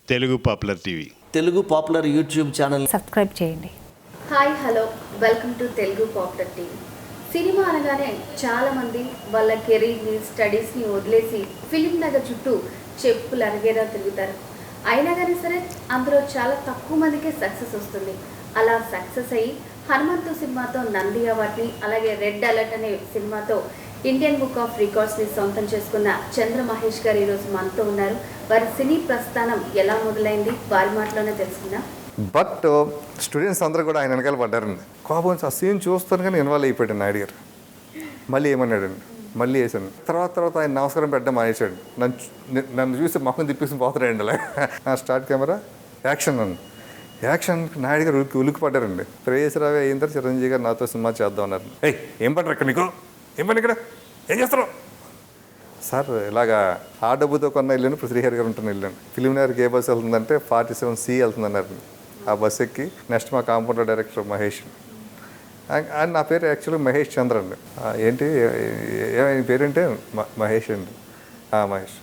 Telugu popular TV, Telugu popular YouTube channel subscribe చేయండి. Hi hello welcome to Telugu popular TV. Cinema అనగానే చాలామంది వాళ్ళ కెరీర్ని స్టడీస్ని వదిలేసి ఫిలిం నగర్ చుట్టూ చెప్పులు అరిగేలా తిరుగుతారు. అయినా కానీ సరే అందులో చాలా తక్కువ మందికే సక్సెస్ వస్తుంది. అలా సక్సెస్ అయ్యి హనుమంతు సినిమాతో నంది అవార్డ్ని, అలాగే రెడ్ అలర్ట్ అనే సినిమాతో ఇండియన్ బుక్ ఆఫ్ రికార్డ్స్ని సొంతం చేసుకున్న చంద్రమహేష్ గారు ఈరోజు మనతో ఉన్నారు. వారి సినీ ప్రస్థానం ఎలా మొదలైంది వారి మాటలోనే తెలుసుకుందాం. బట్ స్టూడెంట్స్ అందరూ కూడా ఆయన వెనకాల పడ్డారండి. కోపం ఆ సీన్ చూస్తాను కానీ ఇన్వాల్వ్ అయిపోయాడు నాయుడు గారు. మళ్ళీ ఏమన్నాడండి, మళ్ళీ వేసాను. తర్వాత ఆయన నమస్కారం పెట్టడం మానేశాడు. నన్ను చూసి మొహం తిప్పేసి పోతాడండి. అలా స్టార్ట్ కెమెరా యాక్షన్ అన్న యాక్షన్ నాయుడు గారు ఉలికి పడ్డారండి. ప్రేయసరావే అయిన తర్వాత చిరంజీవి గారు నాతో సినిమా చేద్దాం అన్నారు. ఏం పడ్డారు ఇక్కడ, నీకు ఏం పని, ఇక్కడ ఏం చేస్తారు సార్? ఇలాగా ఆ డబ్బుతో కొన్న వెళ్ళాను. ఇప్పుడు శ్రీహరి గారు ఉంటున్న వెళ్ళాను. ఫిలిం నగర్కి ఏ బస్సు వెళ్తుందంటే 47C వెళ్తుందన్నారు. ఆ బస్సు ఎక్కి నెక్స్ట్ మా కాంపౌండర్ డైరెక్టర్ మహేష్ అండ్ నా పేరు యాక్చువల్గా మహేష్ చంద్ర అండి. ఏంటి ఏమైనా పేరేంటే మహేష్ అండి. మహేష్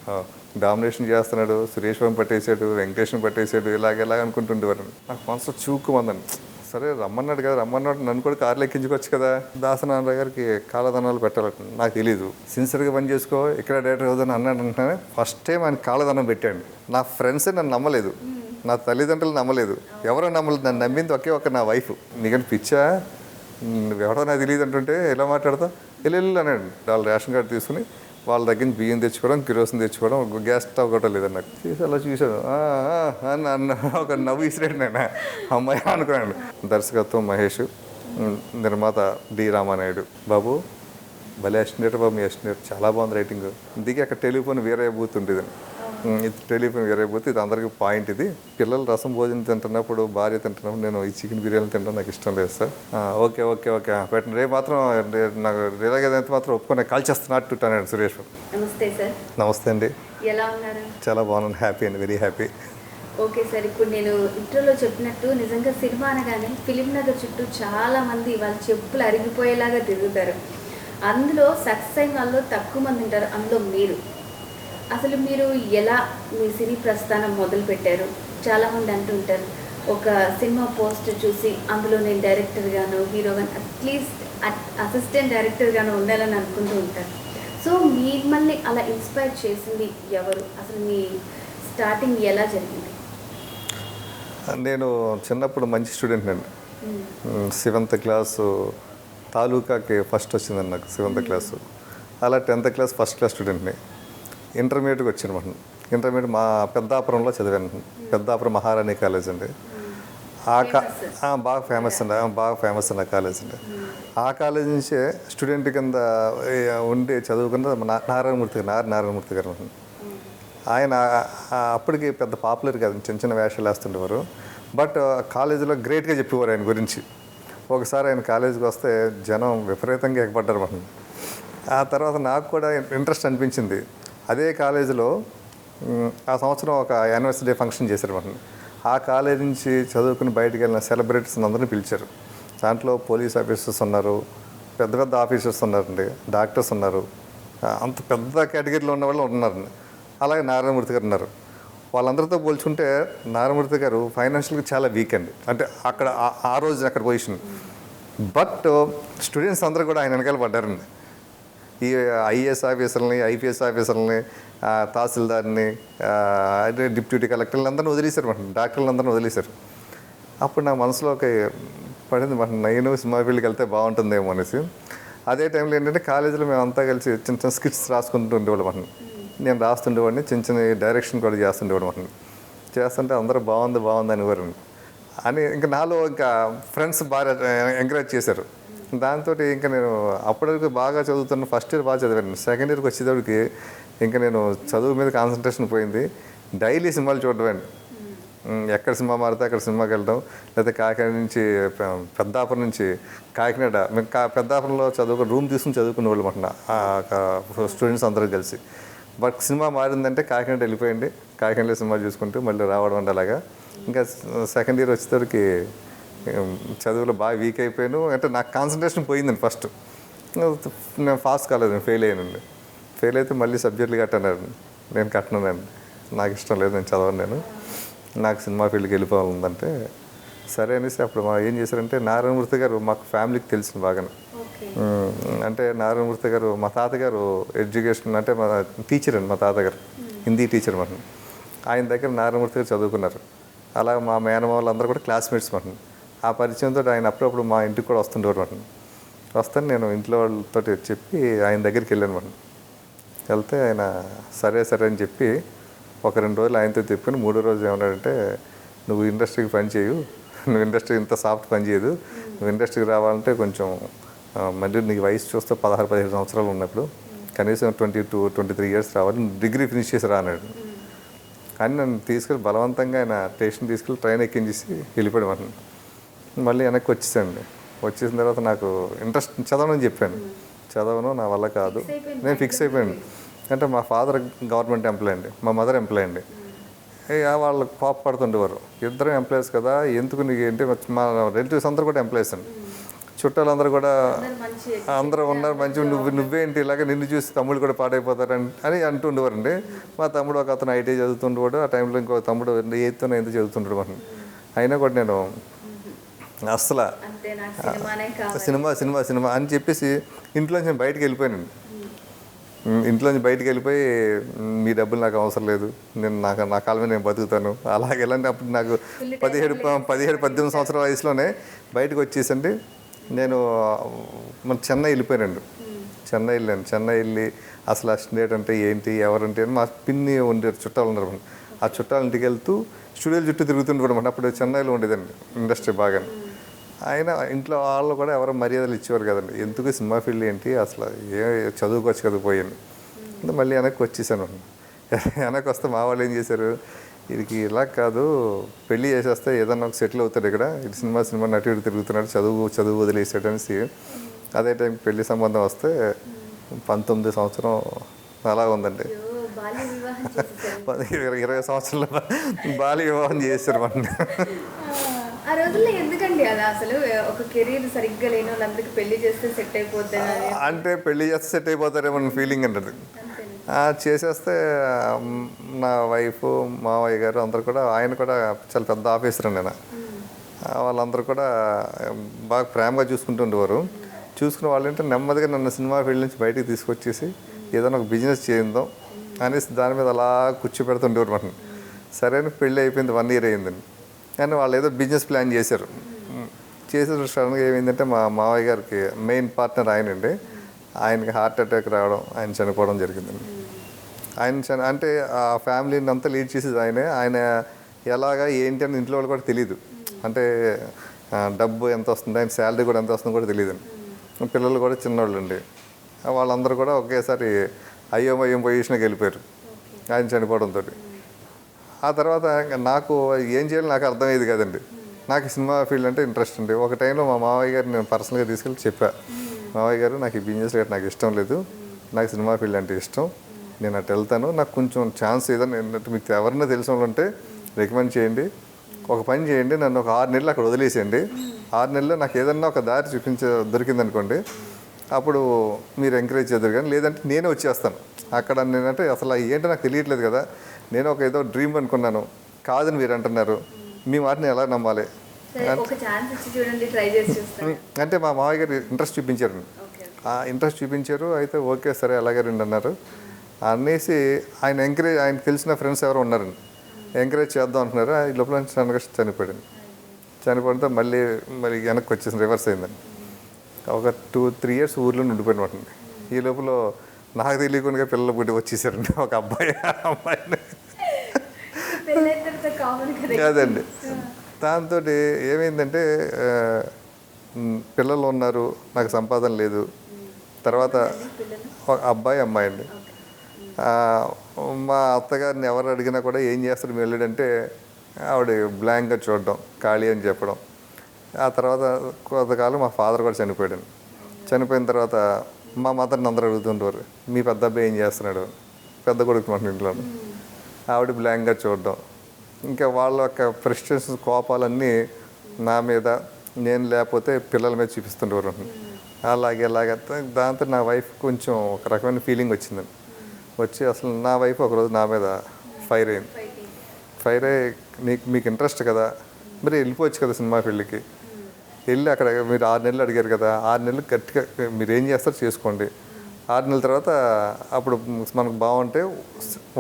డామినేషన్ చేస్తున్నాడు, సురేష్ బాబు పట్టేసాడు, వెంకటేష్ని పట్టేసాడు, ఇలాగ అనుకుంటుండేవారు. నాకు మనసు చూక్కుమందండి. సరే రమ్మన్నాడు కదా, రమ్మన్నాడు, నన్ను కూడా కార్లు ఎక్కించుకోవచ్చు కదా. దాసనారాయణ గారికి కాళ్ళదనాలు పెట్టాలంట. నాకు తెలీదు. సిన్సియర్గా పని చేసుకో, ఇక్కడ డైరెక్టర్ అవుదని అన్నాడు. అంటున్నానే ఫస్ట్ టైం ఆయన కాళ్ళదనం పెట్టాడు. నా ఫ్రెండ్సే నన్ను నమ్మలేదు, నా తల్లిదండ్రులు నమ్మలేదు, ఎవరో నమ్మలేదు. నన్ను నమ్మింది ఒకే ఒక నా వైఫ్. నీకని పిచ్చా, ఎవడో నాకు తెలియదు అంటుంటే ఎలా మాట్లాడతావు, వెళ్ళి అన్నాడు. వాళ్ళ రేషన్ కార్డు తీసుకుని వాళ్ళ దగ్గర నుంచి బియ్యం తెచ్చుకోవడం, కిరోసిన్ తెచ్చుకోవడం, గ్యాస్ స్టవ్ కూడా లేదని నాకు చూసి అలా చూశాను. అన్న ఒక నవ్వు ఇసిరాడు. నేను అమ్మాయి అనుకున్నాను. దర్శకత్వం మహేష్, నిర్మాత డి రామానాయుడు. బాబు భలే ఎస్టినేటర్ బాబు, మీ ఎస్టినేటర్ చాలా బాగుంది రైటింగ్. దిగి అక్కడ టెలిఫోన్ వేరే బూత్ ఉండేది. ఇది టెలిఫోన్ వేరే బూత్. ఇది అందరికీ పాయింట్. ఇది పిల్లలు రసం భోజనం తింటున్నప్పుడు, భార్య తింటున్నప్పుడు నేను ఈ చికెన్ బిర్యానీ తింటాను, నాకు ఇష్టం లేదు సార్. ఓకే ఓకే ఓకే పెట్టండి. రేపు మాత్రం నాకు రిలాగైతే మాత్రం ఒప్పుకొని కాల్ చేస్తున్నట్టు అన్నాడు సురేష్. నమస్తే సార్. నమస్తే అండి. ఎలా ఉన్నారు? చాలా బాగున్నాను, హ్యాపీ అండి, వెరీ హ్యాపీ. ఓకే సార్, ఇప్పుడు నేను ఇంట్రోలో చెప్పినట్టు నిజంగా సినిమా అనగానే ఫిలిం నగర్ చుట్టూ చాలామంది వాళ్ళ చెప్పులు అరిగిపోయేలాగా తిరుగుతారు. అందులో సక్సెస్ అయిన వాళ్ళు తక్కువ మంది ఉంటారు, అందులో మీరు. అసలు మీరు ఎలా మీ సినీ ప్రస్థానం మొదలు పెట్టారు? చాలామంది అంటుంటారు ఒక సినిమా పోస్ట్ చూసి అందులో నేను డైరెక్టర్గాను, హీరోగాను, అట్లీస్ట్ అసిస్టెంట్ డైరెక్టర్గాను ఉండాలని అనుకుంటూ ఉంటారు. సో మిమ్మల్ని అలా ఇన్స్పైర్ చేసింది ఎవరు? అసలు మీ స్టార్టింగ్ ఎలా జరిగింది? నేను చిన్నప్పుడు మంచి స్టూడెంట్ అండి. 7th క్లాసు తాలూకాకి ఫస్ట్ వచ్చిందండి నాకు 7th క్లాసు. అలా 10th క్లాస్ ఫస్ట్ క్లాస్ స్టూడెంట్ని. ఇంటర్మీడియట్కి వచ్చాను. ఇంటర్మీడియట్ మా పెద్దాపురంలో చదివాను. పెద్దాపురం మహారాణి కాలేజ్ అండి. బాగా ఫేమస్ అండి, బాగా ఫేమస్ అండి ఆ కాలేజ్ అండి. ఆ కాలేజ్ నుంచే స్టూడెంట్ కింద ఉండి చదువుకున్న నారాయణమూర్తి గారు. ఆయన అప్పటికి పెద్ద పాపులర్ కాదు, చిన్న చిన్న వేషాలు వేస్తుండేవారు. బట్ కాలేజీలో గ్రేట్గా చెప్పేవారు ఆయన గురించి. ఒకసారి ఆయన కాలేజీకి వస్తే జనం విపరీతంగా ఎగబడ్డారు మనం. ఆ తర్వాత నాకు కూడా ఇంట్రెస్ట్ అనిపించింది. అదే కాలేజీలో ఆ సంవత్సరం ఒక యానివర్సరీ డే ఫంక్షన్ చేశారు మనం. ఆ కాలేజీ నుంచి చదువుకుని బయటికి వెళ్ళిన సెలబ్రిటీస్ అందరినీ పిలిచారు. దాంట్లో పోలీస్ ఆఫీసర్స్ ఉన్నారు, పెద్ద పెద్ద ఆఫీసర్స్ ఉన్నారండి, డాక్టర్స్ ఉన్నారు, అంత పెద్ద కేటగిరీలో ఉన్న వాళ్ళు ఉన్నారండి. అలాగే నారాయణమూర్తి గారు ఉన్నారు. వాళ్ళందరితో పోల్చుకుంటే నారాయణమూర్తి గారు ఫైనాన్షియల్గా చాలా వీక్ అండి. అంటే అక్కడ ఆ రోజు అక్కడ పొజిషన్. బట్ స్టూడెంట్స్ అందరూ కూడా ఆయన వెనకాల పడ్డారండి. ఈ ఐఏఎస్ ఆఫీసర్ని, ఐపీఎస్ ఆఫీసర్ని, తహసీల్దార్ని, డిప్యూటీ కలెక్టర్ని అందరిని వదిలేశారు మాట, డాక్టర్లు అందరిని వదిలేశారు. అప్పుడు నా మనసులోకి పడింది మాట, నేను సినిమా ఫీల్డ్కి వెళ్తే బాగుంటుందేమో అనేసి. అదే టైంలో ఏంటంటే కాలేజీలో మేము అంతా కలిసి చిన్న చిన్న స్కిట్స్ రాసుకుంటూ ఉండేవాళ్ళం మాట. నేను రాస్తుండేవాడిని, చిన్న చిన్న డైరెక్షన్ కూడా చేస్తుండేవాడు మాట. చేస్తుంటే అందరూ బాగుంది బాగుంది అనేవారు అని. ఇంకా నాలో ఇంకా ఫ్రెండ్స్ బాగా ఎంకరేజ్ చేశారు. దాంతో ఇంకా నేను అప్పటికి బాగా చదువుతున్న ఫస్ట్ ఇయర్ బాగా చదివాను. సెకండ్ ఇయర్కి వచ్చేటప్పటికి ఇంకా నేను చదువు మీద కాన్సన్ట్రేషన్ పోయింది. డైలీ సినిమాలు చూడడం. ఎక్కడ సినిమా మారితే అక్కడ సినిమాకి వెళ్ళడం, లేకపోతే కాకినాడ నుంచి పెద్దాపురం నుంచి కాకినాడ, మేము పెద్దాపురంలో రూమ్ తీసుకుని చదువుకునే వాళ్ళు అన్నమాట స్టూడెంట్స్ అందరూ కలిసి. బట్ సినిమా మారిందంటే కాకినాడ వెళ్ళిపోయింది, కాకినాడలో సినిమా చూసుకుంటూ మళ్ళీ రావడం అంటే అలాగా. ఇంకా సెకండ్ ఇయర్ వచ్చేసరికి చదువులో బాగా వీక్ అయిపోయాను. అంటే నాకు కాన్సన్ట్రేషన్ పోయిందండి. ఫస్ట్ నేను ఫాస్ట్ కాలేదు, నేను ఫెయిల్ అయ్యానండి. ఫెయిల్ అయితే మళ్ళీ సబ్జెక్టులు కట్టన్నాడు. నేను కట్టనండి, నాకు ఇష్టం లేదు, నేను చదవను. నేను నాకు సినిమా ఫీల్డ్కి వెళ్ళిపోవాలందంటే సరే అనేసి అప్పుడు ఏం చేశారంటే నారాయణమూర్తి గారు మాకు ఫ్యామిలీకి తెలిసిన బాగానే. అంటే నారాయణమూర్తి గారు మా తాతగారు ఎడ్యుకేషన్ అంటే మా టీచర్ అండి, మా తాతగారు హిందీ టీచర్ మాట. ఆయన దగ్గర నారాయణమూర్తి గారు చదువుకున్నారు. అలా మా మేనమామలు అందరూ కూడా క్లాస్మేట్స్ మాట. ఆ పరిచయంతో ఆయన అప్పుడప్పుడు మా ఇంటికి కూడా వస్తుండేవారు మాట. వస్తాను నేను ఇంట్లో వాళ్ళతో చెప్పి ఆయన దగ్గరికి వెళ్ళాను మాట. వెళ్తే ఆయన సరే సరే అని చెప్పి ఒక 2 రోజులు ఆయనతో తిప్పుకొని 3వ రోజు ఏమన్నాడంటే, నువ్వు ఇండస్ట్రీకి పని చేయు, నువ్వు ఇండస్ట్రీ ఇంత సాఫ్ట్ పని చేయదు, నువ్వు ఇండస్ట్రీకి రావాలంటే కొంచెం మళ్ళీ నీకు వయసు చూస్తే 16-17 సంవత్సరాలు ఉన్నప్పుడు కనీసం 22-23 ఇయర్స్ రావాలి, డిగ్రీ ఫినిష్ చేసి రా అన్నాడు. కానీ నన్ను తీసుకెళ్ళి బలవంతంగా ఆయన స్టేషన్ తీసుకెళ్ళి ట్రైన్ ఎక్కించేసి వెళ్ళిపోయాడు మాట. మళ్ళీ వెనక్కి వచ్చేసానండి. వచ్చేసిన తర్వాత నాకు ఇంట్రెస్ట్ చదవనని చెప్పాను, చదవను నా వల్ల కాదు, నేను ఫిక్స్ అయిపోయాను. అంటే మా ఫాదర్ గవర్నమెంట్ ఎంప్లాయ్ అండి, మా మదర్ ఎంప్లాయ్ అండి. వాళ్ళు కోపడుతుండేవారు, ఇద్దరు ఎంప్లాయీస్ కదా ఎందుకు నీకు ఏంటి, మా రిలేటివ్స్ అందరూ కూడా ఎంప్లాయీస్ అండి, చుట్టాలందరూ కూడా అందరూ ఉన్నారు మంచిగా, నువ్వేంటి ఇలాగ నిన్ను చూసి తమ్ముడు కూడా పాడైపోతారని అని అంటుండేవారండి. మా తమ్ముడు ఒక అతను ఐటీ చదువుతుండేవాడు, ఆ టైంలో ఇంకో తమ్ముడు 8th 9th చదువుతుంటాడు మాట. అయినా కూడా నేను అస్సలు సినిమా సినిమా సినిమా అని చెప్పేసి ఇంట్లోంచి నేను బయటకు వెళ్ళిపోయానండి. ఇంట్లోంచి బయటకు వెళ్ళిపోయి మీ డబ్బులు నాకు అవసరం లేదు, నేను నా కాళ్ళ మీద నేను బతుకుతాను అలాగే వెళ్ళండి. అప్పుడు నాకు 17-18 సంవత్సరాల వయసులోనే బయటకు వచ్చేసండి. నేను మన చెన్నై వెళ్ళిపోయానండి. చెన్నై వెళ్ళి అసలు అసిస్టెంట్ అంటే ఏంటి ఎవరంటే మా పిన్ని ఉండేది, చుట్టాలు ఉన్నారు. ఆ చుట్టాల ఇంటికి వెళ్తూ స్టూడియోల చుట్టూ తిరుగుతుంటారు. అప్పుడు చెన్నైలో ఉండేదండి ఇండస్ట్రీ బాగా. ఆయన ఇంట్లో వాళ్ళు కూడా ఎవరో మర్యాదలు ఇచ్చేవారు కదండి, ఎందుకు సినిమా ఫీల్డ్ ఏంటి అసలు చదువుకోవచ్చు కదా పోయాను. మళ్ళీ వెనక్కి వచ్చేసాను. వెనక్కి వస్తే మా వాళ్ళు ఏం చేశారు, వీడికి ఇలా కాదు పెళ్ళి చేసేస్తే ఏదన్నా ఒక సెటిల్ అవుతాడు ఇక్కడ, ఇటు సినిమా నటుడు తిరుగుతున్నాడు, చదువు వదిలేసాడు అనేసి అదే టైంకి పెళ్లి సంబంధం వస్తే 19 సంవత్సరం అలా ఉందండి. 20 సంవత్సరాల బాల్య వివాహం చేశారు మన. ఆ రోజుల్లో ఎందుకండి అలా, అసలు ఒక కెరీర్ సరిగ్గా లేని వాళ్ళందరికీ పెళ్లి చేస్తే సెట్ అయిపోద్ది అంటే పెళ్లి చేస్తే సెట్ అయిపోతారేమో ఫీలింగ్ అంటది. చేసేస్తే నా వైఫ్ మావయ్య గారు అందరు కూడా, ఆయన కూడా చాలా పెద్ద ఆఫీసర్ అండి ఆయన, వాళ్ళందరూ కూడా బాగా ప్రేమగా చూసుకుంటుండేవారు. చూసుకున్న వాళ్ళంటే నెమ్మదిగా నన్ను సినిమా ఫీల్డ్ నుంచి బయటికి తీసుకొచ్చేసి ఏదైనా ఒక బిజినెస్ చేద్దాం అనేసి దాని మీద అలా కూర్చోపెడుతుండేవారు మాట. సరైన పెళ్ళి అయిపోయింది, 1 year అయిందండి. కానీ వాళ్ళు ఏదో బిజినెస్ ప్లాన్ చేశారు. చేసిన సడన్గా ఏమైందంటే మా మావయ్య గారికి మెయిన్ పార్ట్నర్ ఆయనండి, ఆయనకి హార్ట్ అటాక్ రావడం, ఆయన చనిపోవడం జరిగిందండి. ఆయన అంటే ఆ ఫ్యామిలీని అంతా లీడ్ చేసేది ఆయన ఎలాగా ఏంటి అని ఇంట్లో వాళ్ళు కూడా తెలియదు. అంటే డబ్బు ఎంత వస్తుంది, ఆయన శాలరీ కూడా ఎంత వస్తుందో కూడా తెలియదండి. పిల్లలు కూడా చిన్నవాళ్ళు అండి. వాళ్ళందరూ కూడా ఒకేసారి అయ్యోమయ్యం పొజిషన్కి వెళ్ళిపోయారు ఆయన చనిపోవడంతో. ఆ తర్వాత నాకు ఏం చేయాలో నాకు అర్థమయ్యేది కదండి. నాకు సినిమా ఫీల్డ్ అంటే ఇంట్రెస్ట్ ఉంది. ఒక టైంలో మా మావయ్య గారు నేను పర్సనల్గా తీసుకెళ్ళి చెప్పా, మావయ్య గారు నాకు ఈ బిజినెస్ రేట్ నాకు ఇష్టం లేదు, నాకు సినిమా ఫీల్డ్ అంటే ఇష్టం, నేను అటు వెళ్తాను, నాకు కొంచెం ఛాన్స్ ఏదైనా మీకు ఎవరైనా తెలిసిన వాళ్ళు ఉంటే రికమెండ్ చేయండి, ఒక పని చేయండి, నన్ను ఒక 6 నెలలు అక్కడ వదిలేసేయండి, 6 నెలల్లో నాకు ఏదన్నా ఒక దారి దొరికిందనుకోండి అప్పుడు మీరు ఎంకరేజ్ చేద్దరు, కానీ లేదంటే నేనే వచ్చేస్తాను అక్కడ. నేనంటే అసలు ఏంటో నాకు తెలియట్లేదు కదా, నేను ఒక ఏదో డ్రీమ్ అనుకున్నాను, కాదని మీరు అంటున్నారు, మీ మాటని ఎలా నమ్మాలి అంటే మా మావయ్య గారు ఇంట్రెస్ట్ చూపించారు. ఇంట్రెస్ట్ చూపించారు. అయితే ఓకే సరే అలాగే రండి అన్నారు. అనేసి ఆయన ఆయనకు తెలిసిన ఫ్రెండ్స్ ఎవరో ఉన్నారండి, ఎంకరేజ్ చేద్దాం అంటున్నారు. ఈ లోపల చనిపోయాడు. చనిపోవడంతో మళ్ళీ వెనక్కి వచ్చేసింది, రివర్స్ అయిందండి. ఒక 2-3 years ఊర్లో ఉండిపోయిన వాటిని. ఈ లోపల నాకు తెలియకుండా పిల్లలు పుట్టి వచ్చేసారండి, ఒక అమ్మాయిని. అదండి. దాంతో ఏమైందంటే పిల్లలు ఉన్నారు, నాకు సంపాదన లేదు. తర్వాత ఒక అమ్మాయి అండి. మా అత్తగారిని ఎవరు అడిగినా కూడా ఏం చేస్తారు మీ వెళ్ళాడంటే ఆవిడ బ్లాంక్గా చూడడం, ఖాళీ అని చెప్పడం. ఆ తర్వాత కొంతకాలం మా ఫాదర్ కూడా చనిపోయాడు. చనిపోయిన తర్వాత మా మదర్ని అందరూ అడుగుతుంటారు, మీ పెద్ద అబ్బాయి ఏం చేస్తున్నాడు, పెద్ద కొడుకు మన ఇంట్లో. ఆవిడ బ్లాంక్గా చూడడం. ఇంకా వాళ్ళ యొక్క ఫ్రస్ట్రేషన్స్, కోపాలన్నీ నా మీద, నేను లేకపోతే పిల్లల మీద చూపిస్తుండేవారు. అలాగే దాంతో నా వైఫ్ కొంచెం ఒక రకమైన ఫీలింగ్ వచ్చిందండి. వచ్చి అసలు నా వైఫ్ ఒకరోజు నా మీద ఫైర్ ఫైర్ అయ్యి మీకు ఇంట్రెస్ట్ కదా, మరి వెళ్ళిపోవచ్చు కదా సినిమా ఫీల్డ్కి. వెళ్ళి అక్కడ మీరు 6 నెలలు అడిగారు కదా, 6 నెలలు గట్టిగా మీరు ఏం చేస్తారో చేసుకోండి. 6 నెలల తర్వాత అప్పుడు మనకు బాగుంటే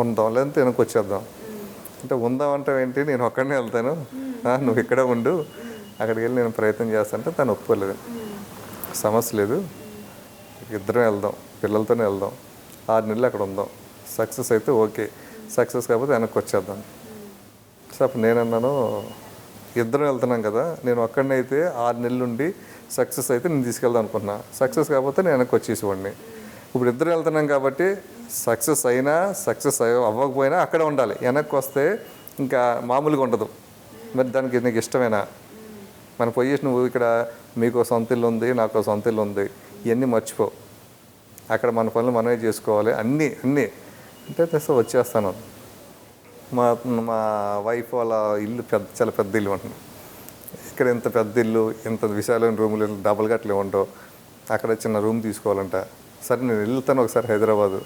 ఉందాం, లేదంటే వెనక్కి వచ్చేద్దాం. అంటే ఉందాం అంటే ఏంటి, నేను ఒక్కడనే వెళ్తాను, నువ్వు ఇక్కడే ఉండు, అక్కడికి వెళ్ళి నేను ప్రయత్నం చేస్తానంటే తను ఒప్పుకోలేదు. సమస్య లేదు, ఇద్దరం వెళ్దాం, పిల్లలతోనే వెళ్దాం, 6 నెలలు అక్కడ ఉందాం, సక్సెస్ అయితే ఓకే, సక్సెస్ కాకపోతే వెనక్కి వచ్చేద్దాం. సో అప్పుడు నేనన్నాను, ఇద్దరం వెళ్తున్నాం కదా, నేను ఒక్కడనే అయితే 6 నెలల నుండి సక్సెస్ అయితే నేను తీసుకెళ్దాం అనుకున్నా, సక్సెస్ కాకపోతే నేను వెనక్కి వచ్చేసేవాడిని. ఇప్పుడు ఇద్దరు వెళ్తున్నాం కాబట్టి సక్సెస్ అయినా సక్సెస్ అవ్వకపోయినా అక్కడ ఉండాలి. వెనక్కి వస్తే ఇంకా మామూలుగా ఉండదు. మరి దానికి నీకు ఇష్టమేనా, మన పొజిషన్, నువ్వు ఇక్కడ మీకు సొంత ఇల్లు ఉంది, నాకు సొంత ఇల్లు ఉంది, ఇవన్నీ మర్చిపో, అక్కడ మన పనులు మనమే చేసుకోవాలి, అన్నీ అంటే తెస్తా వచ్చేస్తాను. మా వైఫ్ వాళ్ళ ఇల్లు చాలా పెద్ద ఇల్లు ఉంటుంది. ఇక్కడ ఇంత పెద్ద ఇల్లు, ఇంత విశాలమైన రూములు, డబుల్ గట్లు ఉండవు, అక్కడ చిన్న రూమ్ తీసుకోవాలంట. సరే నేను వెళ్తాను ఒకసారి హైదరాబాదు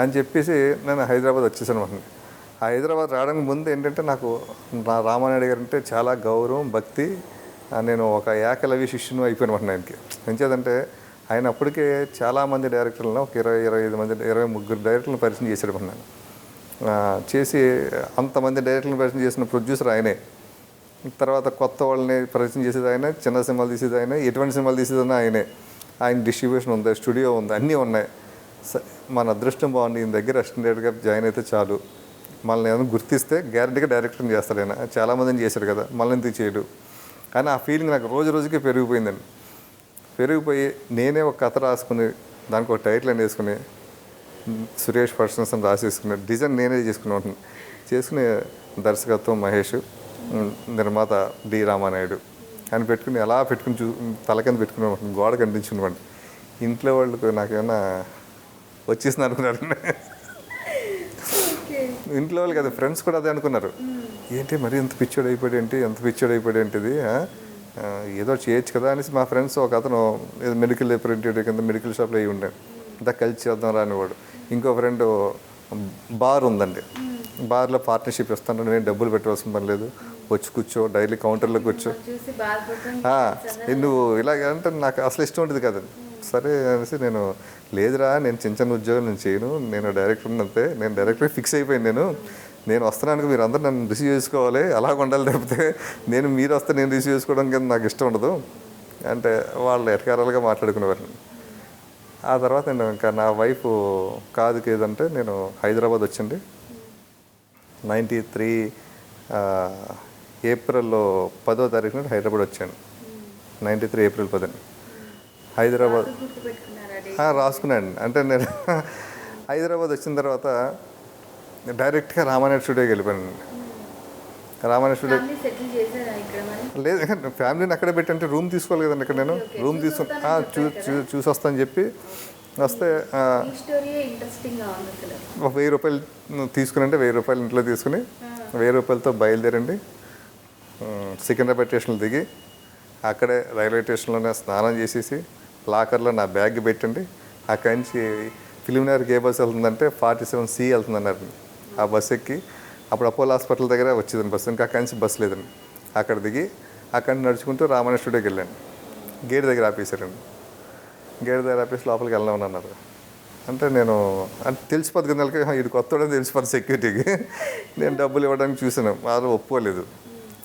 అని చెప్పేసి నేను హైదరాబాద్ వచ్చేసాను అనమాట. హైదరాబాద్ రావడానికి ముందు ఏంటంటే నాకు నా రామానాయుడు గారు అంటే చాలా గౌరవం, భక్తి. నేను ఒక ఏకలవ్య శిష్యును అయిపోయిన మాట ఆయనకి. ఎంచేదంటే ఆయన అప్పటికే చాలామంది డైరెక్టర్లను ఒక 20-25 మంది 23 డైరెక్టర్లను పరిచయం చేశాడు మాట. నేను చేసి అంతమంది డైరెక్టర్లను పరిచయం చేసిన ప్రొడ్యూసర్ ఆయనే. తర్వాత కొత్త వాళ్ళని పరిచయం చేసేది ఆయన, చిన్న సినిమాలు తీసేది ఆయన, ఎటువంటి సినిమాలు తీసేదన్నా ఆయనే. ఆయన డిస్ట్రిబ్యూషన్ ఉంది, స్టూడియో ఉంది, అన్నీ ఉన్నాయి. మన అదృష్టం బాగుంది, ఈయన దగ్గర అసిస్టెంట్ డైరెక్టర్గా జాయిన్ అయితే చాలు, మనల్ని ఏమైనా గుర్తిస్తే గ్యారెంటీగా డైరెక్టర్ని చేస్తాడు ఆయన. చాలామందిని చేశాడు కదా, మనల్ని ఎందుకు చేయడు. కానీ ఆ ఫీలింగ్ నాకు రోజు రోజుకి పెరిగిపోయిందండి. పెరిగిపోయి నేనే ఒక కథ రాసుకుని దానికి ఒక టైటిల్ అని వేసుకుని సురేష్ పర్సన్స్ అని రాసేసుకుని డిజైన్ నేనే చేసుకుని దర్శకత్వం మహేష్, నిర్మాత డి రామానాయుడు అని పెట్టుకుని అలా పెట్టుకుని తల కింద పెట్టుకుని గోడ కనిపించుకున్నామండి. ఇంట్లో వాళ్ళు నాకేమన్నా వచ్చేసింది అనుకున్నారు. ఇంట్లో వాళ్ళు కదా, ఫ్రెండ్స్ కూడా అదే అనుకున్నారు. ఏంటి మరి ఎంత పిచ్చోడు అయిపోయాడు ఏంటి, ఎంత పిచ్చోడు అయిపోయాడు ఏంటిది, ఏదో చేయొచ్చు కదా అనేసి. మా ఫ్రెండ్స్ ఒక అతను మెడికల్ రిప్రజెంటేటివ్ కింద మెడికల్ షాప్లో అయ్యి ఉండే, ఇంత కలిసి చేద్దాం రానివాడు. ఇంకో ఫ్రెండ్ బార్ ఉందండి, బార్లో పార్ట్నర్షిప్ ఇస్తాను, నేను డబ్బులు పెట్టవలసిన పని లేదు, వచ్చి కూర్చో, డైలీ కౌంటర్లో కూర్చో, నువ్వు ఇలాగ అంటే నాకు అసలు ఇష్టం ఉంటుంది కదండి. సరే అనేసి నేను, లేదురా నేను చిన్న ఉద్యోగం నేను చేయను, నేను డైరెక్టర్ అంతే, నేను డైరెక్టర్ ఫిక్స్ అయిపోయాను, నేను వస్తున్నాను, మీరు అందరూ నన్ను రిసీవ్ చేసుకోవాలి, అలాగ ఉండాలి, తప్పితే మీరు వస్తే నేను రిసీవ్ చేసుకోవడం కింద నాకు ఇష్టం ఉండదు అంటే వాళ్ళు ఎటకారాలుగా మాట్లాడుకునేవారు. ఆ తర్వాత నేను ఇంకా నా వైఫ్ కాదుకి ఏదంటే నేను హైదరాబాద్ వచ్చింది 93 ఏప్రిల్లో 10వ తారీఖున హైదరాబాద్ వచ్చాను. 93 ఏప్రిల్ 10 హైదరాబాద్ రాసుకున్నాను. అంటే నేను హైదరాబాద్ వచ్చిన తర్వాత డైరెక్ట్గా రామానాయుడు స్టూడియోకి వెళ్ళిపోయాను. రామానాయుడు స్టూడియో లేదు, ఫ్యామిలీని అక్కడే పెట్టంటే రూమ్ తీసుకోవాలి కదండి. ఇక్కడ నేను రూమ్ తీసుకుని చూసి వస్తాను చెప్పి వస్తే 1000 రూపాయలు తీసుకుని, అంటే 1000 రూపాయలు ఇంట్లో తీసుకుని 1000 రూపాయలతో బయలుదేరండి. సికింద్రాబాద్ స్టేషన్లో దిగి అక్కడే రైల్వే స్టేషన్లోనే స్నానం చేసేసి లాకర్లో నా బ్యాగ్ పెట్టండి. అక్కడి నుంచి ఫిలింనగర్కి ఏ బస్సు వెళ్తుందంటే 47C వెళ్తుందన్నారు. ఆ బస్సు ఎక్కి అప్పుడు అపోలో హాస్పిటల్ దగ్గర వచ్చేదండి బస్సు, ఇంకా అక్కడి నుంచి బస్సు లేదండి. అక్కడ దిగి అక్కడి నుంచి నడుచుకుంటూ రామానాయుడు స్టూడియోకి వెళ్ళాను. గేట్ దగ్గర ఆపేశారండి. గేట్ దగ్గర ఆపేసి లోపలికి వెళ్దామని అన్నారు. అంటే నేను అంటే తెలిసిపోద్ది కదా, నెలకి ఇది కొత్తడని తెలిసిపోద్ది సెక్యూరిటీకి. నేను డబ్బులు ఇవ్వడానికి చూసాను, వాళ్ళు ఒప్పుకోలేదు.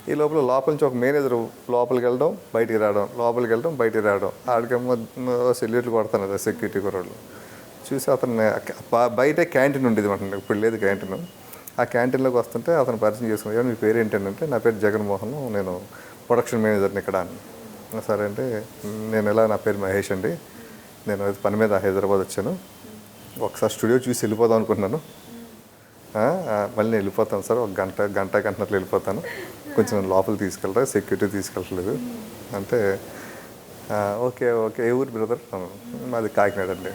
ఈ లోపల నుంచి ఒక మేనేజర్ లోపలికి వెళ్ళడం బయటికి రావడం, లోపలికి వెళ్ళడం బయటికి రావడం, ఆడికేమో సెల్యూట్లు కొడతాను సెక్యూరిటీ కుర్రాళ్ళు చూసి అతను బయటే క్యాంటీన్ ఉండేది అనమాట, ఇప్పుడు లేదు క్యాంటీన్. ఆ క్యాంటీన్లోకి వస్తుంటే అతను పరిచయం చేసుకున్నాను. మీ పేరు ఏంటంటే నా పేరు జగన్మోహన్, నేను ప్రొడక్షన్ మేనేజర్ని ఇక్కడ అని. సరే అంటే నేను నా పేరు మహేష్ అండి, నేను పని మీద హైదరాబాద్ వచ్చాను, ఒకసారి స్టూడియో చూసి వెళ్ళిపోదాం అనుకుంటున్నాను, మళ్ళీ నేను వెళ్ళిపోతాను సార్, ఒక గంటన్నర వెళ్ళిపోతాను, కొంచెం నేను లోపలికి తీసుకెళ్తా, సెక్యూరిటీ తీసుకెళ్ళట్లేదు అంటే ఓకే ఏ ఊరు బ్రదర్, మాది కాకినాడ అండి,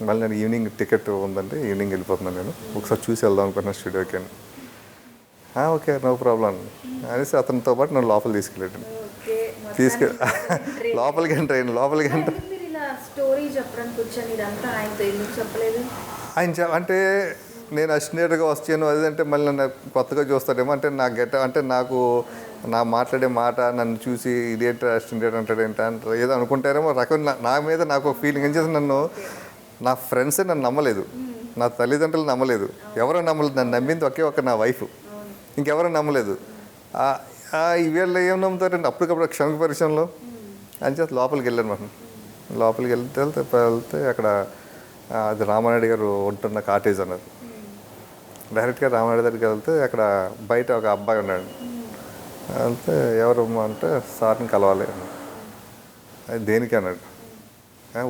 మళ్ళీ నేను ఈవినింగ్ టికెట్ ఉందండి, ఈవినింగ్ వెళ్ళిపోతున్నాను, నేను ఒకసారి చూసి వెళ్దాం అనుకుంటున్నాను స్టూడియోకి అని. ఓకే నో ప్రాబ్లం అనేసి అతనితో పాటు నన్ను లోపలికి తీసుకెళ్ళాడు. లోపలికి ఎంటర్ స్టోరీ చెప్పడానికి వచ్చాను, ఇదంతా ఆయనతో ఎందుకు చెప్పలేదు? అంటే నేను అసిస్టెంట్గా వచ్చాను అదంటే మళ్ళీ నన్ను కొత్తగా చూస్తాడేమో అంటే నా అంటే నాకు నా మాట్లాడే మాట నన్ను చూసి ఇదేంటి అసిస్టెంట్ అంటాడేంటి అంటారు ఏదో అనుకుంటారేమో రకం నా మీద నాకు ఒక ఫీలింగ్ ఏం చేసి నన్ను నా ఫ్రెండ్సే నన్ను నమ్మలేదు, నా తల్లిదండ్రులు నమ్మలేదు, ఎవరో నమ్మలేదు. నన్ను నమ్మింది ఒకే ఒక నా వైఫ్, ఇంకెవరో నమ్మలేదు. వీళ్ళు ఏం నమ్ముతారండి అప్పటికప్పుడు క్షణిక పరిచయంలో అని చేసి లోపలికి వెళ్ళాను మనం. లోపలికి వెళ్తే అక్కడ అది రామానాయుడు గారు ఉంటున్న కాటేజ్ అన్నారు. డైరెక్ట్గా రామానాయుడు దగ్గరికి వెళ్తే అక్కడ బయట ఒక అబ్బాయి ఉన్నాడు. వెళ్తే ఎవరమ్మా అంటే సార్ని కలవాలి అన్నాడు. అది దేనికి అన్నాడు.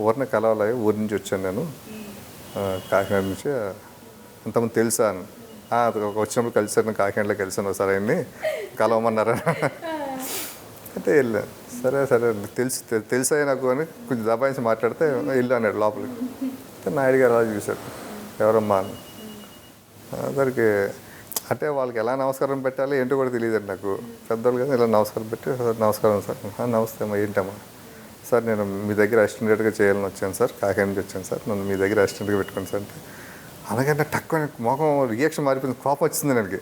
ఊరిని కలవాలి, ఊరి నుంచి వచ్చాను నేను కాకినాడ నుంచి, ఇంతమంది తెలుసా అని. వచ్చినప్పుడు కలిసాను, కాకినాడలో కలిసాను ఒకసారి ఆయన్ని కలవమన్నారా అంటే వెళ్ళాను. సరే తెలుసా నాకు అని కొంచెం దబాయించి మాట్లాడితే వెళ్ళు అన్నాడు లోపలికి. నాయుడు గారు అలా చూశాడు, ఎవరమ్మా అని. అందరికి అంటే వాళ్ళకి ఎలా నమస్కారం పెట్టాలి ఏంటో కూడా తెలియదండి నాకు. పెద్దవాళ్ళు కదా ఇలా నమస్కారం పెట్టి నమస్కారం సార్, నమస్తే అమ్మా ఏంటమ్మా సార్ నేను మీ దగ్గర అసిస్టెంట్గా చేయాలని వచ్చాను సార్, కాకినాడ నుంచి వచ్చాను సార్, నన్ను మీ దగ్గర అసిస్టెంట్గా పెట్టుకోండి సార్ అంటే అలాగంటే తక్కువ మొఖం రియాక్షన్ మారిపోయింది, కోపం వచ్చింది నాకు.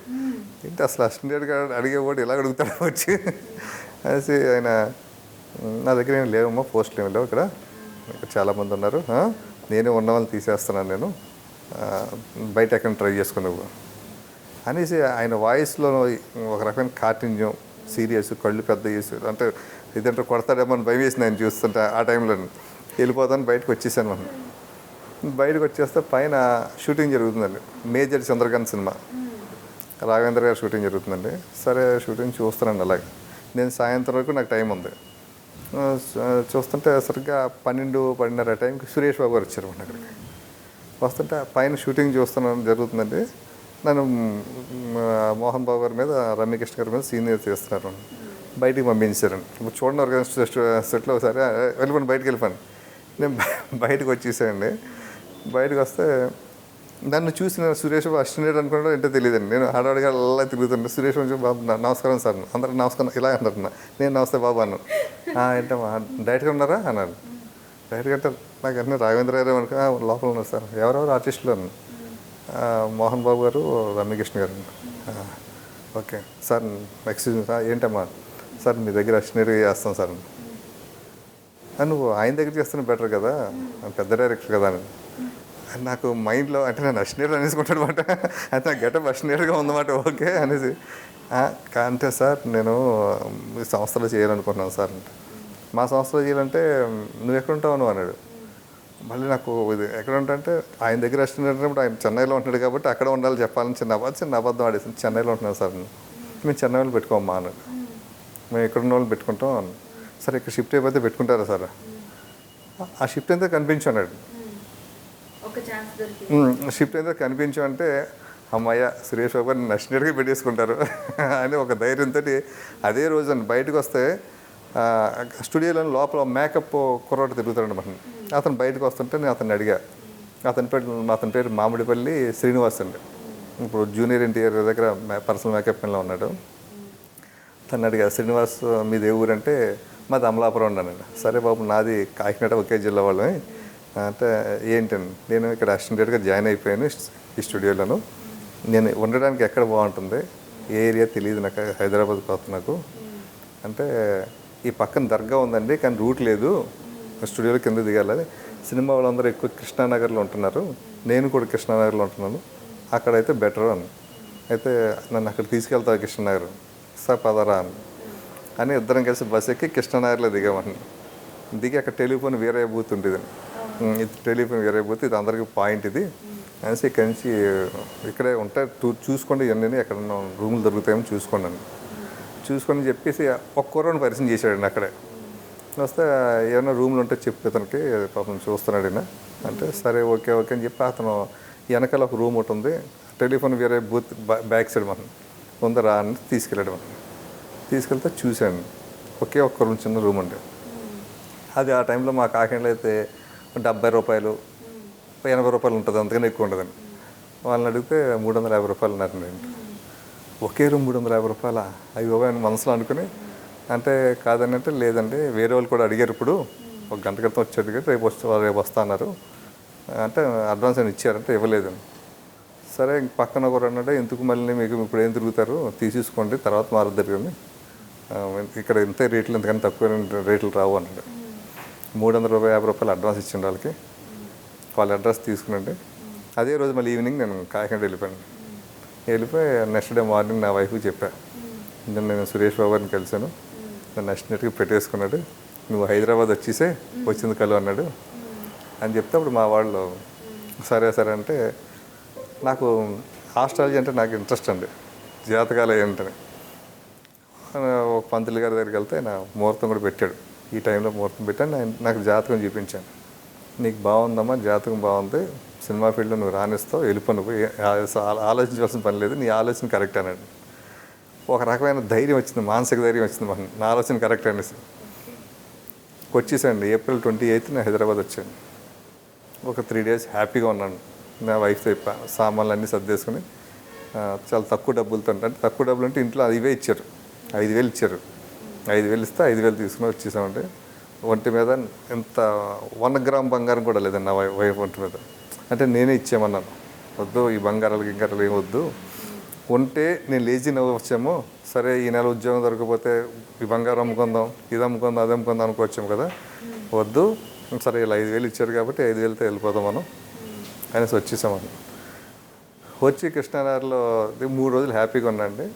ఏంటి అసలు అసిస్టెంట్గా అడిగేవాడు ఇలా అడుగుతాడు వచ్చి అనేసి ఆయన నా దగ్గర ఏం లేవమ్మా, పోస్టులు ఏమి లేవు ఇక్కడ చాలామంది ఉన్నారు, నేనే ఉన్న వాళ్ళని తీసేస్తున్నాను, నేను బయట ఎక్కడ ట్రై చేసుకున్నావు అనేసి ఆయన వాయిస్లో ఒక రకమైన కార్టింజం, సీరియస్, కళ్ళు పెద్ద చేసి అంటే ఇదంటే కొడతాడేమో అని భయం వేసింది ఆయన చూస్తుంటే. ఆ టైంలో వెళ్ళిపోతాను, బయటకు వచ్చేసాను మనం. బయటకు వచ్చేస్తే పైన షూటింగ్ జరుగుతుందండి, మేజర్ చంద్రకాంత్ సినిమా, రాఘవేంద్ర గారు షూటింగ్ జరుగుతుందండి. సరే షూటింగ్ చూస్తున్నాను. అలాగే నేను సాయంత్రం వరకు నాకు టైం ఉంది. చూస్తుంటే సరిగ్గా 12:30 టైంకి సురేష్ బాబు గారు వచ్చారు అక్కడికి. వస్తుంటే పైన షూటింగ్ చూస్తున్నాను జరుగుతుందండి. నన్ను మోహన్ బాబు గారి మీద, రమ్యకృష్ణ గారి మీద సీనియర్ చేస్తున్నారు, బయటికి పంపించారండి. ఇప్పుడు చూడన్నారు కదా సెట్లో ఒకసారి వెళ్ళిపోండి బయటకు వెళ్ళిపోయాను. నేను బయటకు వచ్చేసానండి. బయటకు వస్తే నన్ను చూసి నేను సురేష్ బాబు అసిస్టెంట్ అనుకుంటా ఏంటో తెలియదండి. నేను హడావుడిగా అలా తిరుగుతుంటే సురేష్ బాబు బాబు నమస్కారం సార్, అందరూ నమస్కారం ఇలా అంటున్నా. నేను నమస్తే బాబు అన్నాను. ఏంటమ్మా డైరెక్ట్గా ఉన్నారా అన్నాను. డైరెక్ట్గా అంటే నాకు అన్నీ రాఘవేంద్ర గారు అనుకో లోపల ఉన్నారు సార్, ఎవరెవరు ఆర్టిస్టులు అన్నాను. మోహన్ బాబు గారు, రమ్యకృష్ణ గారు. Okay sir excuse me sir, ఏంటమ్మా సార్ మీ దగ్గర అసిస్టెంట్గా చేస్తాను సార్. నువ్వు ఆయన దగ్గర చేస్తున్నా బెటర్ కదా, పెద్ద డైరెక్టర్ కదా అని నాకు మైండ్లో అంటే నేను అసిస్టెంట్ అనేసుకుంటాను అనమాట. అయితే నాకు గెటప్ అసిస్టెంట్గా ఉందన్నమాట. ఓకే అనేసి అంటే సార్ నేను మీ సంస్థలో చేయాలనుకుంటున్నాను సార్ అంటే. మా సంస్థలో చేయాలంటే నువ్వు ఎక్కడ ఉంటావు నువ్వు అన్నాడు. మళ్ళీ నాకు ఇది ఎక్కడ ఉంటానంటే ఆయన దగ్గర అసిస్టెంట్ అంటే ఆయన చెన్నైలో ఉంటున్నాడు కాబట్టి అక్కడ ఉండాలి చెప్పాలని చిన్న అబద్ధం ఆడేసి చెన్నైలో ఉంటున్నాను సార్, మేము చెన్నైలో పెట్టుకోమ్మా అన్నాడు. మేము ఎక్కడున్న వాళ్ళు పెట్టుకుంటాం అన్నాడు. సరే ఇక్కడ షిఫ్ట్ అయిపోతే పెట్టుకుంటారా సార్, ఆ షిఫ్ట్ ఎంత కనిపించు అన్నాడు. షిఫ్ట్ ఎంత కనిపించు అంటే అమ్మాయ్య సురేష్ బాబు గారు అసిస్టెంట్గా పెట్టేసుకుంటారు అని ఒక ధైర్యంతో అదే రోజు అని బయటకు వస్తే స్టూడియోలో లోపల మేకప్ కుర్రాడు తిరుగుతాడు మనం. అతను బయటకు వస్తుంటే నేను అతన్ని అడిగా. అతని పేరు మామిడిపల్లి శ్రీనివాస్ అండి, ఇప్పుడు జూనియర్ ఎన్టీఆర్ దగ్గర పర్సనల్ మేకప్ మెన్లో ఉన్నాడు. తను అడిగా, శ్రీనివాస్ మీది ఏ ఊరంటే మాది అమలాపురం ఉన్నానండి. సరే బాబు నాది కాకినాడ, ఒకే జిల్లా వాళ్ళని అంటే ఏంటండి నేను ఇక్కడ అసిస్టెంట్గా జాయిన్ అయిపోయాను ఈ స్టూడియోలోను, నేను ఉండడానికి ఎక్కడ బాగుంటుంది, ఏ ఏరియా తెలియదు నాకు, హైదరాబాద్ కొత్త నాకు అంటే ఈ పక్కన దర్గా ఉందండి కానీ రూట్ లేదు, స్టూడియోలో కింద దిగాలి, సినిమా వాళ్ళందరూ ఎక్కువ కృష్ణానగర్లో ఉంటున్నారు, నేను కూడా కృష్ణానగర్లో ఉంటున్నాను, అక్కడైతే బెటర్ అని. అయితే నన్ను అక్కడ తీసుకెళ్తావు కృష్ణానగర్ సార్ పదరా అని ఇద్దరం కలిసి బస్ ఎక్కి కృష్ణానగర్లో దిగామని. దిగి అక్కడ టెలిఫోన్ వేరే బూత్ ఉండేది, ఇది టెలిఫోన్ వేరే బూత్, ఇది అందరికీ పాయింట్ ఇది అనేసి ఇక్కడి నుంచి ఇక్కడే ఉంటాయి చూసుకోండి, ఇవన్నీ ఎక్కడన్నా రూములు దొరుకుతాయేమో చూసుకోండి చూసుకొని చెప్పేసి ఒక్క కూరని పరిచయం చేశాడండి. అక్కడే వస్తే ఏమైనా రూమ్లు ఉంటే చెప్పి అతనికి పాపం చూస్తున్నాడు ఈయన అంటే సరే ఓకే ఓకే అని చెప్పి అతను వెనకాల ఒక రూమ్ ఒకటి ఉంది, టెలిఫోన్ వేరే బూత్ బ్యాక్ సైడ్ మనం ఉందరా అని తీసుకెళ్ళాడు. మనం తీసుకెళ్తే చూశాను ఒకే ఒక్క రూమ్, చిన్న రూమ్ ఉండే అది. ఆ టైంలో మా కాకినాడలో అయితే 70 రూపాయలు 80 రూపాయలు ఉంటుంది, అంతకన్నా ఎక్కువ ఉండదండి. వాళ్ళని అడిగితే 350 రూపాయలు అన్నారండి. ఒకే రూమ్ 350 రూపాయల అవి అని మనసులో అనుకుని అంటే కాదని అంటే లేదండి వేరే వాళ్ళు కూడా అడిగారు, ఇప్పుడు ఒక గంట క్రితం వచ్చాడు రేపు వస్తా అన్నారు అంటే అడ్వాన్స్ అని ఇచ్చారంటే ఇవ్వలేదండి. సరే ఇంక పక్కన ఒకరు అన్నాడు, ఎందుకు మళ్ళీ మీకు ఇప్పుడు ఏం తిరుగుతారు, తీసేసుకోండి తర్వాత మారుద్దరు కానీ ఇక్కడ ఇంతే రేట్లు, ఎందుకని తక్కువ రేట్లు రావు అన్నాడు. 350 రూపాయలు అడ్వాన్స్ ఇచ్చిండు వాళ్ళకి. వాళ్ళ అడ్రస్ తీసుకునండి. అదే రోజు మళ్ళీ ఈవినింగ్ నేను కాకినాడ వెళ్ళిపోయాను. వెళ్ళిపోయి నెక్స్ట్ డే మార్నింగ్ నా వైఫ్కి చెప్పా, నేను సురేష్ బాబు గారిని కలిశాను, నన్ను అసిస్టెంట్గా పెట్టేసుకున్నాడు, నువ్వు హైదరాబాద్ వచ్చేసే వచ్చింది కలు అన్నాడు అని చెప్తే అప్పుడు మా వాళ్ళు సరే సరే అంటే, నాకు ఆస్ట్రాలజీ అంటే నాకు ఇంట్రెస్ట్ అండి, జాతకాలు ఏంటని. ఒక పంతులు గారి దగ్గరికి వెళ్తే నా ముహూర్తం కూడా పెట్టాడు. ఈ టైంలో ముహూర్తం పెట్టాను, నాకు జాతకం చూపించాను. నీకు బాగుందమ్మా, జాతకం బాగుంది, సినిమా ఫీల్డ్లో నువ్వు రాణిస్తావు, వెళ్ళిపో, నువ్వు ఆలోచించవలసిన పని లేదు, నీ ఆలోచన కరెక్ట్ అన్నాడు. ఒక రకమైన ధైర్యం వచ్చింది, మానసిక ధైర్యం వచ్చింది మన, నా ఆలోచన కరెక్ట్ అనేసి. వచ్చేసాండి April 28 నేను హైదరాబాద్ వచ్చాను. ఒక 3 days హ్యాపీగా ఉన్నాను. నా వైఫ్తో చెప్పాను, సామాన్లు అన్నీ సర్దేసుకుని చాలా తక్కువ డబ్బులతో, అంటే తక్కువ డబ్బులు అంటే ఇంట్లో ఇవే ఇచ్చారు, 5,000 ఇచ్చారు. 5,000 ఇస్తే 5,000 తీసుకుని వచ్చేసామంటే, ఒంటి మీద ఇంత 1 గ్రామ్ బంగారం కూడా లేదండి నా వైఫ్ ఒంటి మీద. అంటే నేనే ఇచ్చేయమన్నాను, వద్దు ఈ బంగారాలు గింగారాలు ఏం వద్దు, ఉంటే నేను లేజీ వచ్చాము, సరే ఈ నెల ఉద్యోగం దొరకపోతే ఈ బంగారం అమ్ముకుందాం, ఇది అమ్ముకుందాం, అది అమ్ముకుందాం అనుకోవచ్చాము కదా, వద్దు, సరే ఇలా 5,000 ఇచ్చారు కాబట్టి 5,000తో వెళ్ళిపోదాం మనం అనేసి వచ్చేసామని. వచ్చి కృష్ణానగర్లో 3 రోజులు హ్యాపీగా ఉన్నాండి.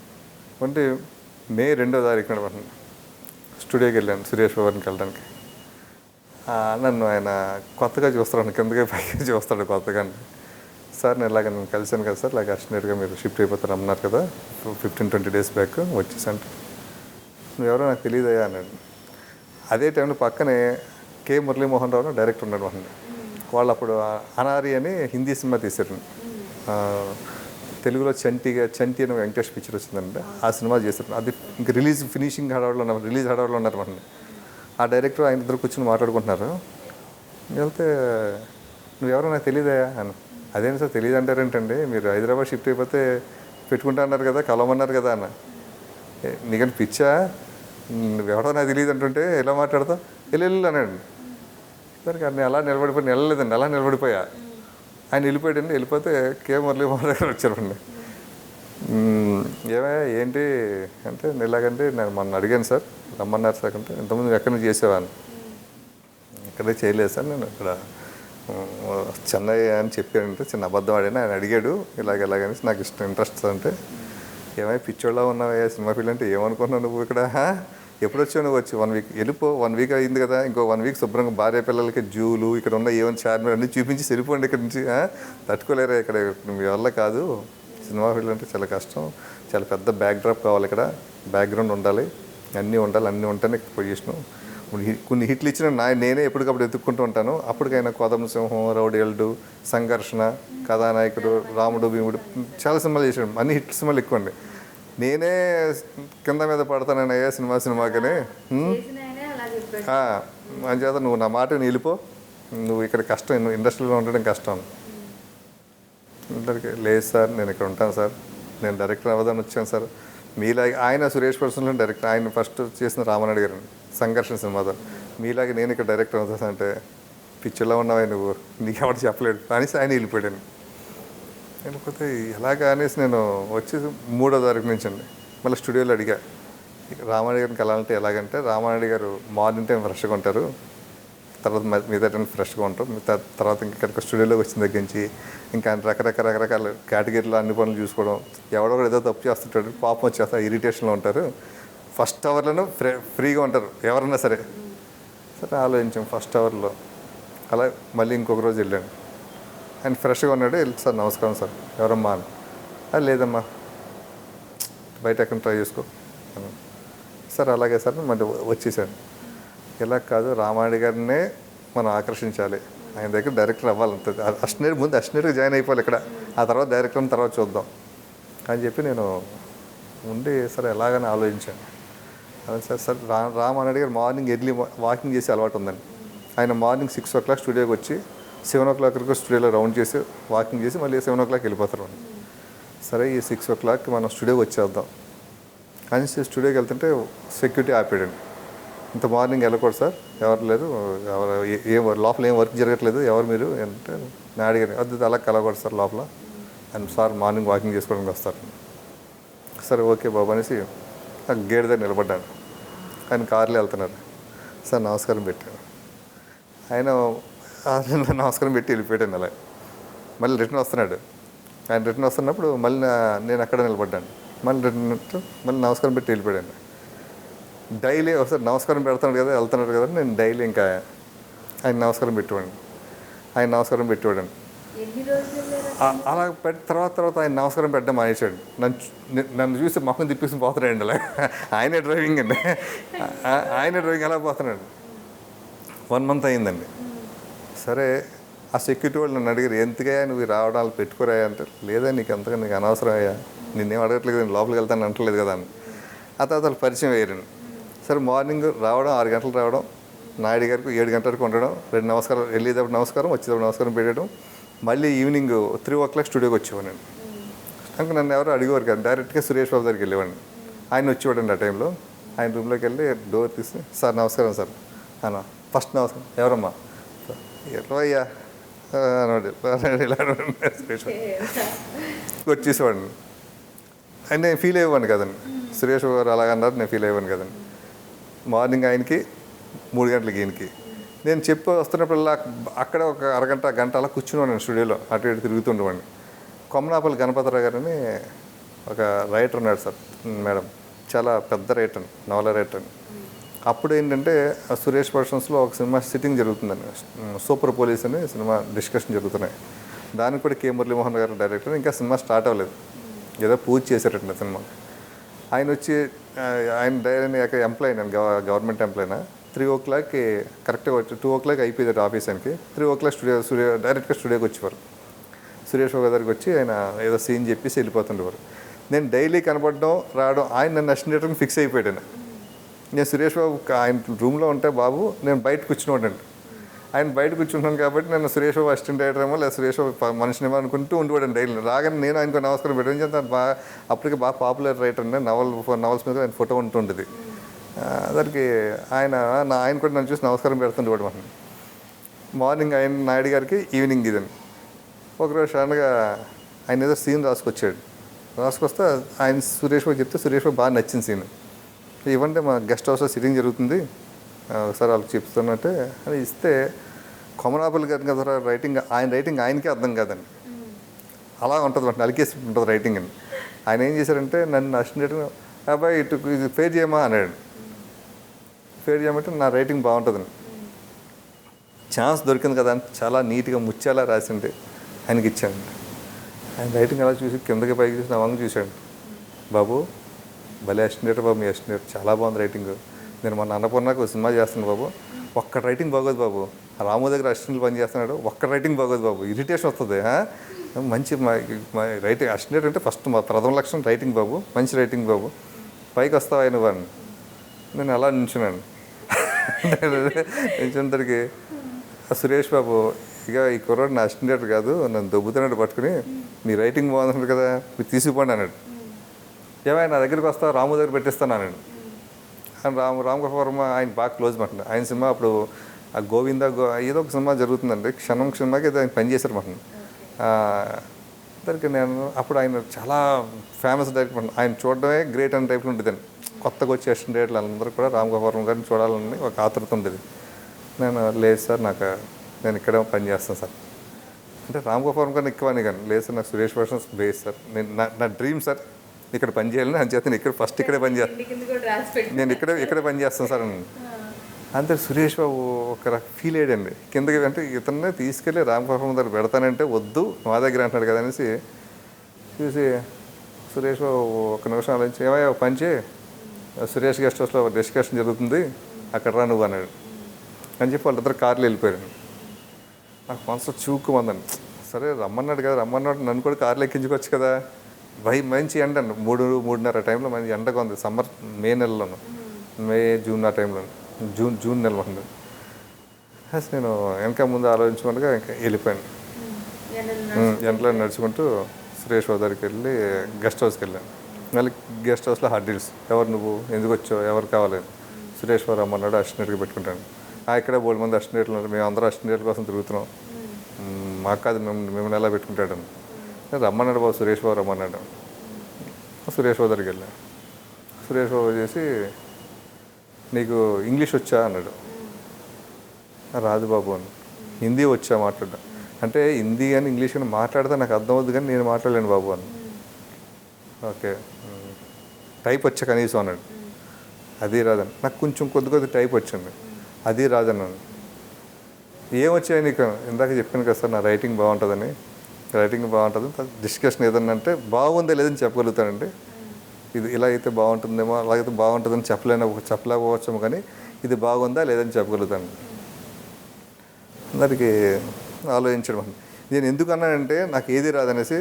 అంటే May 2వ తారీఖున స్టూడియోకి వెళ్ళాను సురేష్ బాబుని కలడానికి. నన్ను ఆయన కొత్తగా చూస్తాడు, కిందకే పైకి చూస్తాడు కొత్తగా. సార్ నేను నేను కలిసాను కదా సార్, అసిస్టెంట్గా మీరు షిఫ్ట్ అయిపోతారు అన్నారు కదా 15-20 days బ్యాక్ వచ్చేసంటే, నువ్వెవరో నాకు తెలియదయ్యా అన్నాడు. అదే టైంలో పక్కనే కె మురళీమోహన్ రావు డైరెక్టర్ ఉన్నాడు వాళ్ళని. వాళ్ళు అప్పుడు అనారి అని హిందీ సినిమా తీశారు, తెలుగులో చంటి అని వెంకటేష్ పిక్చర్ వచ్చిందండి, ఆ సినిమా చేశారు. అది ఇంకా ఫినిషింగ్ హడావులో ఉన్నారు, రిలీజ్ హడావులో ఉన్నారు మనల్ని. ఆ డైరెక్టర్ ఆయన ఇద్దరు కూర్చొని మాట్లాడుకుంటున్నారు. వెళ్తే నువ్వెవరో నాకు తెలియదయా అని. అదేంటి సార్ తెలియదు అంటారేంటండి, మీరు హైదరాబాద్ షిఫ్ట్ అయిపోతే పెట్టుకుంటా అన్నారు కదా, కలవమన్నారు కదా అన్న. నీకంటే పిచ్చా, నువ్వెవడో నాకు తెలియదు అంటుంటే ఎలా మాట్లాడతావు, వెళ్ళు అన్నాడు. సరే నేను అలా నిలబడిపోయి వెళ్ళలేదండి, అలా నిలబడిపోయా. ఆయన వెళ్ళిపోయాడండి. వెళ్ళిపోతే కే మురళీమోహన్ దగ్గర వచ్చారండి. ఏంటి అంటే ఇలాగంటే నేను మొన్న అడిగాను సార్, రమ్మన్నారు సార్ అంటే, ఇంతకుముందు ఎక్కడి నుంచి చేసేవాను, ఇక్కడే చేయలేదు సార్, నేను ఇక్కడ చెన్నై అని చెప్పాడంటే చిన్న అబద్ధం ఆడాను. ఆయన అడిగాడు ఇలాగనేసి, నాకు ఇంట్రెస్ట్ అంటే, ఏమై పిచ్చోళ్ళ ఉన్నావా సినిమా ఫీల్డ్ అంటే, ఏమనుకున్నావు నువ్వు ఇక్కడ, ఎప్పుడు వచ్చావు నువ్వు, వచ్చి 1 week వెళ్ళిపో, 1 week అయింది కదా, ఇంకో 1 week శుభ్రంగా భార్య పిల్లలకి జూలు ఇక్కడ ఉన్న ఏమైనా చార్మీర్ అన్నీ చూపించి వెళ్ళిపోండి ఇక్కడ నుంచి, తట్టుకోలేరా ఇక్కడ, మీ వల్ల కాదు, సినిమా ఫీల్డ్ అంటే చాలా కష్టం, చాలా పెద్ద బ్యాక్డ్రాప్ కావాలి, ఇక్కడ బ్యాక్గ్రౌండ్ ఉండాలి, అన్నీ ఉంటేనే పొజిషను. కొన్ని హిట్లు ఇచ్చిన నేనే ఎప్పటికప్పుడు ఎత్తుక్కుంటూ ఉంటాను. అప్పటికైనా కొదమ సింహం, రౌడీల్డు, సంఘర్షణ, కథానాయకుడు, రాముడు భీముడు చాలా సినిమాలు చేసాడు, అన్ని హిట్ సినిమాలు ఎక్కువండి. నేనే కింద మీద పడతానని అయ్యా సినిమాకని. అంచేత నువ్వు నా మాట వెళ్ళిపో, నువ్వు ఇక్కడ కష్టం, ఇండస్ట్రీలో ఉండడం కష్టం. అందరికీ లేదు సార్, నేను ఇక్కడ ఉంటాను సార్, నేను డైరెక్టర్ అవ్వదని వచ్చాను సార్. మీలాగే ఆయన సురేష్ పర్సన్లో డైరెక్టర్, ఆయన ఫస్ట్ చేసిన రామనాయుడు గారు సంఘర్షణ సినిమాతో, మీలాగే నేను ఇక్కడ డైరెక్టర్ అవుతాను అంటే, పిచ్చిలో ఉన్నావా నువ్వు, నీకు ఎవరు చెప్పలేడు అనేసి ఆయన వెళ్ళిపోయాను. వెళ్ళిపోతే ఎలాగా అనేసి నేను వచ్చేసి 3వ తారీఖు నుంచి అండి మళ్ళీ స్టూడియోలో అడిగా, రామానాయుడు గారిని కలాలంటే ఎలాగంటే, రామానాయుడు గారు మార్నింగ్ టైం ఫ్రెష్గా ఉంటారు, తర్వాత మిగతా టైం ఫ్రెష్గా ఉంటారు, తర్వాత ఇక్కడికి స్టూడియోలోకి వచ్చిన దగ్గర నుంచి ఇంకా రకరకాల కేటగిరీలో అన్ని పనులు చూసుకోవడం, ఎవడో ఏదో తప్పు చేస్తుంటాడు, పాపం వచ్చేస్తా ఇరిటేషన్లో ఉంటారు, ఫస్ట్ అవర్లోనూ ఫ్రీగా ఉంటారు ఎవరన్నా సరే. సరే ఆలోచించాం ఫస్ట్ అవర్లో. అలా మళ్ళీ ఇంకొక రోజు వెళ్ళాను, ఆయన ఫ్రెష్గా ఉన్నాడు, వెళ్ళి సార్ నమస్కారం సార్, ఎవరమ్మా అని. అది లేదమ్మా బయట ఎక్కడ ట్రై చేసుకో సార్. అలాగే సార్ మళ్ళీ వచ్చేసాను. ఇలా కాదు, రామానాయుడు గారినే మనం ఆకర్షించాలి, ఆయన దగ్గర డైరెక్టర్ అవ్వాలంటే ముందు అసిస్టెంట్గా జాయిన్ అయిపోవాలి ఇక్కడ, ఆ తర్వాత డైరెక్టర్ తర్వాత చూద్దాం అని చెప్పి నేను ఉండి సరే ఎలాగని ఆలోచించాను. అదే సార్ రామానాయుడు గారు మార్నింగ్ ఎర్లీ వాకింగ్ చేసే అలవాటు ఉందండి. ఆయన మార్నింగ్ 6 o'clock స్టూడియోకి వచ్చి 7 o'clock వరకు స్టూడియోలో రౌండ్ చేసి వాకింగ్ చేసి మళ్ళీ 7 o'clock వెళ్ళిపోతారు. సరే ఈ 6 o'clock మనం స్టూడియోకి వచ్చేద్దాం అని స్టూడియోకి వెళ్తుంటే సెక్యూరిటీ ఆపాడండి. ఇంత మార్నింగ్ వెళ్ళకూడదు సార్, ఎవరు లేరు, లోపల ఏం వర్క్ జరగట్లేదు, ఎవరు మీరు అంటే నేను అడిగాను. అది అలా కలగకూడదు సార్ లోపల అండ్ సార్ మార్నింగ్ వాకింగ్ చేసుకోవడానికి వస్తారు. సరే ఓకే బాబు అనేసి ఆ గేట్ దగ్గర నిలబడ్డాను. ఆయన కార్లో వెళ్తున్నారు. సార్ నమస్కారం పెట్టాను. ఆయన నమస్కారం పెట్టి వెళ్ళిపోయాడు. అలా మళ్ళీ రిటర్న్ వస్తున్నాడు. ఆయన రిటర్న్ వస్తున్నప్పుడు మళ్ళీ నేను అక్కడ నిలబడ్డాను. మళ్ళీ నమస్కారం పెట్టి వెళ్ళిపోయాడు. డైలీ ఒకసారి నమస్కారం పెడతాడు కదా, వెళ్తున్నాడు కదా, నేను డైలీ ఇంకా ఆయన నమస్కారం పెట్టేవాడిని. ఎన్ని రోజులు వెళ్ళారు? అలా తర్వాత ఆయన నమస్కారం పెట్టడం మానేశాడు. నన్ను చూసి మొహం తిప్పేసి పోతున్నాడు. అలా ఆయనే డ్రైవింగ్ అండి. ఆయనే డ్రైవింగ్ అలా పోతున్నాడు. 1 month అయిందండి. సరే ఆ సెక్యూరిటీ వాళ్ళు నన్ను అడిగారు, ఎందుకయ్యా నువ్వు రావడాలు పెట్టుకోరాయా అంటే, లేదా నీకు అనవసరం అయ్యా, నిన్నేం అడగట్లేదు, నేను లోపలికి వెళ్తాను అంటలేదు కదా అని. ఆ తర్వాత వాళ్ళు పరిచయం అయ్యారండి. సరే మార్నింగ్ రావడం, 6 గంటలు రావడం, నాయుడు గారికి 7 గంటల వరకు ఉండడం, 2 నమస్కారం, వెళ్ళేటప్పుడు నమస్కారం, వచ్చేటప్పుడు నమస్కారం పెట్టడం, మళ్ళీ ఈవినింగ్ 3 o'clock స్టూడియోకి వచ్చేవాడిని. ఇంకా నన్ను ఎవరు అడిగేవారు కదా, డైరెక్ట్గా సురేష్ బాబు దగ్గరికి వెళ్ళేవాడిని. ఆయన వచ్చేవాడండి. ఆ టైంలో ఆయన రూమ్లోకి వెళ్ళి డోర్ తీసి, సార్ నమస్కారం సార్ అన్న, ఫస్ట్ నమస్కారం, ఎవరమ్మా, ఎట్లయ్యా ఇలా సురేష్ వచ్చేసేవాడిని. అండ్ నేను ఫీల్ అయ్యేవాడిని కదండి, సురేష్ గారు అలాగన్నారు, నేను ఫీల్ అయ్యేవాడిని కదండి. మార్నింగ్ ఆయనకి 3 గంటలకి ఈయనకి నేను చెప్పి వస్తున్నప్పుడల్లా అక్కడ ఒక గంట అలా కూర్చునేవాడిని స్టూడియోలో, అటు ఇటు తిరుగుతుండేవాడిని. కొమ్మనాపల్లి గణపతిరావు గారని ఒక రైటర్ ఉన్నాడు సార్ మేడం, చాలా పెద్ద రైటర్, నవల రైటర్. అప్పుడు ఏంటంటే సురేష్ ప్రొడక్షన్స్లో ఒక సినిమా సిట్టింగ్ జరుగుతుందండి, సూపర్ పోలీస్ అని సినిమా డిస్కషన్ జరుగుతున్నాయి. దానికి కూడా కే మురళీమోహన్ గారు డైరెక్టర్. ఇంకా సినిమా స్టార్ట్ అవ్వలేదు, ఏదో పూజ చేశారండి సినిమా. ఆయన వచ్చి ఆయన డైరెక్ట్ ఎంప్లాయీ అండి, గవర్నమెంట్ ఎంప్లాయీనా. 3 o'clock కరెక్ట్గా వచ్చి 2 o'clock అయిపోయేది ఆఫీస్ ఆయనకి. 3 o'clock డైరెక్ట్గా స్టూడియోకి వచ్చేవారు. సురేష్ బాబు దగ్గరికి వచ్చి ఆయన ఏదో సీన్ చెప్పేసి వెళ్ళిపోతుండేవారు. నేను డైలీ కనపడడం రావడం, ఆయన నన్ను అసిస్టెంట్ ఫిక్స్ అయిపోయాడు. నేను సురేష్ బాబు ఆయన రూమ్లో ఉంటే బాబు నేను బయట కూర్చున్నాడండి. ఆయన బయట కూర్చుంటాను కాబట్టి నేను సురేష్ బాబు అసిస్టెంట్ డైరెక్టర్ ఏమో లేదా సురేష్ బాబు మనిషినేమో అనుకుంటూ ఉండేవాడండి డైలీ. రాగానే నేను ఆయనకు నమస్కారం పెట్టాను. అప్పటికి బాగా పాపులర్ రైటర్ అండి, నవల్స్ మీద ఆయన ఫోటో ఉంటుండేది. దానికి ఆయన కూడా నన్ను చూసి నమస్కారం పెడుతుండేవాడు. మనం మార్నింగ్ ఆయన నాయుడు గారికి, ఈవినింగ్ ఇదండి. ఒకరోజు సడన్గా ఆయన ఏదో సీన్ రాసుకొస్తే ఆయన సురేష్ బాబు చెప్తే సురేష్ బాబు బాగా నచ్చింది సీన్. ఇవ్వండి మా గెస్ట్ హౌస్లో సిట్టింగ్ జరుగుతుంది, ఒకసారి వాళ్ళకి చెప్తున్నట్టే అని ఇస్తే, కొమరాపల్లి గారి కదా రైటింగ్, ఆయన రైటింగ్ ఆయనకే అర్థం కాదండి. అలా ఉంటుంది అంటే అలికేసి ఉంటుంది రైటింగ్ అని. ఆయన ఏం చేశారంటే నన్ను అసిస్టెంట్, అబ్బాయి ఇటు ఇది ఫేర్ చేయమా అన్నాడు. ఫేర్ చేయమంటే నా రైటింగ్ బాగుంటుందండి. ఛాన్స్ దొరికింది కదా అని చాలా నీట్గా ముచ్చేలా రాసిండే ఆయనకి ఇచ్చాను. ఆయన రైటింగ్ అలా చూసి కిందకి పైకి చూసి నా వంగ చూశాడు. బాబు భలే అసిస్టెంట్ బాబు, మీ అసిస్టెంట్ చాలా బాగుంది రైటింగ్. నేను మొన్న అన్నపూర్ణకు ఒక సినిమా చేస్తున్నాను బాబు, ఒక్క రైటింగ్ బాగోదు బాబు. రాము దగ్గర అసిస్టెంట్లు పని చేస్తున్నాడు, ఒక్క రైటింగ్ బాగోదు బాబు, ఇరిటేషన్ వస్తుంది. మంచి రైటింగ్ అసిస్టెంట్ అంటే ఫస్ట్ మా ప్రథమ లక్షణం రైటింగ్ బాబు, మంచి రైటింగ్ బాబు, పైకి వస్తావా ఆయన వాడిని. నేను అలా నించున్నాను. నించున్నతడికి సురేష్ బాబు, ఇక ఈ కుర్రాడు నా అసిస్టెంట్ కాదు, నన్ను దొబ్బుతున్నట్టు పట్టుకుని మీ రైటింగ్ బాగుంది కదా మీరు తీసుకుపోండి అన్నాడు. ఏమైనా నా దగ్గరికి వస్తా, రాము దగ్గర పెట్టిస్తాను అన్నాడు. అని రామగోపాల్ వర్మ ఆయన బాగా క్లోజ్ మాట. ఆయన సినిమా అప్పుడు ఆ గోవింద ఏదో ఒక సినిమా జరుగుతుందండి, క్షణం సినిమాకి ఆయన పనిచేశారు మాట. దానికి నేను అప్పుడు ఆయన చాలా ఫేమస్ డైరెక్టర్, ఆయన చూడడమే గ్రేట్ అనే టైప్లో ఉండేదండి. కొత్తగా వచ్చే అసిస్టెంట్ డైరెక్టర్లు అందరూ కూడా రామగోపాల్ వర్మ గారిని చూడాలని ఒక ఆతృత ఉండేది. నేను లేదు సార్, నేను ఇక్కడే పని చేస్తాను సార్ అంటే, రామగోపాల్ వర్మ గారిని ఎక్కువని కానీ లేదు సార్, నాకు సురేష్ ప్రొడక్షన్స్ బేస్ సార్, నేను నా డ్రీమ్ సార్ ఇక్కడ పని చేయాలని. అని చేస్తాను ఇక్కడ ఫస్ట్ ఇక్కడే పని చేస్తాను, నేను ఇక్కడే పని చేస్తాను సార్ అని. అంతే సురేష్ బాబు ఒక ఫీల్ అయ్యాడండి కిందకి. అంటే ఇతన్నే తీసుకెళ్ళి రామగోపాల్ దగ్గర పెడతానంటే వద్దు మా దగ్గర అంటున్నాడు కదా అనేసి చూసి సురేష్ బాబు ఒక నిమిషం ఆలోచించి, ఏమయ్యా పని చేయి, సురేష్ గెస్ట్ హౌస్లో డిస్కషన్ జరుగుతుంది అక్కడ రా నువ్వు అన్నాడు. అని చెప్పి వాళ్ళిద్దరు కార్లు వెళ్ళిపోయారు. నాకు మనసు చూక్కుమందండి. సరే రమ్మన్నాడు కదా, నన్ను కూడా కార్లు ఎక్కించుకోవచ్చు కదా. మంచి ఎండ అండి, 3:30 టైంలో మంచి ఎండగా ఉంది. సమ్మర్ మే నెలలోను, మే జూన్ ఆ టైంలో, జూన్ నెల ఉంది. నేను వెనక ముందు ఆలోచించుకుంటా ఇంకా వెళ్ళిపోయాను. ఎండలో నడుచుకుంటూ సురేష్ బాబు దగ్గరికి వెళ్ళి గెస్ట్ హౌస్కి వెళ్ళాను. మళ్ళీ గెస్ట్ హౌస్లో హార్డ్ డీల్స్, ఎవరు నువ్వు, ఎందుకు వచ్చావు, ఎవరు కావాలి, సురేష్ బాబు రమ్మన్నాడు, అసిస్టెంట్గా పెట్టుకుంటాను. ఇక్కడే 3 మంది అసిస్టెంట్లు ఉన్నారు, మేము అందరూ అసిస్టెంట్ల కోసం తిరుగుతున్నాం, మాకు కాదు మిమ్మల్ని ఎలా పెట్టుకుంటాడని. రమ్మన్నాడు బాబు, సురేష్ బాబు రమ్మన్నాడు. సురేష్ బాబు దగ్గరికి వెళ్ళాను. సురేష్ బాబు చేసి నీకు ఇంగ్లీష్ వచ్చా అన్నాడు. రాదు బాబు అని. హిందీ వచ్చా మాట్లాడ్డా అంటే హిందీ కానీ ఇంగ్లీష్ కానీ మాట్లాడితే నాకు అర్థం అవుతుంది కానీ నేను మాట్లాడలేను బాబు అని. ఓకే టైప్ వచ్చా కనీసం అన్నాడు. అది రాదని. నాకు కొంచెం కొద్ది టైప్ వచ్చింది, అది రాదన్నాను. ఏమొచ్చాయి నీకు? ఇందాక చెప్పాను కదా సార్ నా రైటింగ్ బాగుంటుందని. రైటింగ్ బాగుంటుంది, డిస్కషన్ ఏదన్నా అంటే బాగుందా లేదని చెప్పగలుగుతానండి. ఇది ఇలా అయితే బాగుంటుందేమో, అలాగైతే బాగుంటుందని చెప్పలేకపోవచ్చాము, కానీ ఇది బాగుందా లేదని చెప్పగలుగుతాను. అందరికి ఆలోచించడం. నేను ఎందుకన్నానంటే నాకు ఏది రాదనేసి.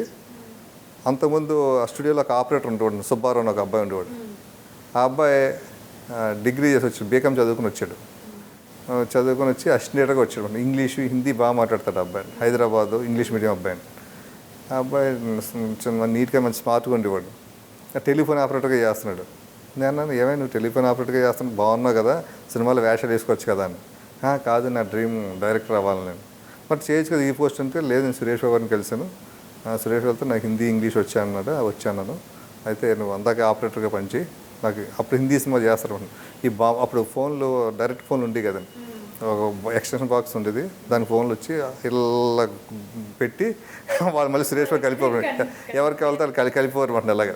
అంతకుముందు ఆ స్టూడియోలో ఒక ఆపరేటర్ ఉండేవాడు, సుబ్బారావు అని ఒక అబ్బాయి ఉండేవాడు. ఆ అబ్బాయి డిగ్రీ చేసి వచ్చాడు, బీకామ్ చదువుకుని వచ్చాడు. చదువుకొని వచ్చి అసిస్టెంట్గా వచ్చాడు. ఇంగ్లీషు హిందీ బాగా మాట్లాడతాడు అబ్బాయి. హైదరాబాదు ఇంగ్లీష్ మీడియం అబ్బాయిని. ఆ అబ్బాయి నీట్గా మంచి స్మార్ట్గా ఉండేవాడు. టెలిఫోన్ ఆపరేటర్గా చేస్తున్నాడు. నేను అన్నాను, ఏమైనా నువ్వు టెలిఫోన్ ఆపరేటర్గా చేస్తున్నావు, బాగున్నావు కదా, సినిమాలో వేషాలు వేసుకోవచ్చు కదా అని. కాదు, నా డ్రీమ్ డైరెక్టర్ అవ్వాలి నేను. మరి చేయొచ్చు కదా ఈ పోస్ట్ అంటే. లేదు, నేను సురేష్ బాబు గారిని కలిసాను, సురేష్ బాబుతో నాకు హిందీ ఇంగ్లీష్ వచ్చాను. వచ్చాను. అయితే నువ్వు అందాక ఆపరేటర్గా పనిచేయి, నాకు అప్పుడు హిందీ సినిమా చేస్తారు. అప్పుడు ఫోన్లు డైరెక్ట్ ఫోన్లు ఉండేవి కదండి, ఒక ఎక్స్టెన్షన్ బాక్స్ ఉండేది, దాని ఫోన్లు వచ్చి ఇలా పెట్టి వాళ్ళు మళ్ళీ సురేష్ బాబు కలిపోరు, ఎవరికి వెళ్తారు కలిపోరు అంటే అలాగా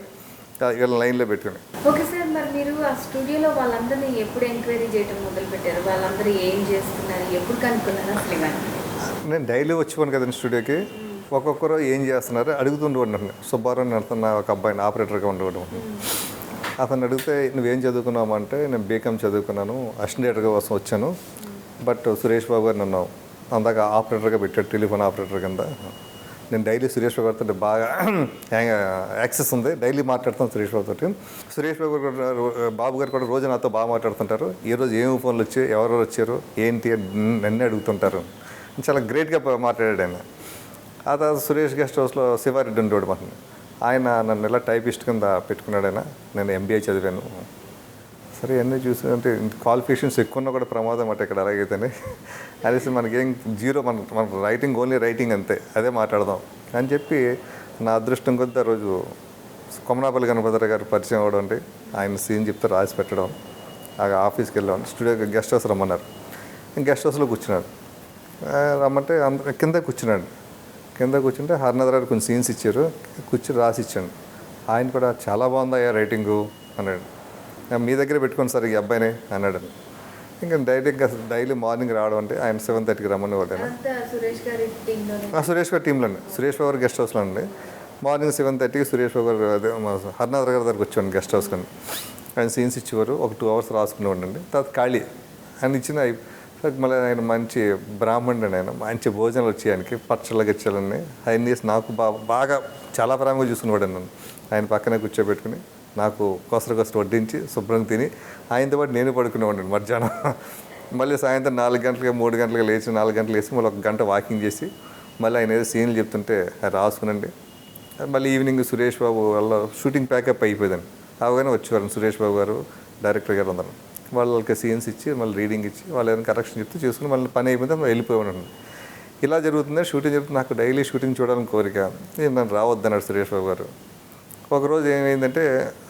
వీళ్ళ లైన్లో పెట్టుకుని. ఓకే సార్, మరి మీరు ఆ స్టూడియోలో వాళ్ళందరినీ ఎప్పుడు ఎంక్వైరీ చేయడం మొదలు పెట్టారు? వాళ్ళందరూ ఏం చేస్తున్నారు, ఎప్పుడు కనుక్కున్నారు అసలు ఇవన్నీ? నేను డైలీ వచ్చిపోను కదండి స్టూడియోకి. ఒక్కొక్కరు ఏం చేస్తున్నారు అడుగుతుండేవాడిని. సుబ్బారావు నడుతున్న ఒక అబ్బాయిని ఆపరేటర్గా ఉండేవాడు. అతను అడిగితే నువ్వేం చదువుకున్నావు అంటే, నేను బీకామ్ చదువుకున్నాను, అసిస్టెంట్గా కోసం వచ్చాను, బట్ సురేష్ బాబు గారు నన్ను అందాక ఆపరేటర్గా పెట్టాడు, టెలిఫోన్ ఆపరేటర్ కింద. నేను డైలీ సురేష్ బాబు గారితో బాగా యాక్సెస్ ఉంది, డైలీ మాట్లాడుతాను సురేష్ బాబుతో. సురేష్ బాబు గారు కూడా రోజు నాతో బాగా మాట్లాడుతుంటారు. ఈరోజు ఏమి ఫోన్లు వచ్చాయి, ఎవరెవరు వచ్చారు, ఏంటి అని నన్ను అడుగుతుంటారు. చాలా గ్రేట్గా మాట్లాడాడు ఆయన. ఆ తర్వాత సురేష్ గెస్ట్ హౌస్లో శివారెడ్డి ఉండేవాడు మాకు. ఆయన నన్ను ఎలా టైపిస్ట్ కింద పెట్టుకున్నాడు. నేను ఎంబీఏ చదివాను. సరే అన్నీ చూసి అంటే క్వాలిఫికేషన్స్ ఎక్కువ ఉన్నా కూడా ప్రమాదం అట ఇక్కడ అలాగైతేనే అనేసి మనకేం జీరో, మన రైటింగ్ ఓన్లీ రైటింగ్ అంతే, అదే మాట్లాడదాం అని చెప్పి నా అదృష్టం కొద్ది ఆ రోజు కొమనాపల్లి గణపతి గారు పరిచయం అవ్వడం అంటే, ఆయన సీన్ చెప్తే రాసి పెట్టడం. ఆ ఆఫీస్కి వెళ్ళాం, స్టూడియోకి గెస్ట్ హౌస్ రమ్మన్నారు. గెస్ట్ హౌస్లో కూర్చున్నాడు. రమ్మంటే కింద కూర్చున్నాడు. కింద కూర్చుంటే హరినాథరావు కొంచెం సీన్స్ ఇచ్చారు, కూర్చుని రాసి ఇచ్చాను. ఆయన కూడా చాలా బాగుందయ్యా రైటింగు అన్నాడు. మీ దగ్గర పెట్టుకోండి సార్ ఈ అబ్బాయిని అన్నాడు. ఇంకా డైలీ మార్నింగ్ రావడం అంటే ఆయన 7:30కి రమ్మని వాళ్ళైనా సురేష్ గారి టీంలోనే, సురేష్ బాబు గారు గెస్ట్ హౌస్లో అండి. మార్నింగ్ 7:30కి సురేష్ బాబు గారు అదే హరినాథరావు గారి దగ్గరికి వచ్చాను గెస్ట్ హౌస్ కానీ. ఆయన సీన్స్ ఇచ్చేవారు, ఒక 2 hours రాసుకునేవాడు అండి. తర్వాత ఖాళీ ఆయన ఇచ్చిన మళ్ళీ ఆయన మంచి బ్రాహ్మణుడు, ఆయన మంచి భోజనాలు వచ్చి ఆయనకి పచ్చళ్ళ గిచ్చలన్నీ ఆయన చేసి నాకు బాగా చాలా ప్రేమగా చూసుకునేవాడు నన్ను. ఆయన పక్కనే కూర్చోబెట్టుకుని నాకు కొసరు వడ్డించి శుభ్రంగా తిని ఆయనతో పాటు నేను పడుకునేవాడిని మధ్యాహ్నం. మళ్ళీ సాయంత్రం 4 గంటలకి 3 గంటలకు లేచి 4 గంటలు వేసి మళ్ళీ 1 గంట వాకింగ్ చేసి మళ్ళీ ఆయన ఏదో సీన్లు చెప్తుంటే అది రాసుకునండి. మళ్ళీ ఈవినింగ్ సురేష్ బాబు వాళ్ళ షూటింగ్ ప్యాకప్ అయిపోయిందండి. అవగానే వచ్చేవారు సురేష్ బాబు గారు, డైరెక్టర్ గారు అందరం. వాళ్ళకి సీన్స్ ఇచ్చి మళ్ళీ రీడింగ్ ఇచ్చి వాళ్ళు ఏదైనా కరెక్షన్ చెప్తే చేసుకుని మళ్ళీ పని అయిపోతే వెళ్ళిపోయాను. ఇలా జరుగుతుంది, షూటింగ్ జరుగుతుంది. నాకు డైలీ షూటింగ్ చూడాలని కోరిక. నన్ను రావద్దన్నాడు సురేష్ బాబు గారు. ఒకరోజు ఏమైందంటే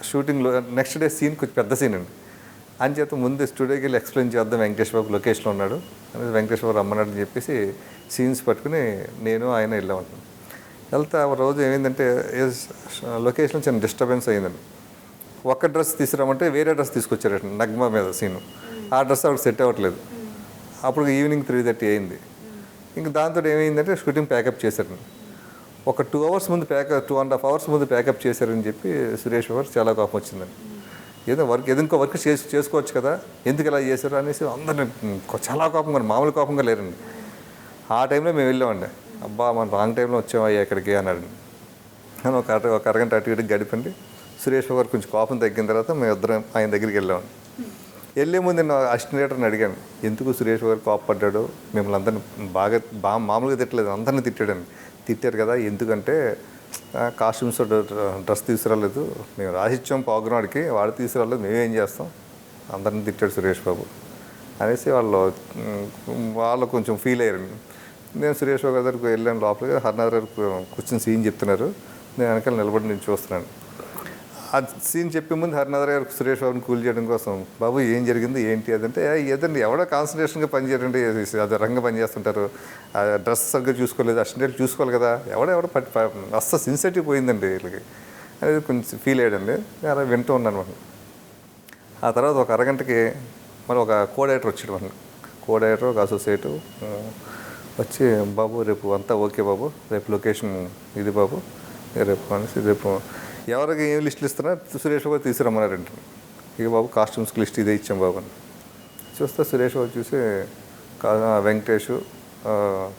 షూటింగ్లో నెక్స్ట్ డే సీన్ కొంచెం పెద్ద సీన్ అండి. అంచేత ముందు స్టూడియోకి వెళ్ళి ఎక్స్ప్లెయిన్ చేద్దాం, వెంకటేష్ బాబు లొకేషన్లో ఉన్నాడు అని వెంకటేష్ బాబు రమ్మన్నాడు అని చెప్పేసి సీన్స్ పట్టుకుని నేను ఆయన వెళ్ళామంటాను. వెళ్తే ఆ రోజు ఏమైందంటే లొకేషన్ చిన్న డిస్టర్బెన్స్ అయిందండి. ఒక్క డ్రెస్ తీసుకురామంటే వేరే డ్రెస్ తీసుకొచ్చారు నగ్మ మీద సీను. ఆ డ్రెస్ అక్కడ సెట్ అవ్వట్లేదు. అప్పుడు ఈవినింగ్ 3:30 అయింది. ఇంక దాంతో ఏమైందంటే షూటింగ్ ప్యాకప్ చేశారు. ఒక 2 hours ముందు 2.5 hours ముందు ప్యాకప్ చేశారని చెప్పి సురేష్ బాబు చాలా కోపం వచ్చిందండి. ఏదో ఇంకో వర్క్ చేసుకోవచ్చు కదా, ఎందుకు ఇలా చేశారు అనేసి అందరినీ చాలా కోపంగా, మామూలు కోపంగా లేరండి. ఆ టైంలో మేము వెళ్ళామండి. అబ్బా మనం రాంగ్ టైంలో వచ్చామయ్యా ఇక్కడికి అన్నాడు. నేను ఒక అరగంట అటు ఇటుకి గడిపండి. సురేష్ బాబు గారు కొంచెం కోపం తగ్గిన తర్వాత మేము ఇద్దరం ఆయన దగ్గరికి వెళ్ళామండి. వెళ్ళే ముందు నేను అసిస్టెంట్ని అడిగాను, ఎందుకు సురేష్ బాబు గారు కోపపడ్డాడు, మిమ్మల్ని అందరినీ బాగా మామూలుగా తిట్టలేదు, అందరినీ తిట్టాడని. తిట్టారు కదా, ఎందుకంటే కాస్ట్యూమ్స్ డ్రెస్ తీసుకురాలేదు, మేము రాసిచ్చాం ప్రోగ్రామ్కి, వాడు తీసుకురాలేదు, మేమేం చేస్తాం, అందరిని తిట్టాడు సురేష్ బాబు అనేసి వాళ్ళు కొంచెం ఫీల్ అయ్యారు. నేను సురేష్ బాబు గారి దగ్గరికి వెళ్ళాను లోపలికి. హరినాథ్ గారు కూర్చొని సీన్ చెప్తున్నారు, నేను వెనకాల నిలబడి నేను చూస్తున్నాను. ఆ సీన్ చెప్పే ముందు హరినాథ్ గారు సురేష్ బాబుని కూల్ చేయడం కోసం, బాబు ఏం జరిగింది ఏంటి అదంటే, ఏదండి ఎవడో కాన్సన్ట్రేషన్గా పనిచేయండి, అది రంగం పనిచేస్తుంటారు, ఆ డ్రెస్ సరిగ్గా చూసుకోలేదు, అసిస్టెంట్ చూసుకోవాలి కదా, ఎవడెవడో అస్సలు సిన్సిటివ్ పోయిందండి వీళ్ళకి అనేది కొంచెం ఫీల్ అయ్యాడండి. అలా వింటూ ఉన్నాను మనం. ఆ తర్వాత ఒక అరగంటకి మరి ఒక కోఆర్డినేటర్ వచ్చాడు మనం, కోఆర్డినేటర్ ఒక అసోసియేటు వచ్చి, బాబు రేపు అంతా ఓకే బాబు, రేపు లొకేషన్ ఇది బాబు, రేపు అనేసి రేపు ఎవరికి ఏం లిస్టులు ఇస్తున్నా సురేష్ బాబు తీసుకురమ్మన్నారంట. ఇక బాబు కాస్ట్యూమ్స్కి లిస్ట్ ఇదే ఇచ్చాం బాబు అని చూస్తే సురేష్ బాబు చూసి వెంకటేష్,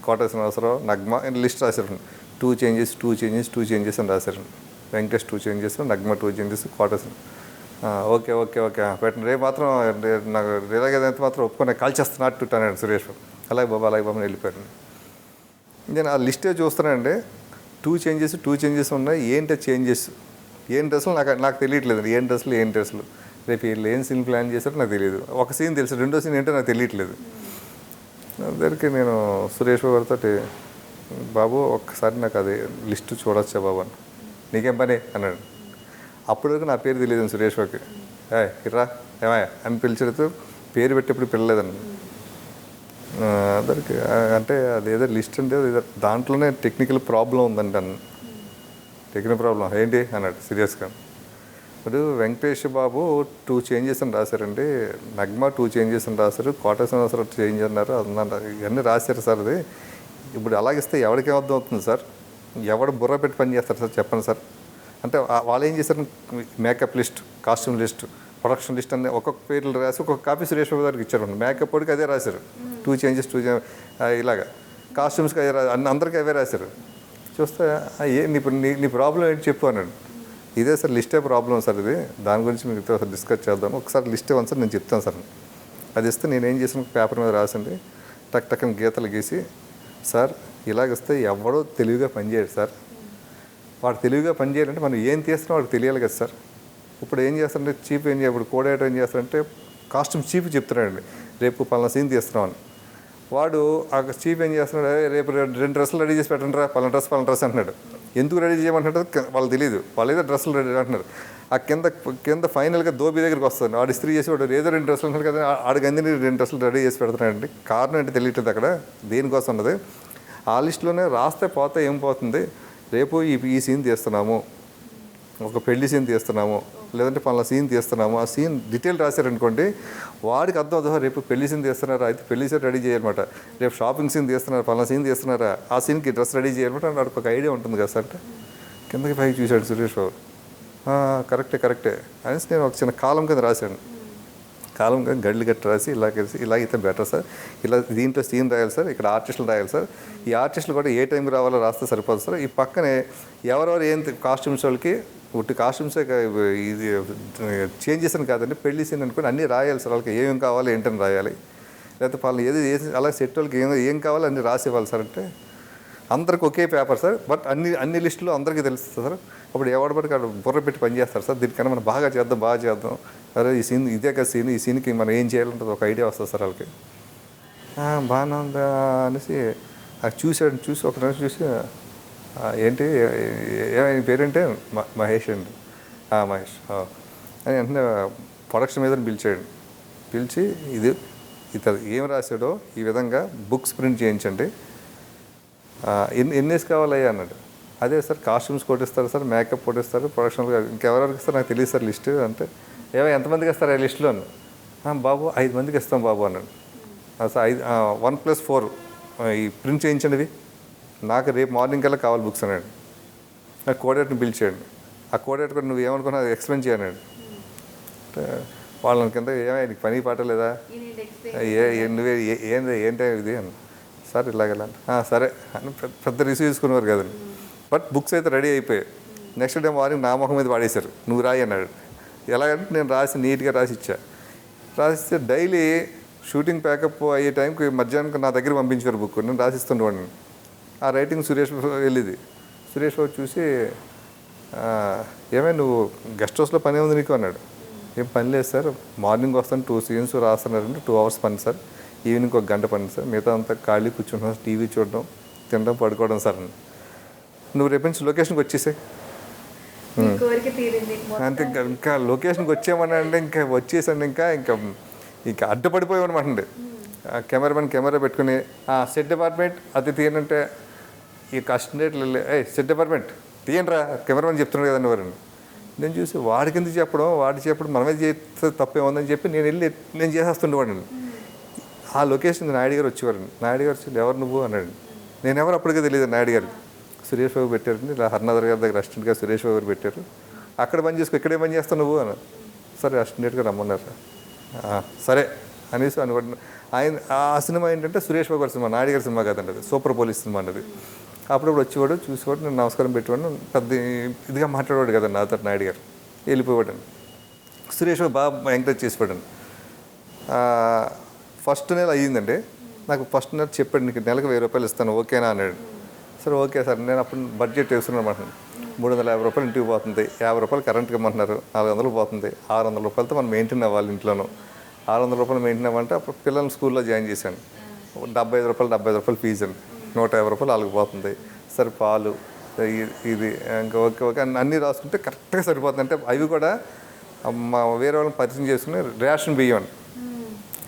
కోట శ్రీనివాసరావు, నగ్మ లిస్ట్ రాశారు. 2 చేంజెస్ అని రాశారు. వెంకటేష్ 2 చేంజెస్, నగ్మ 2 చేంజెస్, కోట ఓకే ఓకే ఓకే పెట్టండి, రేపు మాత్రం నాకు రిలాగేదంతా మాత్రం ఒప్పుకొని కాల్చేస్తున్నట్టు అన్నాడు సురేష్ బాబు. అలాగే బాబు అని వెళ్ళిపోయాను. నేను ఆ లిస్టే చూస్తున్నానండి, 2 చేంజెస్ ఉన్నాయి. ఏంటి చేంజెస్, ఏం డ్రెస్సులు నాకు తెలియట్లేదు, ఏం డ్రెస్సులు రేపు వీళ్ళు ఏం సీన్ ప్లాన్ చేశారో నాకు తెలియదు. ఒక సీన్ తెలుసు, రెండో సీన్ ఏంటో నాకు తెలియట్లేదు. అందరికీ నేను సురేష్ బాబు గారితో, బాబు ఒక్కసారి నాకు అది లిస్టు చూడొచ్చా బాబు అని. నీకేం పని అన్నాడు. అప్పటి వరకు నా పేరు తెలియదు సురేష్ బాబుకి. ఇర్రా ఏమయ్యా అని పిలిచేటప్పుడు పేరు పెట్టేప్పుడు పిల్లలేదండి. అందరికి అంటే అదేదో లిస్ట్ అంటే దాంట్లోనే టెక్నికల్ ప్రాబ్లం ఉందండి అన్న. టెక్నికల్ ప్రాబ్లం ఏంటి అన్నాడు సీరియస్గా. ఇప్పుడు వెంకటేష్ బాబు 2 చేంజెస్ అని రాశారండి, నగ్మ 2 చేంజెస్ అని రాశారు, కోట శ్రీనివాసరావు చేంజ్ అన్నారు, అన్నారు, ఇవన్నీ రాశారు సార్. అది ఇప్పుడు అలాగిస్తే ఎవరికి అర్థం అవుతుంది సార్, ఎవడు బుర్ర పెట్టి పని చేస్తారు సార్ చెప్పండి సార్ అంటే. వాళ్ళు ఏం చేశారు, makeup list, costume list, production list అన్నీ ఒక్కొక్క పేర్లు రాసి ఒక్కొక్క కాపీ సురేష్ బాబు గారికి ఇచ్చారు. మేకప్ వాడికి అదే రాశారు, 2 చేంజెస్ ఇలాగా. కాస్ట్యూమ్స్కి అదే అందరికీ అవే రాశారు. చూస్తే నీ ప్రాబ్లం ఏంటి చెప్పు అన్నాడు. ఇదే సార్ లిస్టే ప్రాబ్లం సార్, ఇది దాని గురించి మీకు డిస్కస్ చేద్దాం, ఒకసారి లిస్ట్ ఇవ్వండి సార్ నేను చెప్తాను సార్. అది ఇస్తే నేను ఏం చేసాను, పేపర్ మీద రాసండి, టక్కని గీతలు గీసి, సార్ ఇలాగిస్తే ఎవడో తెలివిగా పనిచేయడు సార్, వాడు తెలివిగా పనిచేయాలంటే మనం ఏం తీస్తున్నాం వాడికి తెలియాలి కదా సార్. ఇప్పుడు ఏం చేస్తారంటే చీఫ్ ఇప్పుడు కోఆర్డినేటర్ ఏం చేస్తారంటే కాస్ట్యూమ్ చీఫ్ చెప్తున్నాడండి, రేపు పలానా సీన్ తీస్తున్నామని. వాడు ఆ చీఫ్ ఏం చేస్తున్నాడు, రేపు 2 డ్రెస్సులు రెడీ చేసి పెట్టండి రా, పలానా డ్రెస్ అంటున్నాడు. ఎందుకు రెడీ చేయమంటున్నాడు వాళ్ళు తెలియదు, వాళ్ళు ఏదో డ్రెస్సులు రెడీ అంటున్నారు. ఆ కింద ఫైనల్గా దోబీ దగ్గరికి వస్తుంది, వాడు ఇస్త్రీ చేసి వాడు ఏదో 2 డ్రెస్సులు అంటాడు కదా, ఆడికి అందిని 2 డ్రెస్సులు రెడీ చేసి పెడుతున్నాడండి. కారణం ఏంటి తెలియట్లేదు అక్కడ, దేనికోసం ఉన్నది. ఆ లిస్టులోనే రాస్తే పోతే ఏం పోతుంది, రేపు ఈ సీన్ తీస్తున్నాము, ఒక పెళ్లి సీన్ తీస్తున్నాము, లేదంటే పలానా సీన్ తీస్తున్నాము, ఆ సీన్ డీటెయిల్ రాశారనుకోండి, వాడికి అర్థం అవుతుంది, రేపు పెళ్లి సీన్ తీస్తున్నారా, అయితే పెళ్లి సీన్ రెడీ చేయాలన్నమాట, రేపు షాపింగ్ సీన్ తీస్తున్నారు, పలానా సీన్ తీస్తున్నారా, ఆ సీన్కి డ్రెస్ రెడీ చేయాలన్నమాట. వాడికి ఒక ఐడియా ఉంటుంది కదా సార్. అంటే కిందకి పైకి చూశాడు సురేష్ బాబు, కరెక్టే అనేసి నేను ఒక చిన్న కాలం కింద రాశాను. కాలం కింద గడ్లు గట్టి రాసి ఇలాగైతే బెటర్ సార్, ఇలా దీంట్లో సీన్ రాయాలి సార్, ఇక్కడ ఆర్టిస్టులు రాయాలి సార్, ఈ ఆర్టిస్టులు కూడా ఏ టైంకి రావాలో రాస్తే సరిపోదు సార్. ఈ పక్కనే ఎవరెవరు ఏం కాస్ట్యూమ్స్ వాళ్ళకి ఉట్టి కాస్ట్యూమ్సే ఇది చేంజెస్ అని కాదండి, పెళ్లి సీన్ అనుకోండి అన్నీ రాయాలి సార్, వాళ్ళకి ఏమేమి కావాలి ఏంటని రాయాలి, లేకపోతే వాళ్ళు అలా సెట్ వాళ్ళకి ఏం కావాలో అన్నీ రాసి ఇవ్వాలి సార్. అంటే అందరికి ఒకే పేపర్ సార్, బట్ అన్ని లిస్టులు అందరికీ తెలుస్తుంది సార్. అప్పుడు ఎవడబడికి అక్కడ బుర్ర పెట్టి పనిచేస్తారు సార్, దీనికన్నా మనం బాగా చేద్దాం, అరే ఈ సీన్ ఇదే కదా సీన్, ఈ సీన్కి మనం ఏం చేయాలంటే ఒక ఐడియా వస్తుంది సార్ వాళ్ళకి. బాగానే ఉందా అనేసి చూసి ఒక నిమిషం చూసి, ఏంటి ఏమైనా పేరేంటే మహేష్ అండి, మహేష్ అని వెంటనే ప్రొడక్షన్ మీద పిలిచి ఇతను ఏం రాశాడో ఈ విధంగా బుక్స్ ప్రింట్ చేయించండి, ఎన్నేసి కావాలయ్యా అన్నాడు. అదే సార్ కాస్ట్యూమ్స్ కొట్టిస్తారు సార్, మేకప్ కొట్టిస్తారు, ప్రొడక్షన్ ఇంకెవరెవరికి ఇస్తారు నాకు తెలియదు సార్ లిస్ట్ అంటే. ఎంతమందికి ఇస్తారు ఆ లిస్టులో అన్న. బాబు 5 మందికి ఇస్తాం బాబు అన్నాడు. సార్ 1+4 ఈ ప్రింట్ చేయించండి, నాకు రేపు మార్నింగ్ కల్లా కావాలి బుక్స్ అన్నాడు. నాకు కోఆర్డినేటర్ని పిలిచాడు, ఆ కోఆర్డినేటర్ కూడా నువ్వు ఏమనుకున్నా అది ఎక్స్ప్లెయిన్ చేయన్నాడు. వాళ్ళని కింద నీకు పని పాట లేదా, ఏంటో ఇది అన్న. సార్ ఇలాగెలా సరే అని పెద్ద రిసీవ్ తీసుకునేవారు కదండి. బట్ బుక్స్ అయితే రెడీ అయిపోయాయి. నెక్స్ట్ డే మార్నింగ్ నా ముఖం మీద వాడేశారు, నువ్వు రాయి అన్నాడు. ఎలాగంటే నేను నీట్గా రాసిస్తే డైలీ షూటింగ్ ప్యాకప్ అయ్యే టైంకి మధ్యాహ్నం నా దగ్గర పంపించారు బుక్, నేను రాసిస్తుండేవాడిని. ఆ రైటింగ్ సురేష్ వెళ్ళింది. సురేష్ బాబు చూసి, ఏమే నువ్వు గెస్ట్ హౌస్లో పని ఉంది నీకు అన్నాడు. ఏం పని లేదు సార్, మార్నింగ్ వస్తాను 2 సీన్స్ రాస్తున్నారంటే 2 అవర్స్ పని సార్, ఈవినింగ్ ఒక గంట పని సార్, మిగతా అంతా ఖాళీ కూర్చుంటాం, టీవీ చూడడం, తినడం, పడుకోవడం సార్. నువ్వు రేపు నుంచి లొకేషన్కి వచ్చేసాయి మీ కోరిక తీరింది అంతే. ఇంకా లొకేషన్కి వచ్చామని అంటే ఇంకా వచ్చేసాను, ఇంకా ఇంకా ఇంకా అడ్డుపడిపోయామన్నమాట అండి. కెమెరామెన్ కెమెరా పెట్టుకుని సెట్ డిపార్ట్మెంట్ అది తీయనంటే ఈ కస్టమరేట్లు వెళ్ళి సెట్ డిపార్ట్మెంట్ తీయండిరా కెమెరామెన్ చెప్తున్నాడు కదండి వారండి. నేను చూసి వాడికి ఎందుకు చెప్పడం, వాడి చెప్పడం మనమే చేస్తే తప్పేముందని చెప్పి నేను వెళ్ళి నేను చేసేస్తుండేవాడిని. ఆ లొకేషన్ నాయుడు గారు వచ్చేవారండి. నాయుడు గారు వచ్చి ఎవరు నువ్వు అన్నాడు. నేను ఎవరు అప్పటికే తెలియదు. నాయుడు గారు సురేష్ బాబు పెట్టారండి, ఇలా హర్నాథర్ గారి దగ్గర అసిస్టెంట్గా సురేష్ బాబు గారు పెట్టారు. అక్కడ పని చేసుకో, ఇక్కడే పని చేస్తావు నువ్వు అన్నారు. సరే అసిస్టెంట్గా రమ్మన్నారు. సరే అనేసి అనుకోండి. ఆయన ఆ సినిమా ఏంటంటే సురేష్ బాబు గారి సినిమా, నాయుడు గారి సినిమా కాదండి, అది సూపర్ పోలీస్ సినిమా అన్నది. అప్పుడప్పుడు వచ్చేవాడు, చూసేవాడు, నేను నమస్కారం పెట్టేవాడు, పెద్ద ఇదిగా మాట్లాడేవాడు కదండి నాతో నాయుడు గారు. వెళ్ళిపోయాడండి. సురేష్ బాబు బాగా ఎంకరేజ్ చేసేవాడండి. ఫస్ట్ నెల అయ్యిందండి. నాకు ఫస్ట్ నెల చెప్పాడు, నీకు నెలకు 1000 రూపాయలు ఇస్తాను ఓకేనా అన్నాడు. సరే ఓకే సార్. నేను అప్పుడు బడ్జెట్ వేస్తున్నాను అనమాట. 350 రూపాయలు ఇంటికి పోతుంది, 50 రూపాయలు కరెంట్కి ఇమ్మంటున్నారు, 400 పోతుంది, 600 రూపాయలతో మనం మెయింటైన్ అవ్వాలి ఇంట్లోనూ. 600 రూపాయలు మెయింటైన్ అవ్వాలంటే అప్పుడు పిల్లల్ని స్కూల్లో జాయిన్ చేశాను. 75 రూపాయలు ఫీజు అండి, 150 రూపాయలు వాళ్ళకి పోతుంది. సరే పాలు ఇది ఇంకా ఓకే ఓకే అన్నీ రాసుకుంటే కరెక్ట్గా సరిపోతుంది. అంటే అవి కూడా మా వేరే వాళ్ళని పరిచయం చేసుకుని రేషన్ బియ్యం అండి,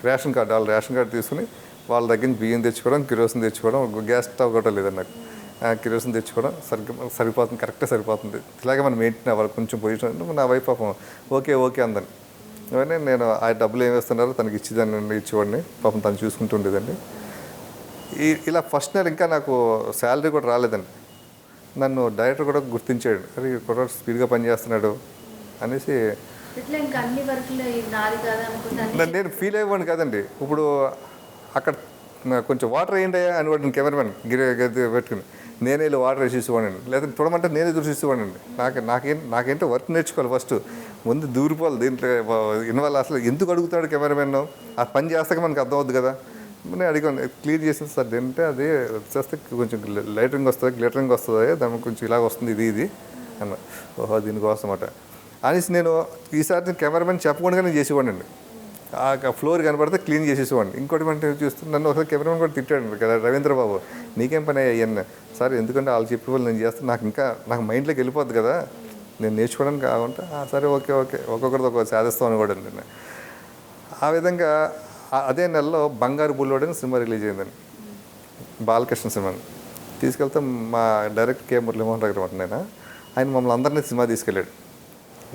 రేషన్ కార్డు, వాళ్ళు రేషన్ కార్డు తీసుకుని వాళ్ళ దగ్గర నుంచి బియ్యం తెచ్చుకోవడం, కిరోసిన్ తెచ్చుకోవడం, గ్యాస్ స్టవ్ కూడా లేదండి నాకు, కిరోసిన్ తెచ్చుకోవడం సరిపోతుంది, కరెక్ట్గా సరిపోతుంది. ఇలాగే మనం మెయింటైన్ అవ్వాలి. కొంచెం పొజిషన్ నా వైఫ్ పాపం ఓకే ఓకే అందని. ఇవన్నీ నేను ఆ డబ్బులు ఏం వేస్తున్నారో తనకి ఇచ్చేదాన్ని, ఇచ్చేవాడిని, పాపం తను చూసుకుంటూ ఉండేదండి. ఇలా ఫస్ట్ నెల ఇంకా నాకు శాలరీ కూడా రాలేదండి. నన్ను డైరెక్టర్ కూడా గుర్తించాడు, అరే కూడా స్పీడ్గా పనిచేస్తున్నాడు అనేసి. నేను ఫీల్ అయ్యేవాడిని కాదండి. ఇప్పుడు అక్కడ కొంచెం వాటర్ వేయండి అని వాడిని కెమెరామెన్ పెట్టుకుని నేనే వెళ్ళి వాటర్ వేసి ఇవ్వండి, లేదా చూడమంటే నేనే చూసి ఇవ్వండి. నాకేంటో వర్క్ నేర్చుకోవాలి ఫస్ట్, ముందు దూరిపోవాలి దీంట్లో ఇన్వాల్వ్. అసలు ఎందుకు అడుగుతాడు కెమెరామెన్, ఆ పని చేస్తాక మనకు అర్థమవుద్ది కదా. నేను అడిగాను, క్లియర్ చేసింది సార్ ఏంటంటే అది చేస్తే కొంచెం లైటరింగ్ వస్తుంది, గ్లిటరింగ్ వస్తుంది, దానికి కొంచెం ఇలాగ వస్తుంది ఇది అన్న. ఓహో దీనికోసం అట అనేసి నేను ఈసారి కెమెరామెన్ చెప్పకుండా నేను చేసేవాడిని అండి. ఆ ఫ్లోర్ కనబడితే క్లీన్ చేసేసేవాడిని. ఇంకోటి అంటే చూస్తే నన్ను ఒకసారి కెమెరామెన్ కూడా తిట్టాడు కదా, రవీంద్ర బాబు నీకేం పని అయ్యాను సార్, ఎందుకంటే వాళ్ళు చెప్పే వాళ్ళు నేను చేస్తాను, నాకు మైండ్లోకి వెళ్ళిపోద్ది కదా, నేను నేర్చుకోవడానికి కావాలంటే సరే ఓకే ఓకే ఒక్కొక్కరితో ఒక్కొక్క సాధిస్తామని కూడా నేను. ఆ విధంగా అదే నెలలో బంగారు బుల్లోడు అని సినిమా రిలీజ్ అయిందండి, బాలకృష్ణ సినిమాని. తీసుకెళ్తే మా డైరెక్టర్ కే మురళీమోహన్ దగ్గర ఉంటున్నాను. ఆయన మమ్మల్ని అందరినీ సినిమా తీసుకెళ్ళాడు,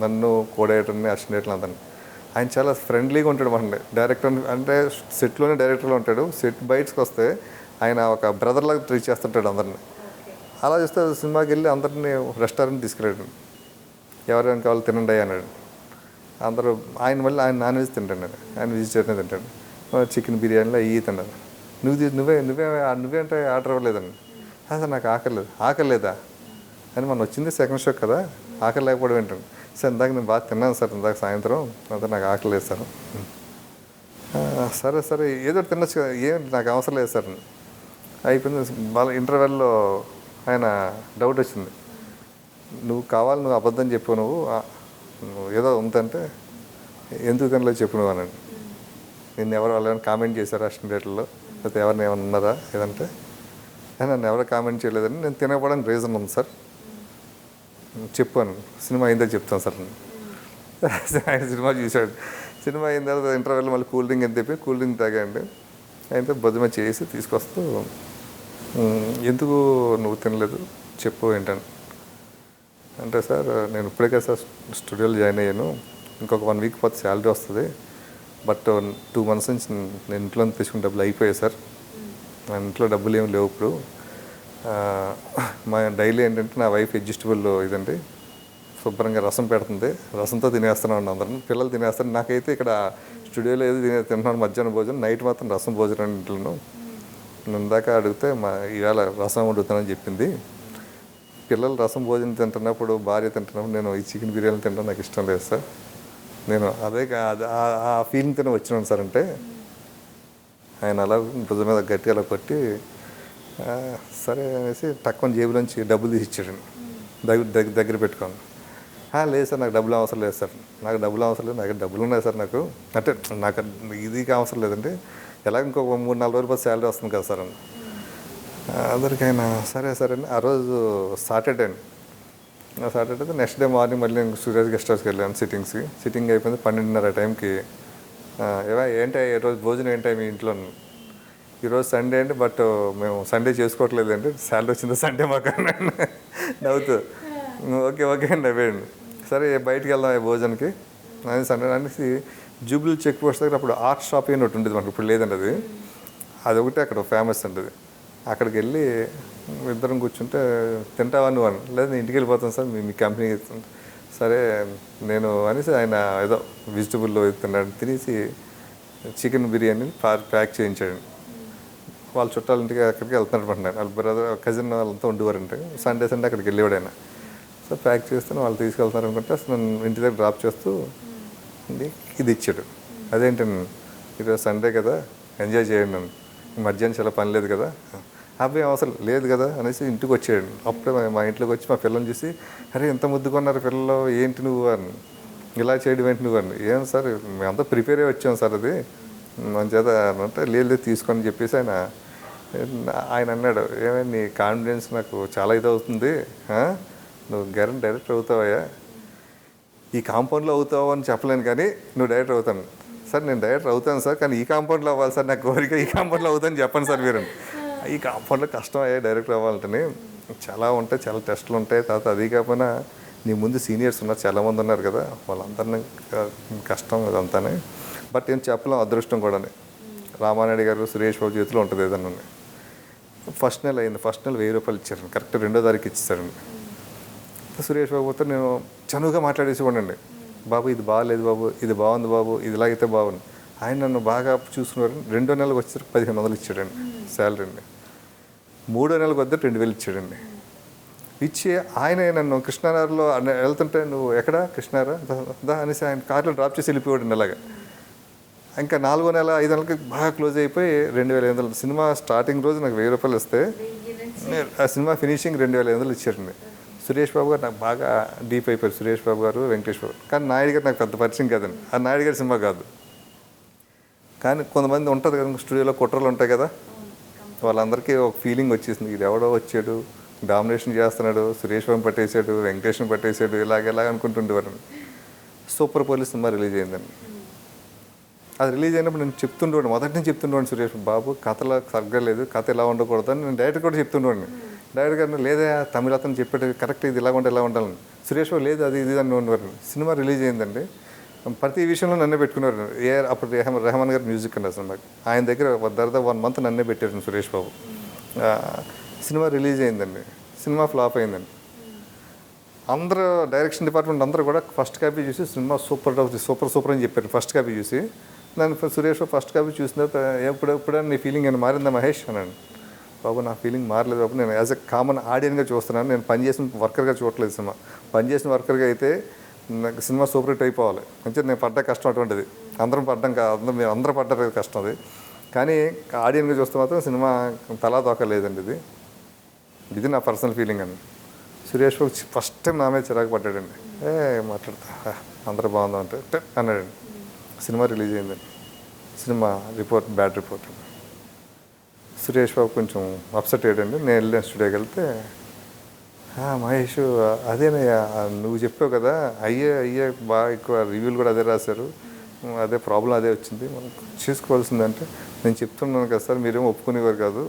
నన్ను కోడేటర్ని అసిస్టెంట్లు అందరినీ. ఆయన చాలా ఫ్రెండ్లీగా ఉంటాడు అన్నమాట. డైరెక్టర్ అంటే సెట్లోనే డైరెక్టర్లో ఉంటాడు, సెట్ బయటకు వస్తే ఆయన ఒక బ్రదర్లాగా ట్రీట్ చేస్తుంటాడు అందరినీ. అలా చూస్తే సినిమాకి వెళ్ళి అందరినీ రెస్టారెంట్ తీసుకెళ్ళాడు. ఎవరైనా కావాలి తినండి అన్నాడు. అందరూ ఆయన మళ్ళీ ఆయన నాన్ వెజ్ తింటాడు, ఆయన వెజిటేరియన్ తింటాడు. చికెన్ బిర్యానీలో అయ్యి తిన్నాడు. నువ్వే అంటే ఆర్డర్ ఇవ్వలేదండి. సార్ నాకు ఆకలేదా అని, మనం వచ్చింది సెకండ్ షో కదా, ఆకలి లేకపోవడం ఏంటండి. సార్ ఇందాక నేను బాగా తిన్నాను సార్, ఇందాక సాయంత్రం అంతా నాకు ఆకలి లేదు సార్. సరే సరే ఏదో తినొచ్చు కదా, ఏం నాకు అవసరం లేదు సార్. అయిపోయింది. వాళ్ళ ఇంటర్వెల్లో ఆయన డౌట్ వచ్చింది, నువ్వు అబద్ధం చెప్పావు, నువ్వు ఏదో ఉందంటే ఎందుకు కనలో చెప్పు నువ్వు అనండి. నిన్ను ఎవరు వాళ్ళని కామెంట్ చేశారు అసిస్టెంట్లో, లేకపోతే ఎవరిని ఏమైనా ఉన్నారా ఏదంటే నన్ను ఎవరో కామెంట్ చేయలేదని. నేను తినకపోవడానికి రీజన్ ఉంది సార్ చెప్పాను, సినిమా అయిందో చెప్తాను సార్. ఆయన సినిమా చూశాడు. సినిమా అయిన తర్వాత ఇంటర్వెల్ మళ్ళీ కూల్ డ్రింక్ అని చెప్పి కూల్ డ్రింక్ తాగాండి. అయితే బొద్దుమ చేసి తీసుకొస్తూ ఎందుకు నువ్వు తినలేదు చెప్పు ఏంటని అంటే, సార్ నేను ఇప్పుడే కదా సార్ స్టూడియోలో జాయిన్ అయ్యాను, ఇంకొక 1 వీక్ పోతే శాలరీ వస్తుంది, బట్ 2 months నుంచి నేను ఇంట్లో తీసుకున్న డబ్బులు అయిపోయాయి సార్, నా ఇంట్లో డబ్బులు ఏమి లేవు ఇప్పుడు. మా డైలీ ఏంటంటే నా వైఫ్ అడ్జస్టబుల్ ఇదండి, శుభ్రంగా రసం పెడుతుంది, రసంతో తినేస్తున్నాను, అందరం పిల్లలు తినేస్తారు. నాకైతే ఇక్కడ స్టూడియోలో ఏది తింటున్నాను మధ్యాహ్నం భోజనం, నైట్ మాత్రం రసం భోజనం ఇంట్లోను. ఇందాక అడిగితే ఇవాళ రసం వండుతానని చెప్పింది. పిల్లలు రసం భోజనం తింటున్నప్పుడు, భార్య తింటున్నప్పుడు నేను ఈ చికెన్ బిర్యానీ తింటాను నాకు ఇష్టం లేదు సార్. నేను ఆ ఫీలింగ్తోనే వచ్చినాను సార్ అంటే ఆయన అలా భుజం మీద గట్టిగా అలా కొట్టి సరే అనేసి తక్కువ జేబులోంచి డబ్బులు తీసి ఇచ్చాడండి, దగ్గర పెట్టుకోండి. లేదు సార్ నాకు డబ్బులు అవసరం లేదు సార్, నాకు డబ్బులు అవసరం లేదు, నాకు డబ్బులు ఉన్నాయి సార్, నాకు అంటే నాకు ఇది అవసరం లేదండి, ఎలా ఇంకొక 3-4 రోజుల పాటు శాలరీ వస్తుంది కదా సార్ అని. అందరికైనా సరే సరే అని ఆ రోజు సాటర్డే నెక్స్ట్ డే మార్నింగ్ మళ్ళీ నేను సురేష్ గెస్ట్ హౌస్కి వెళ్ళాను సిట్టింగ్ అయిపోయింది 12:30 టైంకి. ఏంటి ఈరోజు భోజనం ఏంటి మీ ఇంట్లో? ఈరోజు సండే అండి, బట్ మేము సండే చేసుకోవట్లేదండి, శాలరీ వచ్చింది సండే మాకు నవ్వుతూ. ఓకే అండి అవేండి, సరే బయటికి వెళ్దాం భోజనానికి అని సండే అనేసి జూబ్లీ చెక్ పోస్ట్ దగ్గర అప్పుడు ఆర్ట్ షాప్ అని ఒకటి ఉండేది మనకు, ఇప్పుడు లేదండి అది ఒకటి అక్కడ ఫేమస్ ఉంటుంది. అక్కడికి వెళ్ళి ఇద్దరం కూర్చుంటే తింటావా నువ్వు అని, లేదు నేను ఇంటికి వెళ్ళిపోతాను సార్ మీ కంపెనీకి. సరే నేను అనేసి ఆయన ఏదో వెజిటబుల్ తిన్నాడు, తినేసి చికెన్ బిర్యానీ ప్యాక్ చేయించాడు. వాళ్ళ చుట్టాల ఇంటికి అక్కడికి వెళ్తున్నట్టున్నారు, వాళ్ళ బ్రదర్ కజిన్ వాళ్ళంతా ఉండేవారంటే సండే అక్కడికి వెళ్ళేవాడు ఆయన. సో ప్యాక్ చేస్తే వాళ్ళు తీసుకెళ్తున్నారు అనుకుంటే అసలు నన్ను ఇంటి దగ్గర డ్రాప్ చేస్తూ ఇది ఇచ్చాడు. అదేంటండి ఈరోజు సండే కదా ఎంజాయ్ చేయండి నన్ను, మధ్యాహ్నం చాలా పని లేదు కదా, అబ్బాయి అవసరం లేదు కదా అనేసి ఇంటికి వచ్చాడు. అప్పుడే మా ఇంట్లోకి వచ్చి మా పిల్లల్ని చూసి, అరే ఎంత ముద్దుకున్నారు పిల్లలు, ఏంటి నువ్వు అని, ఇలా చేయడం ఏంటి నువ్వు అని. ఏం సార్ మేమంతా ప్రిపేర్ అయ్యి వచ్చాం సార్, అది మన చేత అంటే లేదు తీసుకొని చెప్పేసి ఆయన అన్నాడు, ఏమైనా నీ కాన్ఫిడెన్స్ నాకు చాలా ఇది అవుతుంది, నువ్వు డైరెక్టర్ అవుతావయ్యా, ఈ కాంపౌండ్లో అవుతావు అని చెప్పలేను కానీ నువ్వు డైరెక్టర్ అవుతాను సార్. నేను డైరెక్టర్ అవుతాను సార్, కానీ ఈ కాంపౌండ్లో అవ్వాలి సార్, నాకు కోరిక ఈ కాంపౌండ్లో అవుతాను చెప్పండి సార్ మీరు. ఈ కాంపౌండ్లో కష్టం అయ్యా డైరెక్టర్ అవ్వాలంటే, చాలా ఉంటాయి, చాలా టెస్టులు ఉంటాయి. తర్వాత అది కాకపోయినా నీ ముందు సీనియర్స్ ఉన్నారు, చాలామంది ఉన్నారు కదా, వాళ్ళందరినీ కష్టం అదంతానే. బట్ ఏం చెప్పలేం, అదృష్టం కూడా. రామానాయుడు గారు సురేష్ బాబు చేతిలో ఉంటుంది ఏదన్నా. ఫస్ట్ నెల అయింది, ఫస్ట్ నెల 1000 రూపాయలు ఇచ్చారండి, కరెక్ట్ 2వ తారీఖు ఇచ్చేసారండి. సురేష్ బాబుతో నేను చనువుగా మాట్లాడేసి ఉండండి, బాబు ఇది బాగాలేదు బాబు, ఇది బాగుంది బాబు, ఇది ఇలాగైతే బాగుంది. ఆయన నన్ను బాగా చూసుకున్నారు. 2వ నెలకు వచ్చేసరికి 1500 ఇచ్చాడండి శాలరీ అండి. 3వ నెలకు వద్ద 2000 ఇచ్చాడండి. ఇచ్చి ఆయన నన్ను కృష్ణానగర్లో వెళ్తుంటే, నువ్వు ఎక్కడ కృష్ణారా దా అనేసి ఆయన కార్లో డ్రాప్ చేసి వెళ్ళిపోయాడు అలాగా. ఇంకా 4వ నెల 5 నెలలకి బాగా క్లోజ్ అయిపోయి 2500. సినిమా స్టార్టింగ్ రోజు నాకు 1000 రూపాయలు వస్తే ఆ సినిమా ఫినిషింగ్ 2500 ఇచ్చారండి. సురేష్ బాబు గారు నాకు బాగా డీప్ అయిపోయారు, సురేష్ బాబు గారు, వెంకటేష్ బాబు. కానీ నాయుడు గారు నాకు పెద్ద పరిచయం కాదండి, ఆ నాయుడు గారి సినిమా కాదు. కానీ కొంతమంది ఉంటుంది కదా స్టూడియోలో కుట్రలు ఉంటాయి కదా, వాళ్ళందరికీ ఒక ఫీలింగ్ వచ్చేసింది, ఇది ఎవడో వచ్చాడు డామినేషన్ చేస్తున్నాడు, సురేష్ బాబు పట్టేశాడు, వెంకటేష్ని పట్టేశాడు, ఇలాగ అనుకుంటుండేవారు. సూపర్ పోలీస్ సినిమా రిలీజ్ అయిందండి. అది రిలీజ్ అయినప్పుడు నేను చెప్తుండేవాడిని, మొదటి నుంచి చెప్తుండేవాడిని, సురేష్ బాబు కథలో సరిగ్గా కథ ఇలా ఉండకూడదు అని నేను డైరెక్టర్ కూడా చెప్తుండేవాడిని. డైరెక్టర్ గారిని లేదా తమిళ అతను చెప్పాడు కరెక్ట్, ఇది ఇలా ఉండాలని. సురేష్ బాబు లేదు అది ఇది అని ఉండేవారు. సినిమా రిలీజ్ అయిందండి, ప్రతి విషయంలో నన్నే పెట్టుకున్నారు. అప్పుడు రెహమాన్ గారు మ్యూజిక్ అన్నారు సినిమాకి, ఆయన దగ్గర దాదాపు 1 మంత్ నన్నే పెట్టారు సురేష్ బాబు. సినిమా రిలీజ్ అయిందండి, సినిమా ఫ్లాప్ అయిందండి. అందరూ డైరెక్షన్ డిపార్ట్మెంట్ అందరూ కూడా ఫస్ట్ కాపీ చూసి సినిమా సూపర్ అని చెప్పారు. ఫస్ట్ కాపీ చూసి నన్ను సురేష్ ఫస్ట్ కాపీ చూసిన తర్వాత ఎప్పుడైనా నీ ఫీలింగ్ అని మారిందా మహేష్ అన్నాను. బాబు నా ఫీలింగ్ మారలేదు బాబు, నేను యాజ్ ఎ కామన్ ఆడియన్గా చూస్తున్నాను, నేను పనిచేసిన వర్కర్గా చూడట్లేదు. సినిమా పనిచేసిన వర్కర్గా అయితే నాకు సినిమా సూపర్ హిట్ అయిపోవాలి, మంచిగా నేను పడ్డ కష్టం అటువంటిది, అందరం పడ్డం కాదు, మీరు అందరూ పడ్డారు కష్టం అది. కానీ ఆడియన్గా చూస్తే మాత్రం సినిమా తలా తోకలేదండి. ఇది నా పర్సనల్ ఫీలింగ్ అండి. సురేష్ బాబు ఫస్ట్ టైం నా మీద చిరాకు పడ్డాడండి. మాట్లాడతా అందరూ బాగుందంటే అన్నాడండి. సినిమా రిలీజ్ అయిందండి, cinema report bad report. Suresh Babu కొంచెం అప్సెట్ అయ్యాడండి. నేను వెళ్ళాను స్టూడియోకి వెళ్తే, మహేష్ అదేనయ్యా నువ్వు చెప్పావు కదా, అయ్యే బాగా ఎక్కువ రివ్యూలు కూడా అదే రాశారు, అదే ప్రాబ్లం అదే వచ్చింది, మనం చేసుకోవాల్సిందంటే నేను చెప్తున్నాను కదా సార్, మీరేమో ఒప్పుకునేవారు కాదు,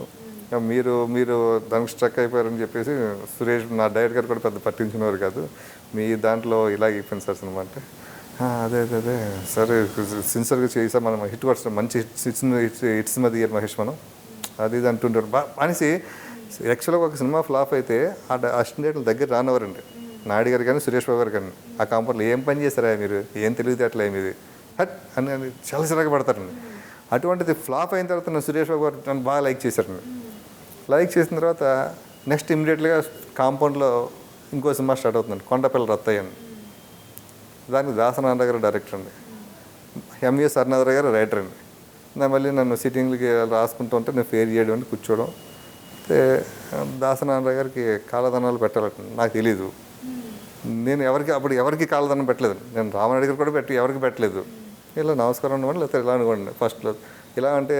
మీరు దానికి స్ట్రక్ అయిపోయారని చెప్పేసి సురేష్ నా డైరెక్టర్ గారు కూడా పెద్ద పట్టించుకునేవారు కాదు, మీ దాంట్లో ఇలాగ అయిపోయింది సార్ సినిమా అంటే. అదే సరే సిన్సియర్గా చేయి సార్, మనం హిట్ కొట్టాం, మంచి హిట్స్ మీద ఇయర్ మహేష్ మనం అది ఇది అంటుంటారు అనేసి. యాక్చువల్గా ఒక సినిమా ఫ్లాప్ అయితే ఆ అసిస్టెంట్ దగ్గర రానివ్వరండి, నాయుడు గారు కానీ సురేష్ బాబు గారు కానీ. ఆ కాంపౌండ్లో ఏం పని చేస్తారా మీరు, ఏం తెలివితేటలే మీది హట్ అని చాలా చిరాకు పడతారండి. అటువంటిది ఫ్లాప్ అయిన తర్వాత నన్ను సురేష్ బాబు గారు నన్ను బాగా లైక్ చేశారండి. లైక్ చేసిన తర్వాత నెక్స్ట్ ఇమ్మీడియట్గా కాంపౌండ్లో ఇంకో సినిమా స్టార్ట్ అవుతుందండి, కొండపిల్ల రత్తయ్య అని. దానికి దాసనారాయణ గారు డైరెక్టర్ అండి, ఎంవిఎస్ అరుణాధర్ గారు రైటర్ అండి. మళ్ళీ నన్ను సిట్టింగ్లకి రాసుకుంటూ ఉంటే నేను ఫేర్ చేయడం అని కూర్చోవడం. అయితే దాసనారాయణ గారికి కాలదనాలు పెట్టాలంట, నాకు తెలీదు. నేను ఎవరికి కాలదన్నం పెట్టలేదు. నేను రామనాయుడు గారు కూడా ఎవరికి పెట్టలేదు. ఇలా నమస్కారం అనుకోండి, లేకపోతే ఇలా అనుకోండి. ఫస్ట్లో ఇలా అంటే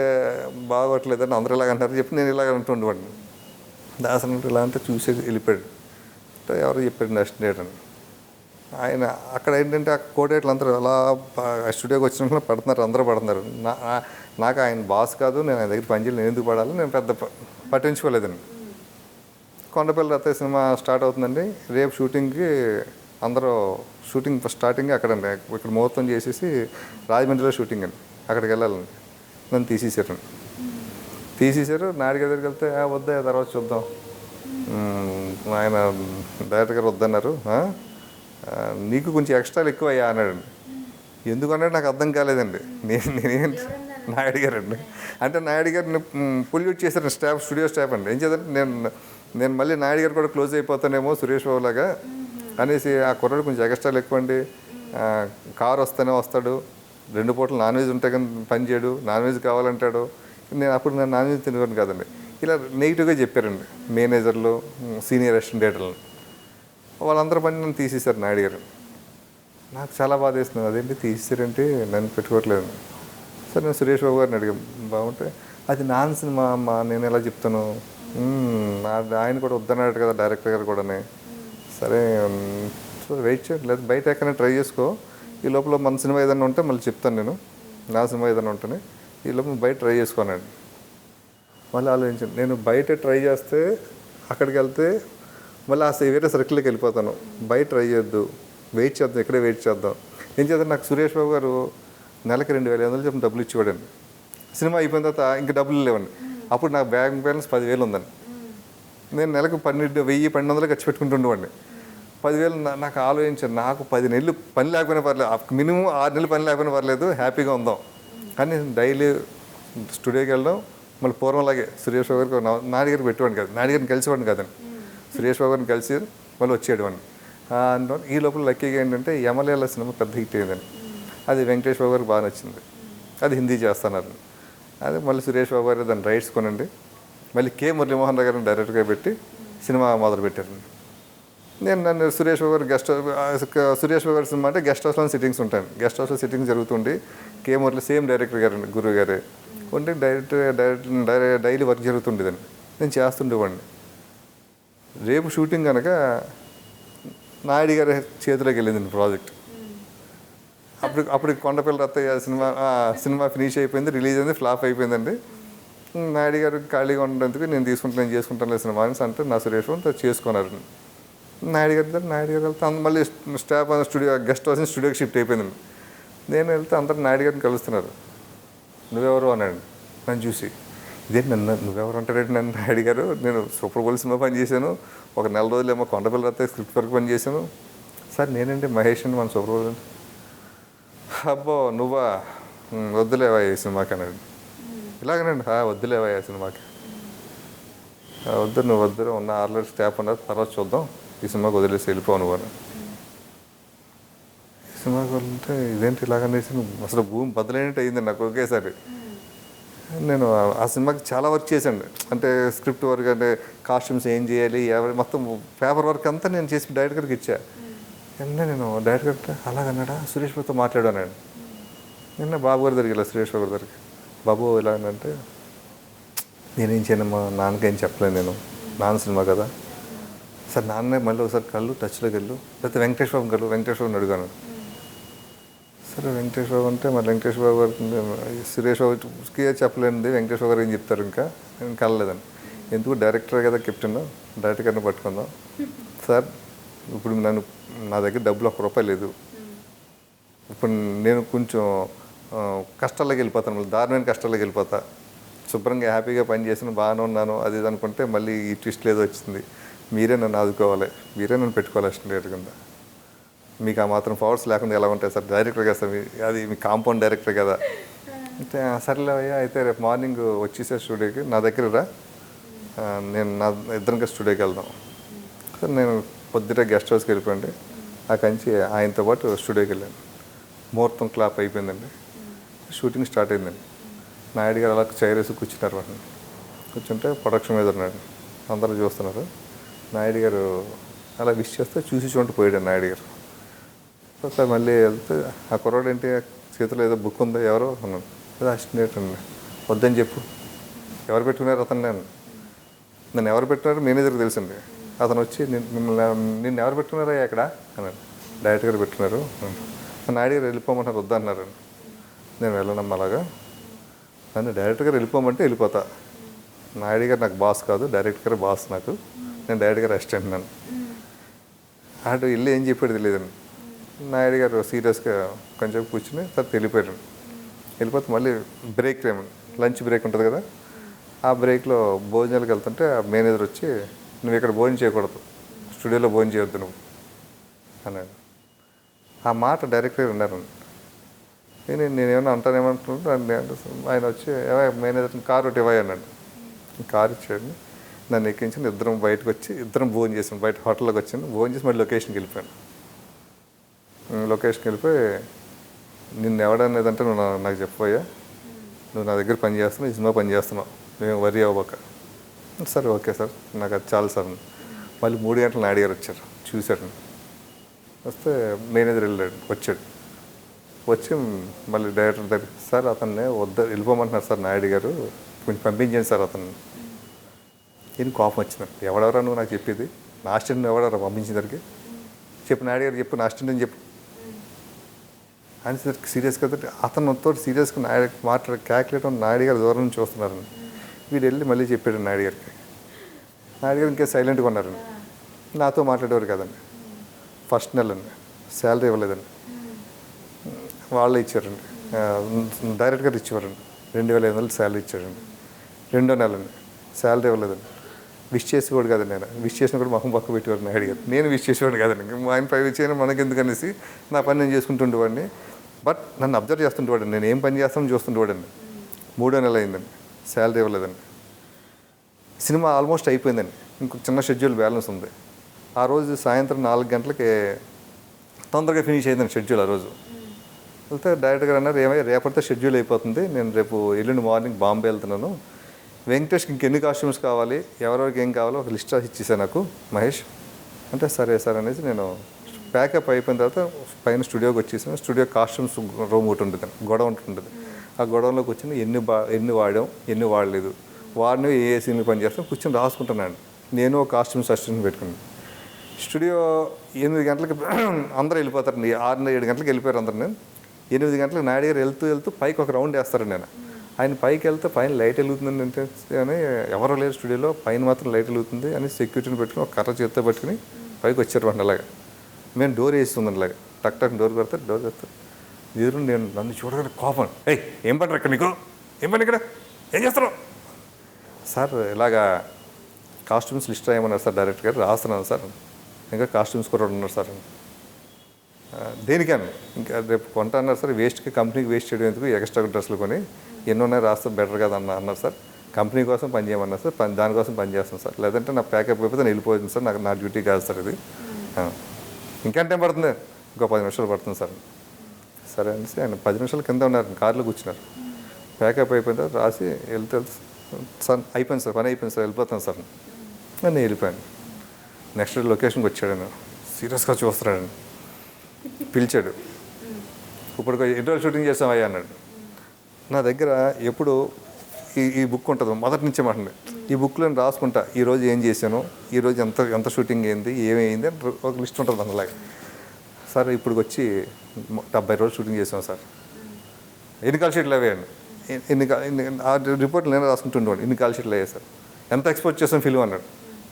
బాగోట్లేదని అందరూ ఇలాగ అంటారు చెప్పి నేను ఇలాగ అంటుండేవాడిని. దాసన్ ఇలా అంటే చూసి వెళ్ళిపోయాడు. ఎవరు చెప్పాడు నెక్స్ట్ డేట్ అని. ఆయన అక్కడ ఏంటంటే ఆ కోటేట్లు అందరూ అలా స్టూడియోకి వచ్చినప్పుడు పడుతున్నారు, అందరూ పడుతున్నారు. నాకు ఆయన బాస్ కాదు, నేను ఆయన దగ్గర పనిచేయాలి, నేను ఎందుకు పడాలి, నేను పెద్ద పట్టించుకోలేదండి. కొండపల్లి రత్తయ్య సినిమా స్టార్ట్ అవుతుందండి. రేపు షూటింగ్కి అందరూ షూటింగ్ స్టార్టింగ్ అక్కడండి. ఇక్కడ ముహూర్తం చేసేసి రాజమండ్రిలో షూటింగ్ అండి, అక్కడికి వెళ్ళాలండి. నన్ను తీసేశారు. నాయుడు గారి దగ్గరికి వెళ్తే వద్దా తర్వాత చూద్దాం, ఆయన డైరెక్టర్ గారు వద్దన్నారు, నీకు కొంచెం ఎక్స్ట్రాలు ఎక్కువ అయ్యా అన్నాడండి. ఎందుకన్నాడు నాకు అర్థం కాలేదండి. నేనేం నాయుడు గారు అండి. అంటే నాయుడు గారిని పొల్యూట్ చేశారు స్టూడియో స్టాఫ్ అండి. ఏం చేద్దంటే నేను మళ్ళీ నాయుడు గారు కూడా క్లోజ్ అయిపోతానేమో సురేష్ బాబు లాగా అనేసి, ఆ కుర్రాడు కొంచెం ఎక్స్ట్రాలు ఎక్కువ అండి, కారు వస్తేనే వస్తాడు, 2 పూటలు నాన్ వెజ్ ఉంటే కానీ పని చేయడు, నాన్ వెజ్ కావాలంటాడు. నేను నాన్ వెజ్ తినగలను కాదండి. ఇలా నెగిటివ్గా చెప్పారండి మేనేజర్లు, సీనియర్ అసిస్టెంట్ డైరెక్టర్లు. వాళ్ళందరూ పని నన్ను తీసేశారు నాయుడు గారు. నాకు చాలా బాధ వేస్తుంది, అదేంటి తీసేసారంటే నన్ను పెట్టుకోవట్లేదు. సరే నేను సురేష్ బాబు గారిని అడిగాను, బాగుంటే అది నాన్ సినిమా అమ్మా, నేను ఎలా చెప్తాను, ఆయన కూడా వద్దన్నాడు కదా డైరెక్టర్ గారు కూడానే. సరే వెయిట్ చేయండి, లేదా బయట ఎక్కడైనా ట్రై చేసుకో, ఈ లోపల మన సినిమా ఏదైనా ఉంటే మళ్ళీ చెప్తాను, నేను నా సినిమా ఏదైనా ఉంటేనే ఈ లోపల బయట ట్రై చేసుకోనండి. మళ్ళీ ఆలోచించండి, నేను బయట ట్రై చేస్తే అక్కడికి వెళ్తే మళ్ళీ వేరే సర్కిల్కి వెళ్ళిపోతాను. బయట ట్రై చేయొద్దు, వెయిట్ చేద్దాం, ఇక్కడే వెయిట్ చేద్దాం. ఏం చేద్దాం, నాకు సురేష్ బాబు గారు నెలకి 2,500 చెప్పిన డబ్బులు ఇచ్చేవాడండి. సినిమా అయిపోయిన తర్వాత ఇంక డబ్బులు లేవండి. అప్పుడు నాకు బ్యాంక్ బ్యాలెన్స్ 10,000 ఉందండి. నేను నెలకు 1,200 ఖర్చు పెట్టుకుంటుండేవాడిని. 10,000 నాకు ఆలోచించాను, నాకు 10 నెలలు పని లేకపోయినా పర్లేదు, మినిమం 6 నెలలు పని లేకపోయినా పర్లేదు, హ్యాపీగా ఉందాం. కానీ డైలీ స్టూడియోకి వెళ్ళడం, మళ్ళీ పూర్వంలాగే సురేష్ బాబు గారికి నాయుడు గారికి పెట్టేవాడిని కాదు, నాయుడు గారిని కలిసేవాడిని కాదండి. సురేష్ బాబు గారిని కలిసి మళ్ళీ వచ్చేవాడిని. ఈ లోపల లక్కీగా ఏంటంటే యమలేల సినిమా పెద్ద హిట్ అయ్యిందండి. అది వెంకటేష్ బాబు గారికి బాగా నచ్చింది, అది హిందీ చేస్తున్నారు. అదే మళ్ళీ సురేష్ బాబు గారు దాన్ని రైట్స్ కొనండి, మళ్ళీ కే మురళీమోహన్ రావు గారిని డైరెక్టర్గా పెట్టి సినిమా మొదలుపెట్టారు. నన్ను సురేష్ బాబు గారు సురేష్ బాబు గారి సినిమా అంటే గెస్ట్ హౌస్లో సిట్టింగ్స్ ఉంటాయండి. గెస్ట్ హౌస్లో సిట్టింగ్స్ జరుగుతుండి కే మురళి సేమ్ డైరెక్టర్ గారు అండి, గురువు గారే ఉంటే డైలీ వర్క్ జరుగుతుండేదండి. నేను చేస్తుండేవాడిని. రేపు షూటింగ్ కనుక నాయుడు గారి చేతిలోకి వెళ్ళిందండి ప్రాజెక్ట్. అప్పుడు కొండపల్లి రత్తయ్య సినిమా ఫినిష్ అయిపోయింది, రిలీజ్ అయింది, ఫ్లాప్ అయిపోయిందండి. నాయుడు గారు ఖాళీగా ఉండేందుకు నేను చేసుకుంటాను సినిమా అని అంటే నా సురేష్ చేసుకున్నారు. నాయుడు గారు వెళ్తే మళ్ళీ స్టాఫ్ స్టూడియో గెస్ట్ హౌస్ స్టూడియోకి షిఫ్ట్ అయిపోయిందండి. నేను వెళ్తే అందరూ నాయుడు గారిని కలుస్తున్నారు. నువ్వెవరు అన్నాడు నన్ను చూసి. ఇదేంటి నువ్వెవరు అంటారేంటి నన్ను నాయుడు గారు, నేను సూపర్ బోల్ సినిమా పని చేశాను, ఒక 4 రోజులేమో కొండపల్లి రత్తయ్య స్క్రిప్ట్ వరకు పని చేశాను. సార్ నేనంటే మహేష్ అండి, మన సూపర్ బోల్. అబ్బో నువ్వా, వద్దులేవా ఈ సినిమాకి అన్నాడు. ఇలాగనండి, వద్దులేవా ఈ సినిమాకి, నువ్వు వద్దు, ఉన్న 6 రోజులు స్టాఫ్ ఉన్నారు, తర్వాత చూద్దాం, ఈ సినిమాకి వదిలేసి వెళ్ళిపోవు నువ్వు అని. ఈ సినిమాకి వెళ్తే ఇదేంటి ఇలాగనేసి అసలు భూమి బదులైనట్టు అయిందండి నాకు ఒకేసారి. నేను ఆ సినిమాకి చాలా వర్క్ చేశాను, అంటే స్క్రిప్ట్ వర్క్, అంటే కాస్ట్యూమ్స్ ఏం చేయాలి, మొత్తం పేపర్ వర్క్ అంతా నేను చేసి డైరెక్టర్ గారికి ఇచ్చా. నేను డైరెక్టర్ గారు అలాగన్నాడా, సురేష్ బాబుతో మాట్లాడాను. నిన్న బాబు గారి దగ్గరికి వెళ్ళా, సురేష్ బాబు గారి దగ్గరికి. బాబు ఇలా అంటే నేనేం చేయను, మా నాన్నకేం చెప్పలేను, నేను నాన్న సినిమా కదా సార్, నాన్నే మళ్ళీ ఒకసారి కళ్ళు టచ్లోకి వెళ్ళు, లేకపోతే వెంకటేష్ బాబుని అడిగాను. సరే వెంకటేష్ బాబు అంటే మరి వెంకటేష్ బాబు గారు సురేష్ బాబుకి చెప్పలేనిది వెంకటేష్ బాబు గారు ఏం చెప్తారు, ఇంకా నేను కలలేదండి. ఎందుకు డైరెక్టర్ కదా కెప్టెన్, డైరెక్టర్ గారిని పట్టుకుందాం. సార్ ఇప్పుడు నా దగ్గర డబ్బులు ₹1 లేదు, ఇప్పుడు నేను కొంచెం కష్టాల్లోకి వెళ్ళిపోతాను, మళ్ళీ దారుణమైన కష్టాల్లోకి వెళ్ళిపోతా, శుభ్రంగా హ్యాపీగా పని చేసిన బాగానే ఉన్నాను అది ఇది అనుకుంటే మళ్ళీ ఈ ట్విస్ట్ ఏదో వచ్చింది, మీరే నన్ను ఆదుకోవాలి, మీరే నన్ను పెట్టుకోవాలి అసిస్టెంట్ డైరెక్టర్ కింద. మీకు ఆ మాత్రం పవర్స్ లేకుండా ఎలా ఉంటాయి సార్, డైరెక్టర్ కదా సార్, అది మీ కాంపౌండ్ డైరెక్టర్ కదా అంటే. సర్లే అయ్యా, అయితే రేపు మార్నింగ్ వచ్చేసే స్టూడియోకి నా దగ్గర రా, నేను ఇద్దరికి స్టూడియోకి వెళ్దాం. సార్ నేను పొద్దుటే గెస్ట్ హౌస్కి వెళ్ళిపోయింది, ఆ కంచి ఆయనతో పాటు స్టూడియోకి వెళ్ళాను. ముహూర్తం క్లాప్ అయిపోయిందండి, షూటింగ్ స్టార్ట్ అయిందండి. నాయుడు గారు అలా చైర్ వేసి కూర్చున్నారు, వాటిని కూర్చుంటే ప్రొడక్షన్ మీద ఉన్నాడు, అందరూ చూస్తున్నారు. నాయుడు గారు అలా విష్ చేస్తే చూసి చూడండి పోయాడు నాయుడు గారు. సార్ మళ్ళీ వెళ్తే ఆ కుర్రాడు ఏంటి చేతిలో ఏదో బుక్ ఉందో ఎవరో అన్నాను. అది అసిస్టెంట్ అండి. వద్దని చెప్పు. ఎవరు పెట్టుకున్నారు అతను? నన్ను ఎవరు పెట్టుకున్నారు మేనేజర్కి తెలిసింది. అతను వచ్చి నిన్ను ఎవరు పెట్టుకున్నారా ఎక్కడ అన్నాడు. డైరెక్టర్ గారు పెట్టుకున్నారు. నాయుడు గారు వెళ్ళిపోమంటారు, వద్దన్నారు. నేను వెళ్ళనమ్మా అలాగా. నన్ను డైరెక్టర్ గారు వెళ్ళిపోమంటే వెళ్ళిపోతా. నాయుడు గారు నాకు బాస్ కాదు, డైరెక్టర్ గారు బాస్ నాకు. నేను డైరెక్టర్ గారు అసిస్టెంట్ నన్ను. అటు వెళ్ళి ఏం చెప్పాడు తెలియదండి. నాయుడు గారు సీరియస్గా కొంచెం కూర్చుని తర్వాత వెళ్ళిపోయాడు. వెళ్ళిపోతే మళ్ళీ బ్రేక్ టైం, లంచ్ బ్రేక్ ఉంటుంది కదా, ఆ బ్రేక్లో భోజనాలకు వెళ్తుంటే ఆ మేనేజర్ వచ్చి నువ్వు ఇక్కడ భోజనం చేయకూడదు, స్టూడియోలో భోజనం చేయొద్దు నువ్వు అన్నాడు. ఆ మాట డైరెక్టర్ ఉన్నారు. నేనేమన్నా అంటానేమంటున్నాను. ఆయన వచ్చి మేనేజర్ కారు ఒకటి ఇవ్వాలి అన్నాడు. కారు ఇచ్చాడు. నన్ను ఎక్కించి ఇద్దరం బయటకు వచ్చి ఇద్దరం భోజనం చేసాను. బయట హోటల్లోకి వచ్చాను. భోజనం చేసి మళ్ళీ లొకేషన్కి వెళ్ళిపోయాను. లొకేషన్కి వెళ్ళిపోయి నిన్ను ఎవడనేదంటే నువ్వు నాకు చెప్పబోయా, నువ్వు నా దగ్గర పని చేస్తున్నావు, ఈ సినిమా పని చేస్తున్నావు, మేము వరి అవ్వక. సరే ఓకే సార్, నాకు అది చాలు సార్. మళ్ళీ 3 గంటలు నాయుడు గారు వచ్చారు, చూశారు. వస్తే మేనేజర్ వచ్చాడు. వచ్చి మళ్ళీ డైరెక్టర్ దగ్గర సార్ అతన్ని వెళ్ళిపోమంటున్నారు సార్ నాయుడు గారు, కొంచెం పంపించండి సార్ అతన్ని. ఈయన కోపం వచ్చింది. ఎవడెవరా నువ్వు నాకు చెప్పేది, నా అసిస్టెంట్ ఎవడెవరా పంపించేసరికి చెప్పు, నాయుడు గారు చెప్పు, నా అసిస్టెంట్ అని చెప్పు అని సీరియస్గా అతనితో సీరియస్గా నాయుడు మాట్లాడే క్యాల్కులేటర్ నాయుడు గారు దూరం నుంచి చూస్తున్నారని వీడు వెళ్ళి మళ్ళీ చెప్పాడు నాయుడు గారికి. నాయుడు గారు ఇంకా సైలెంట్గా ఉన్నారండి. నాతో మాట్లాడేవారు కదండి. ఫస్ట్ నెలండి శాలరీ ఇవ్వలేదండి, వాళ్ళే ఇచ్చారండి. డైరెక్ట్ గారు ఇచ్చేవారండి. 2,500 శాలరీ ఇచ్చారండి. 2వ నెలండి శాలరీ ఇవ్వలేదండి. విష్ చేసేవాడు కదండి. నేను విష్ చేసిన కూడా మొహం పక్క పెట్టేవారు నాయుడు గారు. నేను విష్ చేసేవాడు కదండి. ఆయన పై చేయను మనకెందుకు అనేసి నా పని నేను చేసుకుంటుండేవాడిని. బట్ నన్ను అబ్జర్వ్ చేస్తుండేవాడండి. నేను ఏం పని చేస్తానో చూస్తుండేవాడండి. 3వ నెల అయిందండి, శాలరీ ఇవ్వలేదండి. సినిమా ఆల్మోస్ట్ అయిపోయిందండి, ఇంకొక చిన్న షెడ్యూల్ బ్యాలెన్స్ ఉంది. ఆ రోజు సాయంత్రం 4 గంటలకి తొందరగా ఫినిష్ అయిందండి షెడ్యూల్. ఆ రోజు వెళ్తే డైరెక్టర్ గారు అన్నారు, ఏమై రేపటితో షెడ్యూల్ అయిపోతుంది, నేను రేపు ఎల్లుండి మార్నింగ్ బాంబే వెళ్తున్నాను, వెంకటేష్కి ఇంకెన్ని కాస్ట్యూమ్స్ కావాలి, ఎవరెవరికి ఏం కావాలో ఒక లిస్ట్ రాసి ఇచ్చేసాను నాకు మహేష్ అంటే. సరే సార్ అనేసి నేను ప్యాకప్ అయిపోయిన తర్వాత పైన స్టూడియోకి వచ్చేసాను. స్టూడియో కాస్ట్యూమ్స్ రూమ్ ఒకటి ఉంటుంది, గొడవ ఉంటుంది. ఆ గొడవలోకి వచ్చి ఎన్ని వాడాం, ఎన్ని వాడలేదు, వాడిని ఏ సీన్లు పని చేస్తాం కూర్చొని రాసుకుంటున్నాను. నేను ఒక కాస్ట్యూమ్స్ అసిస్టెంట్ పెట్టుకున్నాను. స్టూడియో 8 గంటలకి అందరూ వెళ్ళిపోతారండి. 6-7 గంటలకు వెళ్ళిపోయారు అందరు. నేను 8 గంటలకు నాయుడు గారు వెళ్తూ పైకి ఒక రౌండ్ వేస్తారండి. నేను ఆయన పైకి వెళ్తే పైన లైట్ వెలుగుతుంది అంటే అని ఎవరో లేరు స్టూడియోలో, పైన మాత్రం లైట్ వెలుగుతుంది అని సెక్యూరిటీని పెట్టుకుని ఒక కర్ర చేత్తో పట్టుకుని పైకి వచ్చారు వంట. అలాగా మేము డోర్ వేస్తుందండి. అలాగే టక్ టక్ డోర్ కొడతారు. డోర్ కొడతారు. ఎదురు నేను నన్ను చూడగానే కోపం, ఏం పని ఇక్కడ నీకు, ఏం పని ఇక్కడ, ఏం చేస్తారు సార్? ఇలాగా కాస్ట్యూమ్స్ లిస్ట్ రాయమన్నారు సార్ డైరెక్టర్ గారు. రాస్తున్నాను సార్, ఇంకా కాస్ట్యూమ్స్ కూడా ఉన్నారు సార్. దేనికని ఇంకా రేపు కొంటా అన్నారు సార్. వేస్ట్కి కంపెనీకి వేస్ట్ చేయడం ఎందుకు, ఎక్స్ట్రా డ్రెస్సులు కొని ఎన్ని ఉన్నాయి రాస్తే బెటర్ కదా అన్నారు సార్. కంపెనీ కోసం పని చేయమన్నారు సార్, దానికోసం పని చేస్తాను సార్, లేదంటే నా ప్యాకప్ అయిపోతే నేను వెళ్ళిపోతుంది సార్, నా డ్యూటీ కాదు సార్ ఇది. ఇంకేం టైం పడుతుంది, ఇంకో 10 నిమిషాలు పడుతుంది సార్. సరే అనేసి ఆయన 10 నిమిషాల కింద ఉన్నారు, కార్లో కూర్చున్నారు. ప్యాకప్ అయిపోయిన తర్వాత రాసి వెళ్తే సార్ అయిపోయింది సార్, పని అయిపోయింది సార్, వెళ్ళిపోతాను సార్. నేను వెళ్ళిపోయాను. నెక్స్ట్ డే లొకేషన్కి వచ్చాడు. నేను సీరియస్గా చూస్తున్నాడండి. పిలిచాడు. ఇప్పుడు ఎన్ని రోజులు షూటింగ్ చేసామయ్యా అన్నాడు. నా దగ్గర ఎప్పుడు ఈ బుక్ ఉంటుంది, మొదటి నుంచే మాట్లాడి ఈ బుక్లో నేను రాసుకుంటా, ఈరోజు ఏం చేశాను, ఈరోజు ఎంత షూటింగ్ అయింది, ఏమైంది అని ఒక లిస్ట్ ఉంటుంది అందులాగా. సార్ ఇప్పుడు వచ్చి 70 రోజులు షూటింగ్ చేసాం సార్. ఎన్ని కాల్ షీట్లు అయ్యాయండి, ఆ రిపోర్ట్లు నేను రాసుకుంటుండేవాడు. ఇన్ని కాల్ షీట్లు అయ్యాయి సార్. ఎంత ఎక్స్పోర్ట్ చేసాం ఫిల్మ్ అన్నాడు.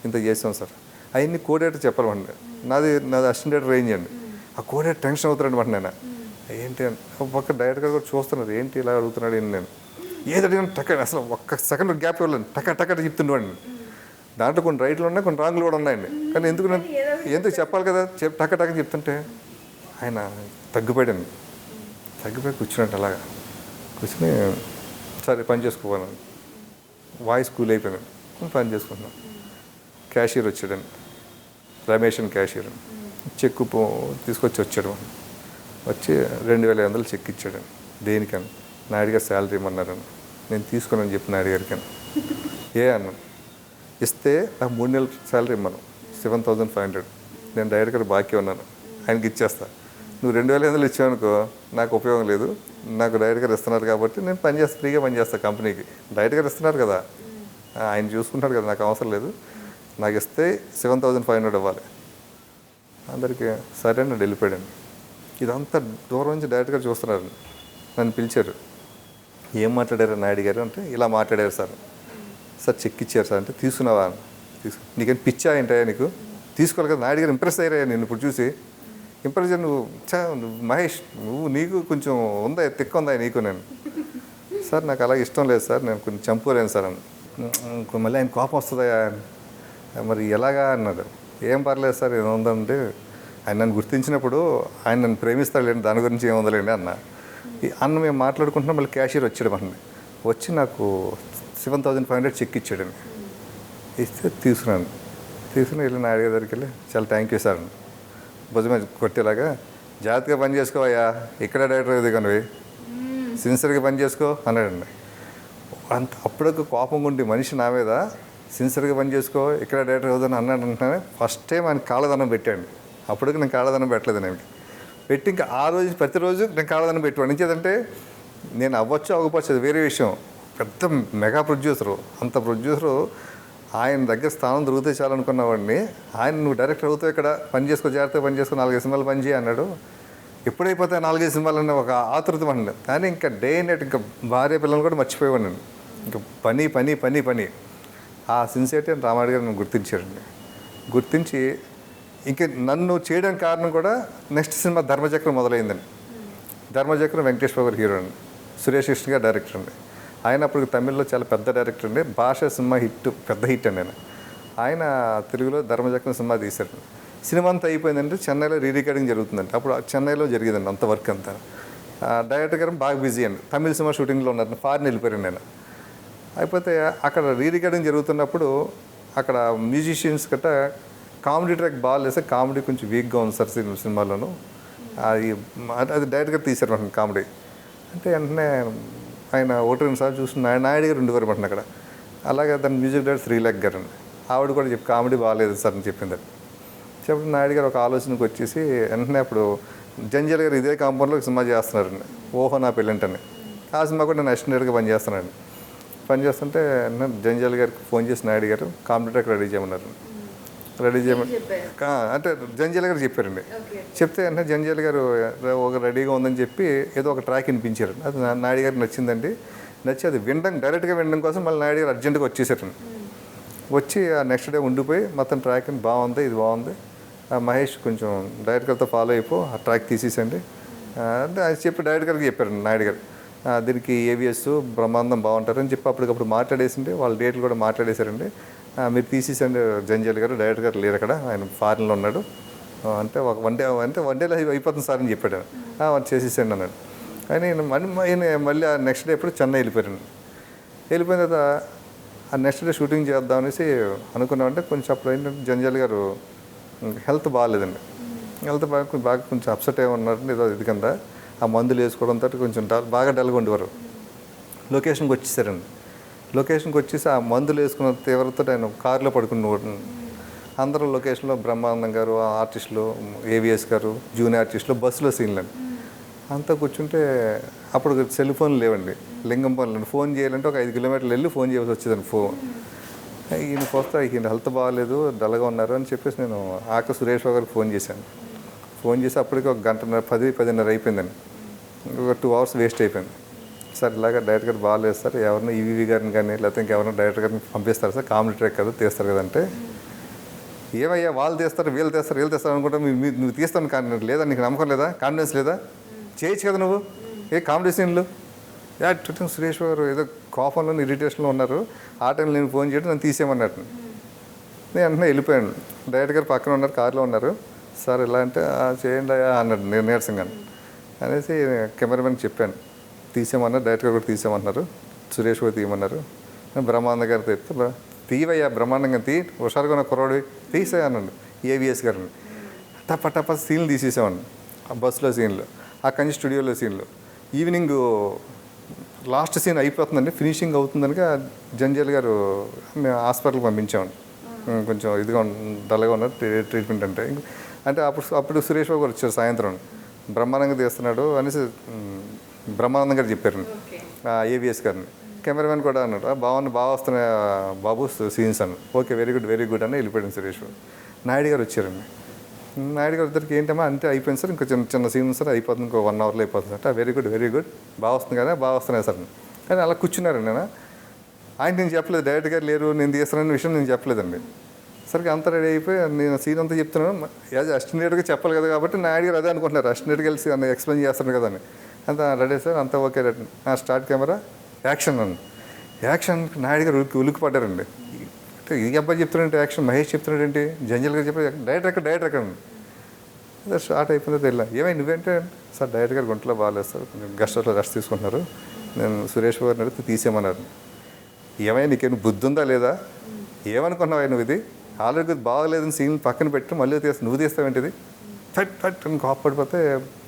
ఇంత చేసాం సార్. అవన్నీ కోడేటర్ చెప్పాలండి. నాది అసిస్టెంట్ రేంజ్ అండి. ఆ కోడేటర్ టెన్షన్ అవుతాడు అనమాట. నేను ఏంటి ఒక్క డైరెక్టర్ గారు కూడా చూస్తున్నారు, ఏంటి ఇలా అడుగుతున్నాడు. నేను ఏది అడిగిన టక్క, అసలు ఒక్క సెకండ్ గ్యాప్ ఇవ్వలేదు, టక్క చెప్తుండేవాడిని. దాంట్లో కొన్ని రైట్లు ఉన్నాయి, కొన్ని రాంగ్లు కూడా ఉన్నాయండి. కానీ ఎందుకు చెప్పాలి కదా, టక్క చెప్తుంటే ఆయన తగ్గిపోయి కూర్చున్నట్టు అలాగా కూర్చుని సరే పని చేసుకోవాలని వాయిస్ కూల్ అయిపోయాను. పని చేసుకుంటున్నాను. క్యాషియర్ వచ్చాడండి, రమేష్ అని క్యాషియర్. చెక్కు తీసుకొచ్చి వచ్చాడు. వచ్చి 2,500 చెక్ ఇచ్చాడండి. దేనికని, నాయుడు గారు శాలరీ ఇమ్మన్నారని. నేను తీసుకున్నాను చెప్పి నాయుడు గారికి అన్నాను. అన్నాను ఇస్తే నాకు 3 నెలల శాలరీ ఇమ్మను, 7,500. నేను డైరెక్టర్ బాకీ ఉన్నాను, ఆయనకి ఇచ్చేస్తా. నువ్వు 2,500 ఇచ్చావనుకో నాకు ఉపయోగం లేదు, నాకు డైరెక్టర్ ఇస్తున్నారు కాబట్టి నేను ఫ్రీగా పనిచేస్తాను కంపెనీకి. డైరెక్టర్ ఇస్తున్నారు కదా, ఆయన చూసుకుంటాడు కదా, నాకు అవసరం లేదు, నాకు ఇస్తే 7,500 ఇవ్వాలి. అందరికీ సరే అని వెళ్ళిపోయాడండి. ఇదంతా దూరం నుంచి డైరెక్ట్గా చూస్తున్నారు. నన్ను పిలిచారు, ఏం మాట్లాడారు నాయుడు గారు అంటే, ఇలా మాట్లాడారు సార్. సార్ చెక్ ఇచ్చారు సార్ అంటే, తీసుకున్నావా? నీకేం పిచ్చా ఏంటయ్యా నీకు? తీసుకోవాలి కదా. నాయుడు గారు ఇంప్రెస్ అయ్యారయ్యా నేను ఇప్పుడు చూసి. ఇంప్రెస్ నువ్వు మహేష్ నీకు కొంచెం ఉందా, తిక్క ఉందా నీకు? నేను సార్ నాకు అలాగే ఇష్టం లేదు సార్, నేను కొంచెం చంపుకోలేను సార్ అని. మళ్ళీ ఆయన కోపం వస్తుందయ్యా, మరి ఎలాగా అన్నాడు. ఏం పర్లేదు సార్, ఏముందంటే ఆయన నన్ను గుర్తించినప్పుడు ఆయన నన్ను ప్రేమిస్తాడులేండి, దాని గురించి ఏముందలేండి అన్న. అన్న మేము మాట్లాడుకుంటున్నాం, మళ్ళీ క్యాషియర్ వచ్చాడు మనని, వచ్చి నాకు 7,500 చెక్ ఇచ్చాడండి. ఇస్తే తీసుకుని వెళ్ళి నాయుడు గారి దగ్గరికి వెళ్ళి, చాలా థ్యాంక్ యూ సార్, భుజమే కొట్టేలాగా, జాగ్రత్తగా పని చేసుకోవయ్యా, ఇక్కడ డైరెక్టర్ దిగనివి, సిన్సియర్గా పని చేసుకో అన్నాడండి. అప్పటికి కోపం ఉండి మనిషి నా మీద, సిన్సియర్గా పని చేసుకో, ఇక్కడ డైరెక్టర్ అవుదని అన్నాడు. అంటేనే ఫస్ట్ టైం ఆయన కాళ్ళదనం పెట్టాడు. అప్పటికి నేను కాళ్ళదనం పెట్టలేదు, నేను పెట్టి ఇంకా ఆ రోజు ప్రతిరోజు నేను కాళ్ళదనం పెట్టాను. ఇంకేదంటే నేను అవ్వచ్చు అవ్వకపోవచ్చు అది వేరే విషయం, పెద్ద మెగా ప్రొడ్యూసరు, అంత ప్రొడ్యూసరు ఆయన దగ్గర స్థానం దొరికితే చాలనుకున్న వాడిని, ఆయన నువ్వు డైరెక్టర్ అవుతావు, ఇక్కడ పని చేసుకో, జాగ్రత్తగా పని చేసుకో, 4-5 సినిమాలు పని చేయి అన్నాడు. ఎప్పుడైపోతే 4-5 సినిమాలు అనే ఒక ఆతృత అండి. కానీ ఇంకా డే నైట్ ఇంకా భార్య పిల్లలు కూడా మర్చిపోయేవాడిని, ఇంకా పని పని పని పని. ఆ సిన్సియరిటీ అని రామారావు గారు నన్ను గుర్తించారండి. గుర్తించి ఇంక నన్ను చేయడానికి కారణం కూడా నెక్స్ట్ సినిమా ధర్మచక్రం మొదలైందండి. ధర్మచక్రం వెంకటేష్ బాబు గారు హీరో అండి, సురేష్ కృష్ణ గారు డైరెక్టర్ అండి. ఆయన అప్పుడు తమిళ్లో చాలా పెద్ద డైరెక్టర్ అండి, భాష సినిమా పెద్ద హిట్ అండి ఆయన తెలుగులో ధర్మచక్రం సినిమా తీశారు. సినిమా అంతా అయిపోయిందంటే చెన్నైలో రికార్డింగ్ జరుగుతుందండి. అప్పుడు చెన్నైలో జరిగేదండి అంత వర్క్ అంతా. డైరెక్టర్ గారు బాగా బిజీ అండి, తమిళ సినిమా షూటింగ్లో ఉన్నారు, ఫారిన్ వెళ్ళిపోయాను నేను. అయిపోతే అక్కడ రికార్డింగ్ జరుగుతున్నప్పుడు అక్కడ మ్యూజిషియన్స్ గట్ట కామెడీ ట్రాక్ బాగాలేస్తే, కామెడీ కొంచెం వీక్గా ఉంది సార్ సినిమాలోను, అది డైరెక్ట్గా తీశారు మన కామెడీ అంటే. వెంటనే ఆయన 1-2 సార్లు చూసి నాయుడు గారు ఉండేవారు మాట అక్కడ. అలాగే దాని మ్యూజిక్ డైరెక్టర్ శ్రీలేఖ గారు అండి, ఆవిడ కూడా చెప్పి కామెడీ బాగాలేదు సార్ అని చెప్పింది. చెప్పి నాయుడు గారు ఒక ఆలోచనకు వచ్చేసి వెంటనే అప్పుడు జంజల్ గారు ఇదే కాంపౌండ్లో సినిమా చేస్తున్నారండి, ఓహో నా పెళ్ళంటని. ఆ సినిమా కూడా నేను అసిస్టెంట్గా పనిచేస్తున్నాను. పనిచేస్తుంటే జంజల్ గారికి ఫోన్ చేసి నాయుడు గారు కామెడీ ట్రాక్ రెడీ చేయమన్నారు. రెడీ చేయమని అంటే జంజల్ గారు చెప్పారండి. చెప్తే అంటే జంజల్ గారు ఒక రెడీగా ఉందని చెప్పి ఏదో ఒక ట్రాక్ వినిపించారు. అది నాయుడు గారికి నచ్చిందండి. నచ్చి అది డైరెక్ట్గా వినడం కోసం మళ్ళీ నాయుడు గారు అర్జెంట్గా వచ్చేసారండి. వచ్చి ఆ నెక్స్ట్ డే ఉండిపోయి మొత్తం ట్రాక్ బాగుంది, ఇది బాగుంది, మహేష్ కొంచెం డైరెక్టర్తో ఫాలో అయిపో, ఆ ట్రాక్ తీసేసండి అంటే అది చెప్పి డైరెక్టర్కి చెప్పారండి నాయుడు గారు. దీనికి ఏవిఎస్ బ్రహ్మాండం బాగుంటారని చెప్పి అప్పటికప్పుడు మాట్లాడేసింది. వాళ్ళ డేట్లు కూడా మాట్లాడేశారండి. మీరు తీసేసండి జంజల్ గారు, డైరెక్టర్ గారు లేరు అక్కడ, ఆయన ఫారిన్లో ఉన్నాడు అంటే ఒక వన్ డేలో అయిపోతుంది సార్ అని చెప్పాడు. చేసేసండి అన్నాడు. ఆయన మళ్ళీ ఆ నెక్స్ట్ డే ఎప్పుడు చెన్నై వెళ్ళిపోయారండి. వెళ్ళిపోయిన తర్వాత ఆ నెక్స్ట్ డే షూటింగ్ చేద్దాం అనేసి అనుకున్నామంటే కొంచెం అప్పుడు ఏంటంటే జంజల్ గారు హెల్త్ బాగాలేదండి. హెల్త్ బాగా కొంచెం అప్సెట్ అయి ఉన్నారండి, ఏదో ఇది కింద ఆ మందులు వేసుకోవడంతో కొంచెం బాగా డల్గా ఉండేవారు. లొకేషన్కి వచ్చేసారండి. లొకేషన్కి వచ్చేసి ఆ మందులు వేసుకున్న తీవ్రతతో ఆయన కారులో పడుకుని అందరూ లొకేషన్లో బ్రహ్మానందం గారు, ఆర్టిస్టులు, ఏవిఎస్ గారు, జూనియర్ ఆర్టిస్టులు, బస్సులో సీన్లండి అంతా కూర్చుంటే అప్పుడు సెల్ ఫోన్లు లేవండి, లింగం పనులు. ఫోన్ చేయాలంటే ఒక 5 కిలోమీటర్లు వెళ్ళి ఫోన్ చేయాల్సి వచ్చేదండి. ఈయన పోస్తా ఈయన హెల్త్ బాగాలేదు, డల్గా ఉన్నారు అని చెప్పేసి నేను సురేష్ బాబు గారికి ఫోన్ చేశాను. ఫోన్ చేసి అప్పటికి ఒక 10:30 అయిపోయిందండి. ఒక 2 అవర్స్ వేస్ట్ అయిపోయింది. సార్ ఇలాగ డైరెక్టర్ గారు బాగాలేదు సార్, ఎవరినో ఈవీవి గారిని కానీ లేకపోతే ఇంకెవరైనా డైరెక్టర్ గారిని పంపిస్తారు సార్, కామెడీ ట్రాక్ కదా తీస్తారు కదంటే, ఏమయ్యా వాళ్ళు తీస్తారు వీళ్ళు తీస్తారు అనుకుంటా నువ్వు తీస్తాను కానీ లేదా, నీకు నమ్మకం లేదా, కాన్ఫిడెన్స్ లేదా, చేయొచ్చు కదా నువ్వు ఏ కామెడీ సీన్లు. సురేష్ గారు ఏదో కోపంలో ఇరిటేషన్లో ఉన్నారు, ఆ టైంలో నేను ఫోన్ చేయడం నన్ను తీసేయమన్నట్టు. నేను వెంటనే వెళ్ళిపోయాను. డైరెక్టర్ గారు పక్కన ఉన్నారు, కారులో ఉన్నారు. సార్ ఇలా అంటే చేయండి అన్నాడు నీరసంగా అనేసి కెమెరామెన్కి చెప్పాను. తీసేయమన్నారు, డైరెక్టర్ గారు కూడా తీసేయమన్నారు, సురేష్ గారు తీయమన్నారు. బ్రహ్మానంద గారు చెప్తే తీవయ్యా బ్రహ్మాండంగా హుషారుగా ఉన్న కుర్రాడు తీసే అన్నాడు. ఏవిఎస్ గారిని టప సీన్లు తీసేసామండి. ఆ బస్సులో సీన్లు, అక్కడి నుంచి స్టూడియోలో సీన్లు. ఈవినింగ్ లాస్ట్ సీన్ అయిపోతుందండి, ఫినిషింగ్ అవుతుందనిగా జంజల్ గారు మేము హాస్పిటల్కి పంపించామండి. కొంచెం ఇదిగా డల్గా ఉన్నారు ట్రీట్మెంట్ అంటే అంటే అప్పుడు సురేష్ బాబు గారు వచ్చారు సాయంత్రం బ్రహ్మాండంగా తీస్తున్నాడు అనేసి బ్రహ్మానందం గారు చెప్పారు ఏవిఎస్ గారిని. కెమెరామెన్ కూడా అన్నాడు బాగా వస్తున్నాయి బాబు సీన్స్ అన్న. ఓకే వెరీ గుడ్ అని వెళ్ళిపోయాడు సురేష్ బాబు. నాయుడు గారు వచ్చారండి. నాయుడు గారు ఇద్దరికి ఏంటమ్మా అంటే అయిపోయింది సార్, ఇంకా చిన్న సీన్ సార్ అయిపోతుంది, ఇంకో 1 అవర్లో అయిపోతుంది సార్. వెరీ గుడ్ బాగా వస్తుంది కదా, బాగా వస్తున్నాయి సార్ కానీ అలా కూర్చున్నారండి. నేను ఆయన నేను చెప్పలేదు, డైరెక్ట్గా లేరు నేను తీస్తున్నాను విషయం నేను చెప్పలేదండి. సరిగ్గా అంతా రెడీ అయిపోయి నేను సీన్ అంతా చెప్తున్నాను, యాజ్ అసిస్టెంట్గా చెప్పాలి కదా కాబట్టి నాయుడు గారు అదే అనుకుంటున్నారు, అసిస్టెంట్గా కలిసి అన్న ఎక్స్ప్లెయిన్ చేస్తాను కదా అని. అంతా రెడీ సార్, అంతా okay ready, start camera action అన్న. యాక్షన్ నాయుడు గారు ఉలికి పడ్డారండి. అంటే ఈ అబ్బాయి చెప్తున్నాడంటే యాక్షన్, మహేష్ చెప్తున్నాడు ఏంటి, జంజల్ గారు చెప్పారు డైరెక్టర్ ఎక్కడ అదే స్టార్ట్ అయిపోయిందో తెలియదు. ఏమైనా నువ్వేంటే సార్ డైరెక్టర్ గారు గుంటలో బాగాలేదు సార్, కొంచెం గెస్ట్ హౌస్లో రెస్ట్ తీసుకుంటున్నారు, నేను సురేష్ గారిని అడిగితే తీసేయమన్నారు. ఏమైనా నీకేం బుద్ధి ఉందా లేదా, ఏమనుకున్నావు నువ్వు, ఇది ఆల్రెడీ బాగలేదని సీన్ పక్కన పెట్టి మళ్ళీ నువ్వు తీస్తావేంటిది, ఫట్ అని కోప్పడిపోతే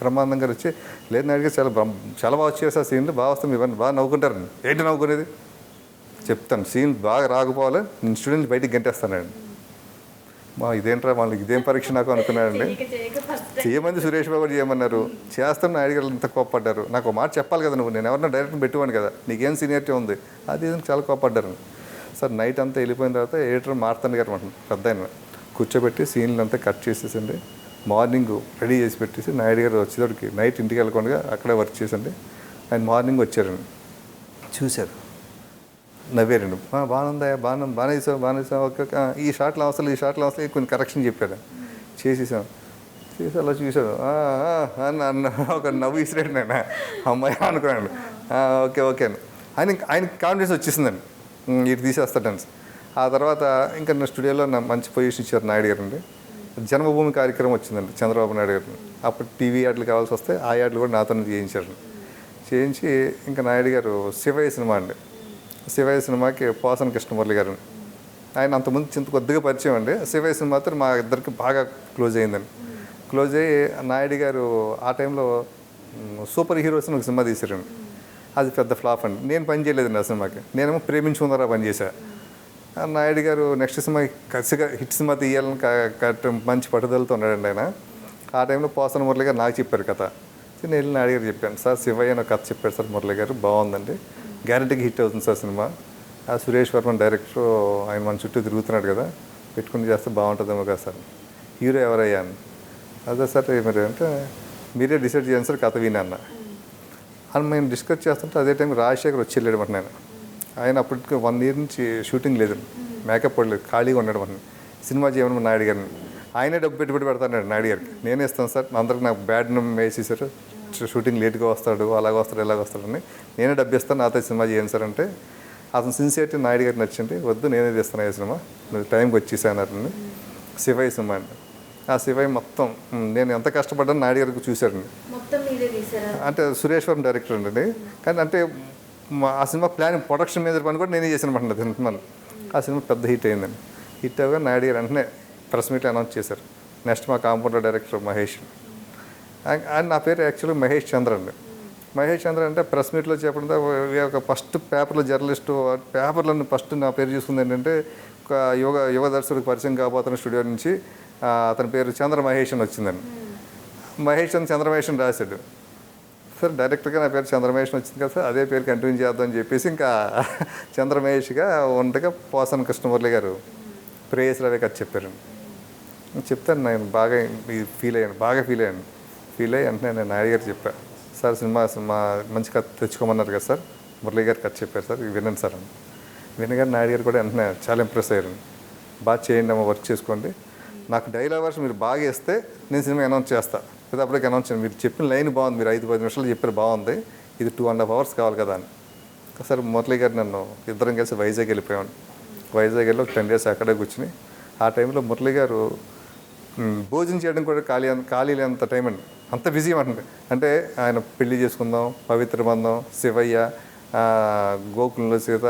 బ్రహ్మానందం గారు వచ్చి లేదు నాయుడు గారు చాలా బాగా వచ్చేసి ఆ సీన్లు బాగా వస్తాం, ఇవన్నీ బాగా నవ్వుకుంటారండి. ఏంటి నవ్వుకునేది చెప్తాను, సీన్ బాగా రాకపోవాలి నేను స్టూడెంట్ బయటికి గంటేస్తానండి. ఇదేంట్రా వాళ్ళకి ఇదేం పరీక్ష నాకు అనుకున్నానండి. చేయమంది సురేష్ బాబు చేయమన్నారు, చేస్తాను నాయుడు గారు ఇంత కోప్పడ్డారు. నాకు మాట చెప్పాలి కదా నువ్వు, నేను ఎవరన్నా డైరెక్ట్గా పెట్టువాను కదా, నీకేం సీనియారిటీ ఉంది అది చాలా కోప్పడ్డారు. సార్ నైట్ అంతా వెళ్ళిపోయిన తర్వాత ఎడిటర్ మార్తాండ్ గారు అంటారు పెద్ద ఆయన కూర్చోబెట్టి సీన్లు అంతా కట్ చేసేసండి, మార్నింగ్ రెడీ చేసి పెట్టేసి నాయుడు గారు వచ్చేటోడికి నైట్ ఇంటికి వెళ్ళకుండా అక్కడే వర్క్ చేసండి. ఆయన మార్నింగ్ వచ్చారండి, చూశారు, నవ్వారండి, బాగానే వేసాం ఓకే ఈ షార్ట్లో అవసరం కొన్ని కరెక్షన్ చెప్పారు, చేసి అలా చూశాడు అన్న ఒక నవ్వు ఇసిరాడు. నేను అమ్మాయి అనుకున్నాను ఓకే అని ఆయనకి కాన్ఫిడెన్స్ వచ్చేసిందండి, ఇటు తీసేస్తాడని. ఆ తర్వాత ఇంకా నా స్టూడియోలో నా మంచి పొజిషన్ ఇచ్చారు నాయుడు గారు అండి. జన్మభూమి కార్యక్రమం వచ్చిందండి చంద్రబాబు నాయుడు గారిని, అప్పుడు టీవీ యాడ్లు కావాల్సి వస్తే ఆ యాడ్లు కూడా నాతో చేయించి ఇంకా నాయుడు గారు శివయ్య సినిమా అండి, శివయ్య సినిమాకి పోసన కృష్ణమురళి గారు ఆయన అంతకుముందు చింత కొద్దిగా పరిచయం అండి. శివయ్య సినిమాతో మా ఇద్దరికి బాగా క్లోజ్ అయ్యిందండి. క్లోజ్ అయ్యి నాయుడు గారు ఆ టైంలో సూపర్ హీరోస్ అని ఒక సినిమా తీశారండి, అది పెద్ద ఫ్లాప్ అండి. నేను పని చేయలేదండి ఆ సినిమాకి, నేనేమో ప్రేమించుకుందారా పని చేశా. నాయుడు గారు నెక్స్ట్ సినిమాకి కసిగా హిట్ సినిమా తీయాలని మంచి పట్టుదలతో ఉన్నాడండి ఆయన. ఆ టైంలో పోసన మురళి గారు నాకు చెప్పారు కథ, నేను వెళ్ళి నాయుడు గారు చెప్పాను, సార్ శివయ్య అని కథ చెప్పారు సార్ మురళి గారు, బాగుందండి, గ్యారెంటీకి హిట్ అవుతుంది సార్ సినిమా. ఆ సురేష్ వర్మన్ డైరెక్టర్, ఆయన మన చుట్టూ తిరుగుతున్నాడు కదా, పెట్టుకుని చేస్తే బాగుంటుందేమో కదా సార్, హీరో ఎవరయ్యా అని. అదే సార్ మీరు అంటే మీరే డిసైడ్ చేయండి సార్ కథ విని అన్న అని మేము డిస్కస్ చేస్తుంటే అదే టైం రాజశేఖర్ వచ్చి వెళ్ళాడు మాట. నేను ఆయన అప్పటికి 1 year నుంచి షూటింగ్ లేదు, మేకప్ పడలేదు, ఖాళీగా ఉన్నాడు మన సినిమా చేయమని నాయుడు గారిని. ఆయనే డబ్బు పెట్టుబడి పెడతాడు నాయుడు గారికి, నేనే ఇస్తాను సార్, అందరికి నాకు బ్యాడ్ వేసేసారు, షూటింగ్ లేట్గా వస్తాడు, అలాగ వస్తాడు ఇలాగ వస్తాడని, నేనే డబ్బు ఇస్తాను, నాతో సినిమా చేయండి సార్ అంటే అతను సిన్సియరిటీ నాయుడు గారికి నచ్చింది, వద్దు నేనే తీస్తాను ఈ సినిమా, నువ్వు టైంకి వచ్చేసానని. శివయ్య సినిమా అండి, ఆ శివయ్య మొత్తం నేను ఎంత కష్టపడ్డాను నాయుడు గారికి చూశారండి. అంటే సురేష్ వర్మ డైరెక్టర్ అండి, కానీ అంటే ఆ సినిమా ప్రొడక్షన్ మీద పని కూడా నేనే చేసిన మాట సినిమాను. ఆ సినిమా పెద్ద హిట్ అయిందండి. హిట్ అవ్వగా నాయుడు గారు వెంటనే ప్రెస్ మీట్లో అనౌన్స్ చేశారు, నెక్స్ట్ మా కాంపౌండర్ డైరెక్టర్ మహేష్ అండ్ నా పేరు యాక్చువల్గా మహేష్ చంద్ర అండి. మహేష్ చంద్ర అంటే ప్రెస్ మీట్లో చెప్పడంతో ఒక ఫస్ట్ పేపర్లో జర్నలిస్టు పేపర్లను ఫస్ట్ నా పేరు చూసుకుంది ఏంటంటే ఒక యువ దర్శకుడికి పరిచయం కాబోతున్న స్టూడియో నుంచి అతని పేరు చంద్ర మహేష్ అని వచ్చిందండి. మహేష్ అని చంద్రమహేష్ అని రాశాడు సార్, డైరెక్టర్గా నా పేరు చంద్రమహేష్ వచ్చింది కదా సార్, అదే పేరు కంటిన్యూ చేద్దామని చెప్పేసి ఇంకా చంద్రమహేష్గా ఉండగా పోసన కృష్ణమురళి గారు ప్రేయస్ రవి కథ చెప్పారండి. చెప్తాను నేను బాగా ఫీల్ అయ్యి అంటే నేను నాయుడు గారు చెప్పాను, సార్ సినిమా మంచి కథ తెచ్చుకోమన్నారు కదా సార్, మురళి గారు కథ చెప్పారు సార్, వినండి సార్ అని. వినగానే నాయుడు గారు కూడా వెంటనే చాలా ఇంప్రెస్ అయ్యారు, బాగా చేయండి అమ్మ, వర్క్ చేసుకోండి, నాకు డైలాగ్ వర్షన్ మీరు బాగా వేస్తే నేను సినిమా అనౌన్స్ చేస్తాను, లేదా అప్పటికి అనౌన్స్ చేయండి, మీరు చెప్పిన లైన్ బాగుంది, మీరు 5-10 నిమిషాలు చెప్పారు బాగుంది, ఇది 2.5 hours కావాలి కదా అని. సార్ మురళి గారు నన్ను ఇద్దరం కలిసి వైజాగ్ వెళ్ళిపోయాను. వైజాగ్ వెళ్ళి 10 days అక్కడే కూర్చుని, ఆ టైంలో మురళి గారు భోజనం చేయడం కూడా ఖాళీ లేనంత టైం అండి, అంత బిజీ అంటే ఆయన పెళ్లి చేసుకుందాం, పవిత్ర బంధం, శివయ్య, గోకులంలో సీత,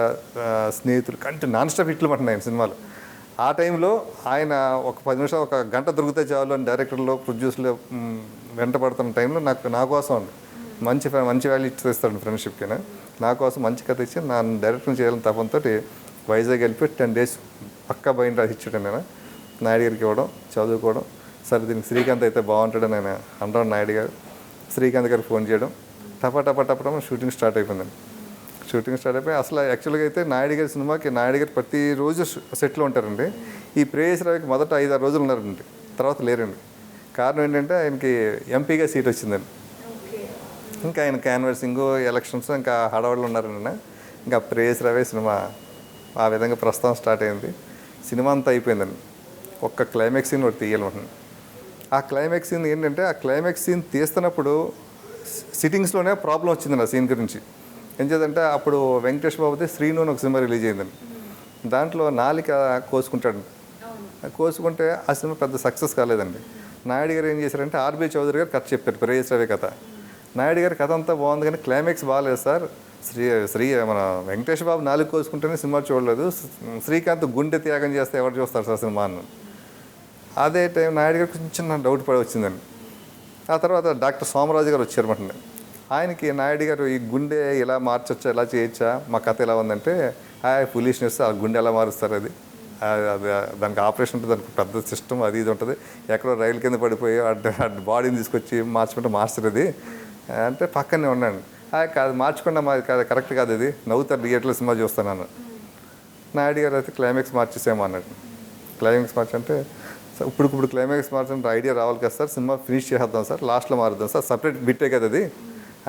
స్నేహితులు కంటే నాన్ స్టాప్ హిట్లు పట్టినాయి ఆయన సినిమాలు. ఆ టైంలో ఆయన ఒక 10 నిమిషాలు ఒక గంట దొరికితే చాలు అని డైరెక్టర్లు ప్రొడ్యూసర్లు వెంట పడుతున్న టైంలో నా కోసం మంచి వాల్యూ ఇస్తాడు ఫ్రెండ్షిప్కి, నా కోసం మంచి కథ ఇచ్చి నా డైరెక్టర్ చేయాలని తపంతో వైజాగ్ వెళ్ళిపోయి 10 days పక్కా బయట రాసి ఇచ్చాడు నేను నాయుడు గారికి ఇవ్వడం, చదువుకోవడం. సరే దీనికి శ్రీకాంత్ అయితే బాగుంటాడు నేను అంటాను. నాయుడు గారు శ్రీకాంత్ గారికి ఫోన్ చేయడం, టపా షూటింగ్ స్టార్ట్ అయిపోయిందండి. షూటింగ్ స్టార్ట్ అయిపోయి అసలు యాక్చువల్గా అయితే నాయుడు గారి సినిమాకి నాయుడు గారు ప్రతిరోజు సెట్లో ఉంటారండి. ఈ ప్రేయస్ రావుకి మొదట 5-6 రోజులు ఉన్నారండి, తర్వాత లేరండి. కారణం ఏంటంటే ఆయనకి ఎంపీగా సీట్ వచ్చిందండి. ఇంకా ఆయన క్యాన్వర్సింగ్, ఎలక్షన్స్ ఇంకా హడావుడిలో ఉన్నారండి. ఇంకా ప్రేయస్ రావే సినిమా ఆ విధంగా ప్రస్తుతం స్టార్ట్ అయింది. సినిమా అంతా అయిపోయిందండి. ఒక్క క్లైమాక్స్ సీన్ ఒకటి తీయాలనుకుంటున్నాను. ఆ క్లైమాక్స్ సీన్ ఏంటంటే ఆ క్లైమాక్స్ సీన్ తీస్తున్నప్పుడు సిట్టింగ్స్లోనే ప్రాబ్లం వచ్చిందండి ఆ సీన్ గురించి. ఏం చేద్దంటే అప్పుడు వెంకటేష్ బాబుది శ్రీను అని ఒక సినిమా రిలీజ్ అయిందండి. దాంట్లో నాలిక కోసుకుంటాడు. కోసుకుంటే ఆ సినిమా పెద్ద సక్సెస్ కాలేదండి. నాయుడు గారు ఏం చేశారంటే ఆర్బీ చౌదరి గారు కథ చెప్పారు, ప్రేయస్ రవి కథ. నాయుడు గారి కథ అంతా బాగుంది కానీ క్లైమాక్స్ బాగాలేదు సార్. మన వెంకటేష్ బాబు నాలుగు కోసుకుంటేనే సినిమా చూడలేదు, శ్రీకాంత్ గుండె త్యాగం చేస్తే ఎవరు చూస్తారు సార్ సినిమా అన్న. అదే టైం నాయుడు గారికి కొంచెం నాకు డౌట్ పడి వచ్చిందండి. ఆ తర్వాత డాక్టర్ సోమరాజు గారు వచ్చారన్నమాట. ఆయనకి నాయుడు గారు ఈ గుండె ఇలా మార్చొచ్చా, ఇలా చేయొచ్చా, మా కథ ఎలా ఉందంటే ఫులిష్నెస్, ఆ గుండె ఎలా మారుస్తారు అది దానికి ఆపరేషన్ ఉంటుంది, దానికి పెద్ద సిస్టమ్ అది ఇది ఉంటుంది. ఎక్కడో రైలు కింద పడిపోయి బాడీని తీసుకొచ్చి మార్చుకుంటే మాస్టర్ అది అంటే పక్కనే ఉన్నాను. కాదు మార్చుకున్నా కరెక్ట్ కాదు, అది నవ్వుతారు థియేటర్లో సినిమా చూస్తాను. నాయుడు గారు అయితే క్లైమాక్స్ మార్చేసాము అన్నాడు. క్లైమాక్స్ మార్చంటే ఇప్పుడు క్లైమాక్స్ మార్చంటే ఐడియా రావాలి కదా సార్, సినిమా ఫినిష్ చేద్దాం సార్, లాస్ట్లో మారుద్దాం సార్, సపరేట్ బిట్టే కదా అది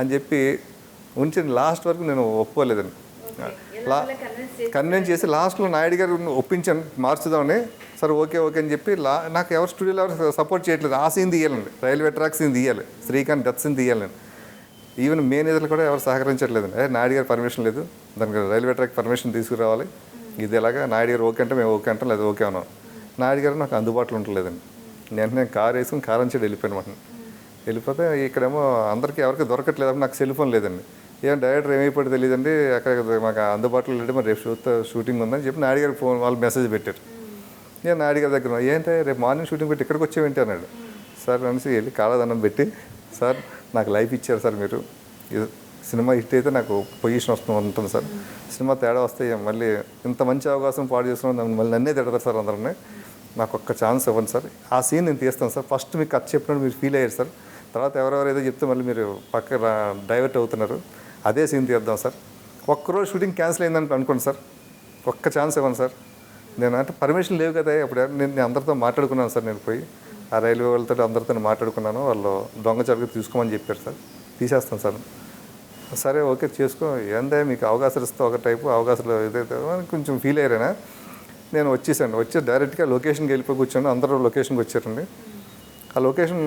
అని చెప్పి ఉంచి లాస్ట్ వరకు నేను ఒప్పుకోలేదండి. కన్విన్స్ చేసి లాస్ట్లో నాయుడు గారు ఒప్పించాను మార్చుదామని. సరే ఓకే అని చెప్పి నాకు ఎవరు స్టూడియోలో ఎవరు సపోర్ట్ చేయట్లేదు. ఆ సీన్ తీయాలండి, రైల్వే ట్రాక్ సీన్ తీయాలి, శ్రీకాంత్ డెత్ సీన్ తీయాలండి. ఈవెన్ మేనేజర్లు కూడా ఎవరు సహకరించట్లేదండి. నాయుడు గారు పర్మిషన్ లేదు, దానికి రైల్వే ట్రాక్ పర్మిషన్ తీసుకురావాలి, ఇది ఎలాగా. నాయుడు గారు ఓకే అంటే మేము ఓకే అంటాం, లేదు ఓకే అన్నాం. నాయుడు గారు నాకు అందుబాటులో ఉండలేదండి. నేను కారు వేసుకుని కారు నుంచి వెళ్ళిపోయాను. వెళ్ళిపోతే ఇక్కడేమో అందరికీ ఎవరికి దొరకట్లేదు, నాకు సెల్ ఫోన్ లేదండి. ఏం డైరెక్టర్ ఏమైపోతే తెలియదండి, అక్కడ మాకు అందుబాటులో లేడు, మరి రేపు షూటింగ్ ఉందని చెప్పి నాయుడు గారికి ఫోన్ వాళ్ళు మెసేజ్ పెట్టారు. నేను నాయుడు గారి దగ్గర ఏంటంటే రేపు మార్నింగ్ షూటింగ్ పెట్టి ఇక్కడికి వచ్చేవేంటి అన్నాడు. సార్ అనేసి వెళ్ళి కాళ్ళదన్నం పెట్టి, సార్ నాకు లైఫ్ ఇచ్చారు సార్ మీరు, సినిమా హిట్ అయితే నాకు పొజిషన్ ఉంటుంది సార్, సినిమా తేడా వస్తే మళ్ళీ ఇంత మంచి అవకాశం పాడు చేస్తున్నాం, మళ్ళీ నన్నే తిడతారు సార్ అందరినీ, నాకు ఒక్క ఛాన్స్ ఇవ్వండి సార్, ఆ సీన్ నేను తీస్తాను సార్, ఫస్ట్ మీకు కథ చెప్పినప్పుడు మీరు ఫీల్ అయ్యారు సార్, తర్వాత ఎవరెవరు ఏదో చెప్తే మళ్ళీ మీరు పక్క డైవర్ట్ అవుతున్నారు, అదే సీన్ తీద్దాం సార్, ఒక్కరోజు షూటింగ్ క్యాన్సిల్ అయిందని అనుకోండి సార్, ఒక్క ఛాన్స్ ఇవ్వండి సార్. నేను అంటే పర్మిషన్ లేవు కదా, అప్పుడు నేను అందరితో మాట్లాడుకున్నాను సార్, నేను పోయి ఆ రైల్వే వాళ్ళతో అందరితో మాట్లాడుకున్నాను, వాళ్ళు దొంగ చరుకు తీసుకోమని చెప్పారు సార్, తీసేస్తాను సార్. సరే ఓకే చేసుకో, ఏందే మీకు అవకాశాలు ఇస్తే ఒక టైపు అవకాశాలు ఏదైతే కొంచెం ఫీల్ అయ్యారైనా నేను వచ్చేసాను. వచ్చి డైరెక్ట్గా లొకేషన్కి వెళ్ళిపోయి కూర్చోండి, అందరూ లొకేషన్కి వచ్చారండి. ఆ లొకేషన్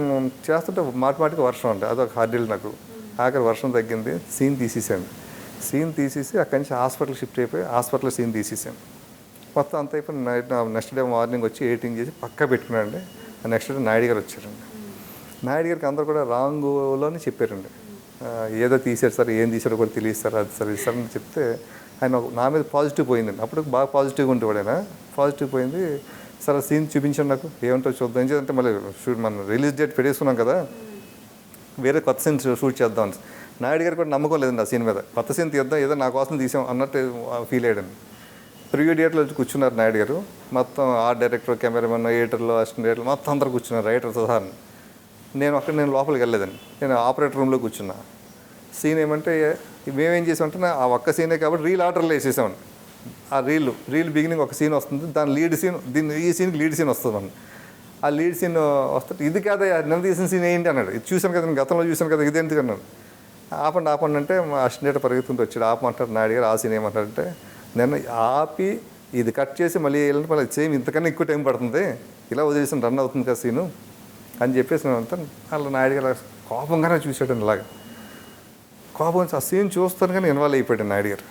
చేస్తుంటే మాటిమాటికి వర్షం అండి, అదొక హార్డిల్ నాకు. ఆఖరి వర్షం తగ్గింది, సీన్ తీసేసాను. సీన్ తీసేసి అక్కడి నుంచి హాస్పిటల్ షిఫ్ట్ అయిపోయి హాస్పిటల్లో సీన్ తీసేసాను. మొత్తం అంత అయిపోయి నెక్స్ట్ డే మార్నింగ్ వచ్చి ఎడిటింగ్ చేసి పక్కా పెట్టుకున్నానండి. నెక్స్ట్ డే నాయుడు గారు వచ్చారండి. నాయుడు గారికి అందరూ కూడా రాంగులోనే చెప్పారండి, ఏదో తీసారు సార్, ఏం తీసారో కూడా తెలియదు సార్, అది సార్ ఇది సార్ అని చెప్తే ఆయన నా మీద పాజిటివ్ పోయిందండి. అప్పుడు బాగా పాజిటివ్గా ఉండేవాడు ఆయన, పాజిటివ్ పోయింది. సార్ ఆ సీన్ చూపించండి నాకు, ఏమంటో చూద్దాం, ఏంటంటే మళ్ళీ మనం రిలీజ్ డేట్ పెట్టేసుకున్నాం కదా, వేరే కొత్త సీన్ షూట్ చేద్దాం అని. నాయుడు గారికి కూడా నమ్మకం లేదండి ఆ సీన్ మీద, కొత్త సీన్ తీద్దాం, ఏదో నా కోసం తీసాం అన్నట్టు ఫీల్ అయ్యాడండి. ప్రివ్యూ డేట్లో వచ్చి కూర్చున్నారు నాయుడు గారు, మొత్తం ఆర్ట్ డైరెక్టర్, కెమెరామెన్, ఎడిటర్లు, అసిస్టెంట్ డైరెక్టర్ మొత్తం అందరూ కూర్చున్నారు, రైటర్ సహా. నేను లోపలికి వెళ్ళలేదండి, నేను ఆపరేటర్ రూమ్లో కూర్చున్నా. సీన్ ఏమంటే మేమేం చేసామంటే ఆ ఒక్క సీనే కాబట్టి రీల్ ఆర్డర్లో వేసేసామండి. ఆ రీల్ బిగినింగ్ ఒక సీన్ వస్తుంది, దాని లీడ్ సీన్, ఈ సీన్కి లీడ్ సీన్ వస్తుందండి. ఆ లీడ్ సీన్ వస్తే ఇది కాదా నిన్న తీసిన సీన్ ఏంటి అన్నాడు, ఇది చూశాను కదా, నేను గతంలో చూశాను కదా, ఇది ఎందుకు అన్నాడు. ఆపండి అంటే మా అసిస్టెంట్ పరిగెత్తుకుంటూ వచ్చాడు, ఆపమంటారు నాయుడు గారు. ఆ సీన్ ఏమంటారంటే నేను ఆపి ఇది కట్ చేసి మళ్ళీ వెళ్ళినట్టు మళ్ళీ సేమ్ ఇంతకన్నా ఎక్కువ టైం పడుతుంది, ఇలా వదిలేసిన రన్ అవుతుంది కదా సీను అని చెప్పేసి అంతా అలా నాయుడు గారు కోపంగానే చూసాడండి. అలాగా కోపం ఆ సీన్ చూస్తాను కానీ ఇన్వాల్వ్ అయిపోయాడు నాయుడు గారు.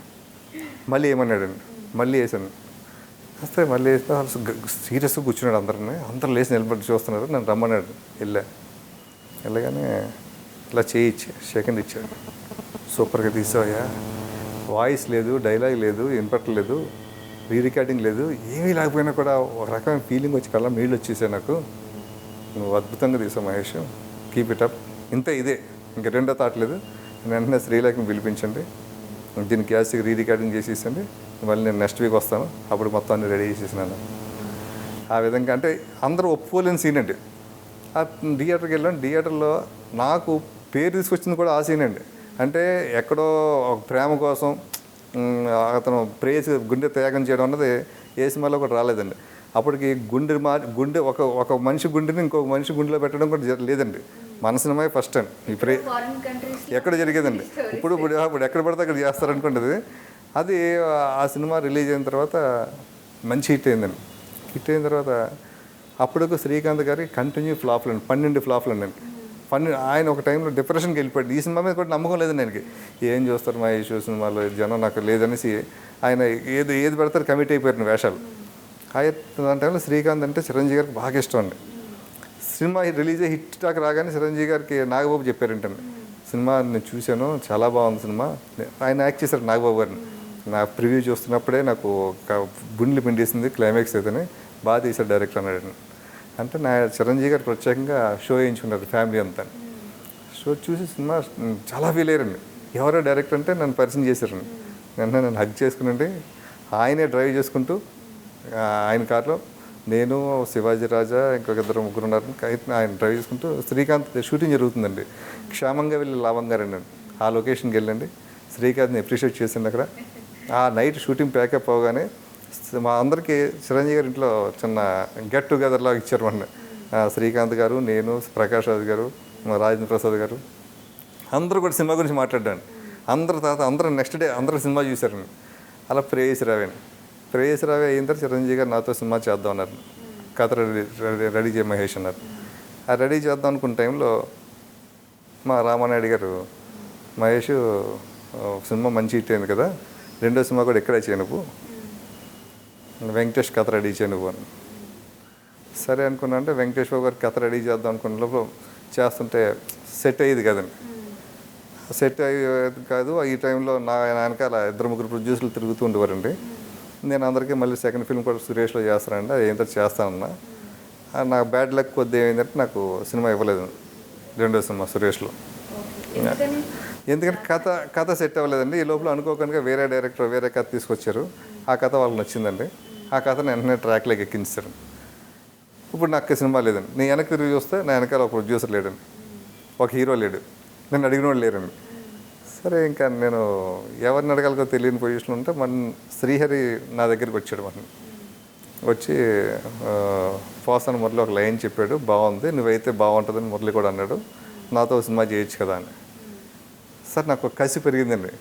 మళ్ళీ ఏమన్నాడండి, మళ్ళీ వేసాను వస్తే మళ్ళీ వేస్తే సీరియస్గా కూర్చున్నాడు, అందరూ లేచి నిలబడి చూస్తున్నారు. నన్ను రమ్మన్నాడు, వెళ్ళగానే ఇలా చేయించి సెకండ్ ఇచ్చాడు, సూపర్గా తీసావయ్యా, వాయిస్ లేదు, డైలాగ్ లేదు, వినపట్టలేదు, రికార్డింగ్ లేదు, ఏమీ లేకపోయినా కూడా ఒక రకమైన ఫీలింగ్ వచ్చి కళ్ళ నీళ్ళు వచ్చేసాయి నాకు, నువ్వు అద్భుతంగా తీసావు మహేష్, కీప్ ఇట్ అప్, ఇదే ఇంకా రెండో థాట్ లేదు. వెంటనే శ్రీలేఖని పిలిపించండి, దీన్ని గ్యాస్కి రికార్డింగ్ చేసేసండి, మళ్ళీ నేను నెక్స్ట్ వీక్ వస్తాను, అప్పుడు మొత్తం అన్ని రెడీ చేసేసినాను. ఆ విధంగా అంటే అందరూ ఒప్పుకోలేని సీన్ అండి. ఆ థియేటర్కి వెళ్ళాను. థియేటర్లో నాకు పేరు తీసుకొచ్చింది కూడా ఆ సీన్ అండి. అంటే ఎక్కడో ఒక ప్రేమ కోసం అతను ప్రేయసి గుండె త్యాగం చేయడం అన్నది ఏ సినిమాలో కూడా రాలేదండి. అప్పటికి గుండె ఒక మనిషి గుండెని ఇంకొక మనిషి గుండెలో పెట్టడం కూడా లేదండి. మన సినిమా ఫస్ట్ టైం ఇప్పుడు ఎక్కడ జరిగేదండి. ఇప్పుడు ఎక్కడ పడితే అక్కడ చేస్తారనుకుంటుంది. అది ఆ సినిమా రిలీజ్ అయిన తర్వాత మంచి హిట్ అయిందండి. హిట్ అయిన తర్వాత అప్పటికు శ్రీకాంత్ గారి కంటిన్యూ ఫ్లాప్లు అండి, 12 ఫ్లాప్లు అండి. ఆయన ఒక టైంలో డిప్రెషన్కి వెళ్ళిపోయాడు. ఈ సినిమా మీద కూడా నమ్మకం లేదండి ఆయనకి. ఏం చూస్తారు మా ఇష్యూ సినిమాలో జనం నాకు లేదనేసి ఆయన ఏది పెడతారు కమిట్ అయిపోయారు వేషాలు. దాని టైంలో శ్రీకాంత్ అంటే చిరంజీవి గారికి బాగా ఇష్టం అండి. సినిమా రిలీజ్ అయ్యి హిట్ టాక్ రాగానే చిరంజీవి గారికి నాగబాబు చెప్పారంటండి, సినిమా నేను చూశాను, చాలా బాగుంది సినిమా. ఆయన యాక్ట్ చేశారు నాగబాబు గారిని. నా ప్రివ్యూ చూస్తున్నప్పుడే నాకు ఒక గుండెలు పిండేసింది, క్లైమాక్స్ అయితేనే బాగా తీశారు డైరెక్టర్ అన్నాడు. అంటే నా చిరంజీవి గారు ప్రత్యేకంగా షో వేయించుకున్నారు ఫ్యామిలీ అంతా. షో చూసి సినిమా చాలా ఫీల్ అయ్యారండి. ఎవరో డైరెక్టర్ అంటే నన్ను పరిచయం చేశారండి. నన్ను హగ్ చేసుకునండి, ఆయనే డ్రైవ్ చేసుకుంటూ ఆయన కార్లో నేను శివాజీ రాజా ఇంకొక ఇద్దరు ముగ్గురు ఉన్నారు. ఆయన డ్రైవ్ చేసుకుంటూ శ్రీకాంత్ షూటింగ్ జరుగుతుందండి. క్షేమంగా వెళ్ళి లాభం గారండి ఆ లొకేషన్కి వెళ్ళండి. శ్రీకాంత్ని అప్రిషియేట్ చేసింది అక్కడ. ఆ నైట్ షూటింగ్ ప్యాకప్ అవగానే మా అందరికీ చిరంజీవి గారి ఇంట్లో చిన్న గెట్ టుగెదర్ లాగా ఇచ్చారు మన శ్రీకాంత్ గారు, నేను, ప్రకాష్ రాజ్ గారు, రాజేంద్ర ప్రసాద్ గారు అందరూ కూడా సినిమా గురించి మాట్లాడాను. అందరూ నెక్స్ట్ డే అందరూ సినిమా చూశారండి. అలా ప్రేయసి రావే అయిన తర్వాత చిరంజీవి గారు నాతో సినిమా చేద్దాం అన్నారు. కథ రెడీ చేయ మహేష్ అన్నారు. ఆ రెడీ చేద్దాం అనుకున్న టైంలో మా రామానాయుడు గారు, మహేష్ సినిమా మంచి హిట్ అయింది కదా, రెండో సినిమా కూడా ఎక్కడే చేయనువు, వెంకటేష్ కథ రెడీ చేయనువు అని. సరే అనుకున్నా. అంటే వెంకటేష్ బాబు గారికి కథ రెడీ చేద్దాం అనుకున్న లోపల చేస్తుంటే సెట్ అయ్యేది కదండి. సెట్ అయ్యేది కాదు. ఈ టైంలో నా వెనకాల 2-3 ప్రొడ్యూసర్లు తిరుగుతూ ఉండేవారండి. నేను అందరికీ మళ్ళీ సెకండ్ ఫిల్మ్ కూడా సురేష్లో చేస్తానండి, అది ఏంటో చేస్తానన్నా. నాకు బ్యాడ్ లక్ కొద్ది ఏమైందంటే నాకు సినిమా ఇవ్వలేదు రెండో సినిమా సురేష్లో. ఎందుకంటే కథ సెట్ అవ్వలేదండి. ఈ లోపల అనుకోకుండా వేరే డైరెక్టర్ వేరే కథ తీసుకొచ్చారు. ఆ కథ వాళ్ళకి నచ్చిందండి. ఆ కథను వెంటనే ట్రాక్లోకి ఎక్కించారు. ఇప్పుడు నాకు సినిమా లేదండి. నేను వెనక్కి తిరిగి చూస్తే నా వెనకాల ఒక ప్రొడ్యూసర్ లేడండి, ఒక హీరో లేడు, నేను అడిగిన వాళ్ళు లేరండి. సరే ఇంకా నేను ఎవరిని అడగాలో తెలియని పొజిషన్ ఉంటే శ్రీహరి నా దగ్గరికి వచ్చాడు. వచ్చి పోసాన మురళి ఒక లైన్ చెప్పాడు, బాగుంది, నువ్వైతే బాగుంటుందని మురళి కూడా అన్నాడు, నాతో సినిమా చేయొచ్చు కదా అని. సార్ నాకు కసి పెరిగిందండి.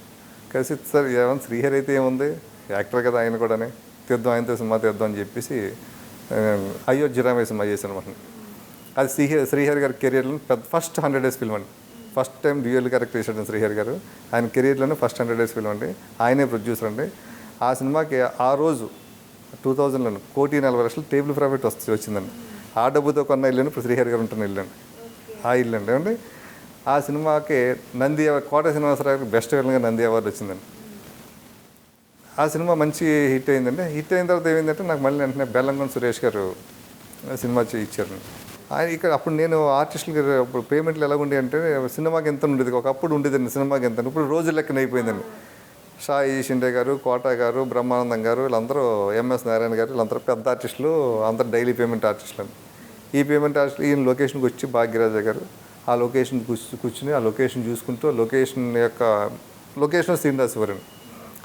కసి సార్ ఏమన్నా శ్రీహరి అయితే ఏముంది, యాక్టర్ కదా ఆయన కూడా, తీద్దాం ఆయనతో సినిమా తీద్దాం అని చెప్పేసి అయోధ్యరామే సినిమా చేశాను అనమాట. అది శ్రీహరి గారి కెరీర్లో ఫస్ట్ 100 days ఫిల్మ్ అండి. ఫస్ట్ టైం డ్యూయల్ క్యారెక్టర్ చేశాడు శ్రీహరి గారు. ఆయన కెరీర్లోనే ఫస్ట్ 100 days ఫిల్మ్ అండి. ఆయనే ప్రొడ్యూసర్ అండి. ఆ సినిమాకి ఆ రోజు 2000లో 1,40,00,000 టేబుల్ ప్రాఫిట్ వచ్చిందండి. ఆ డబ్బుతో కొన్న ఇల్లు ఇప్పుడు శ్రీహరి గారు ఉంటున్న ఇల్లు అండి. ఆ ఇల్లు అండి ఏమండి. ఆ సినిమాకి నంది కోట శ్రీనివాసరావుకి బెస్ట్ విలన్గా నంది అవార్డు వచ్చిందండి. ఆ సినిమా మంచి హిట్ అయిందండి. హిట్ అయిన తర్వాత ఏమైందంటే నాకు మళ్ళీ వెంటనే బెల్లంకొండ సురేష్ గారు సినిమా ఇచ్చారు. ఆయన ఇక్కడ అప్పుడు నేను ఆర్టిస్టులకి అప్పుడు పేమెంట్లు ఎలా ఉండేవి అంటే సినిమాకి ఎంత ఉండేది, ఒకప్పుడు ఉండేదండి సినిమాకి ఎంత, ఇప్పుడు రోజు లెక్కన అయిపోయిందండి. సాయి షిండే గారు, కోట గారు, బ్రహ్మానందం గారు, వీళ్ళందరూ ఎంఎస్ నారాయణ గారు, వీళ్ళందరూ పెద్ద ఆర్టిస్టులు, అందరూ డైలీ పేమెంట్ ఆర్టిస్టులు అండి. ఈ పేమెంట్ ఆర్టిస్టులు ఈయన లొకేషన్కి వచ్చి భాగ్యరాజ గారు ఆ లొకేషన్ కూర్చుని ఆ లొకేషన్ చూసుకుంటూ లొకేషన్ సీన్ రాసేవారండి.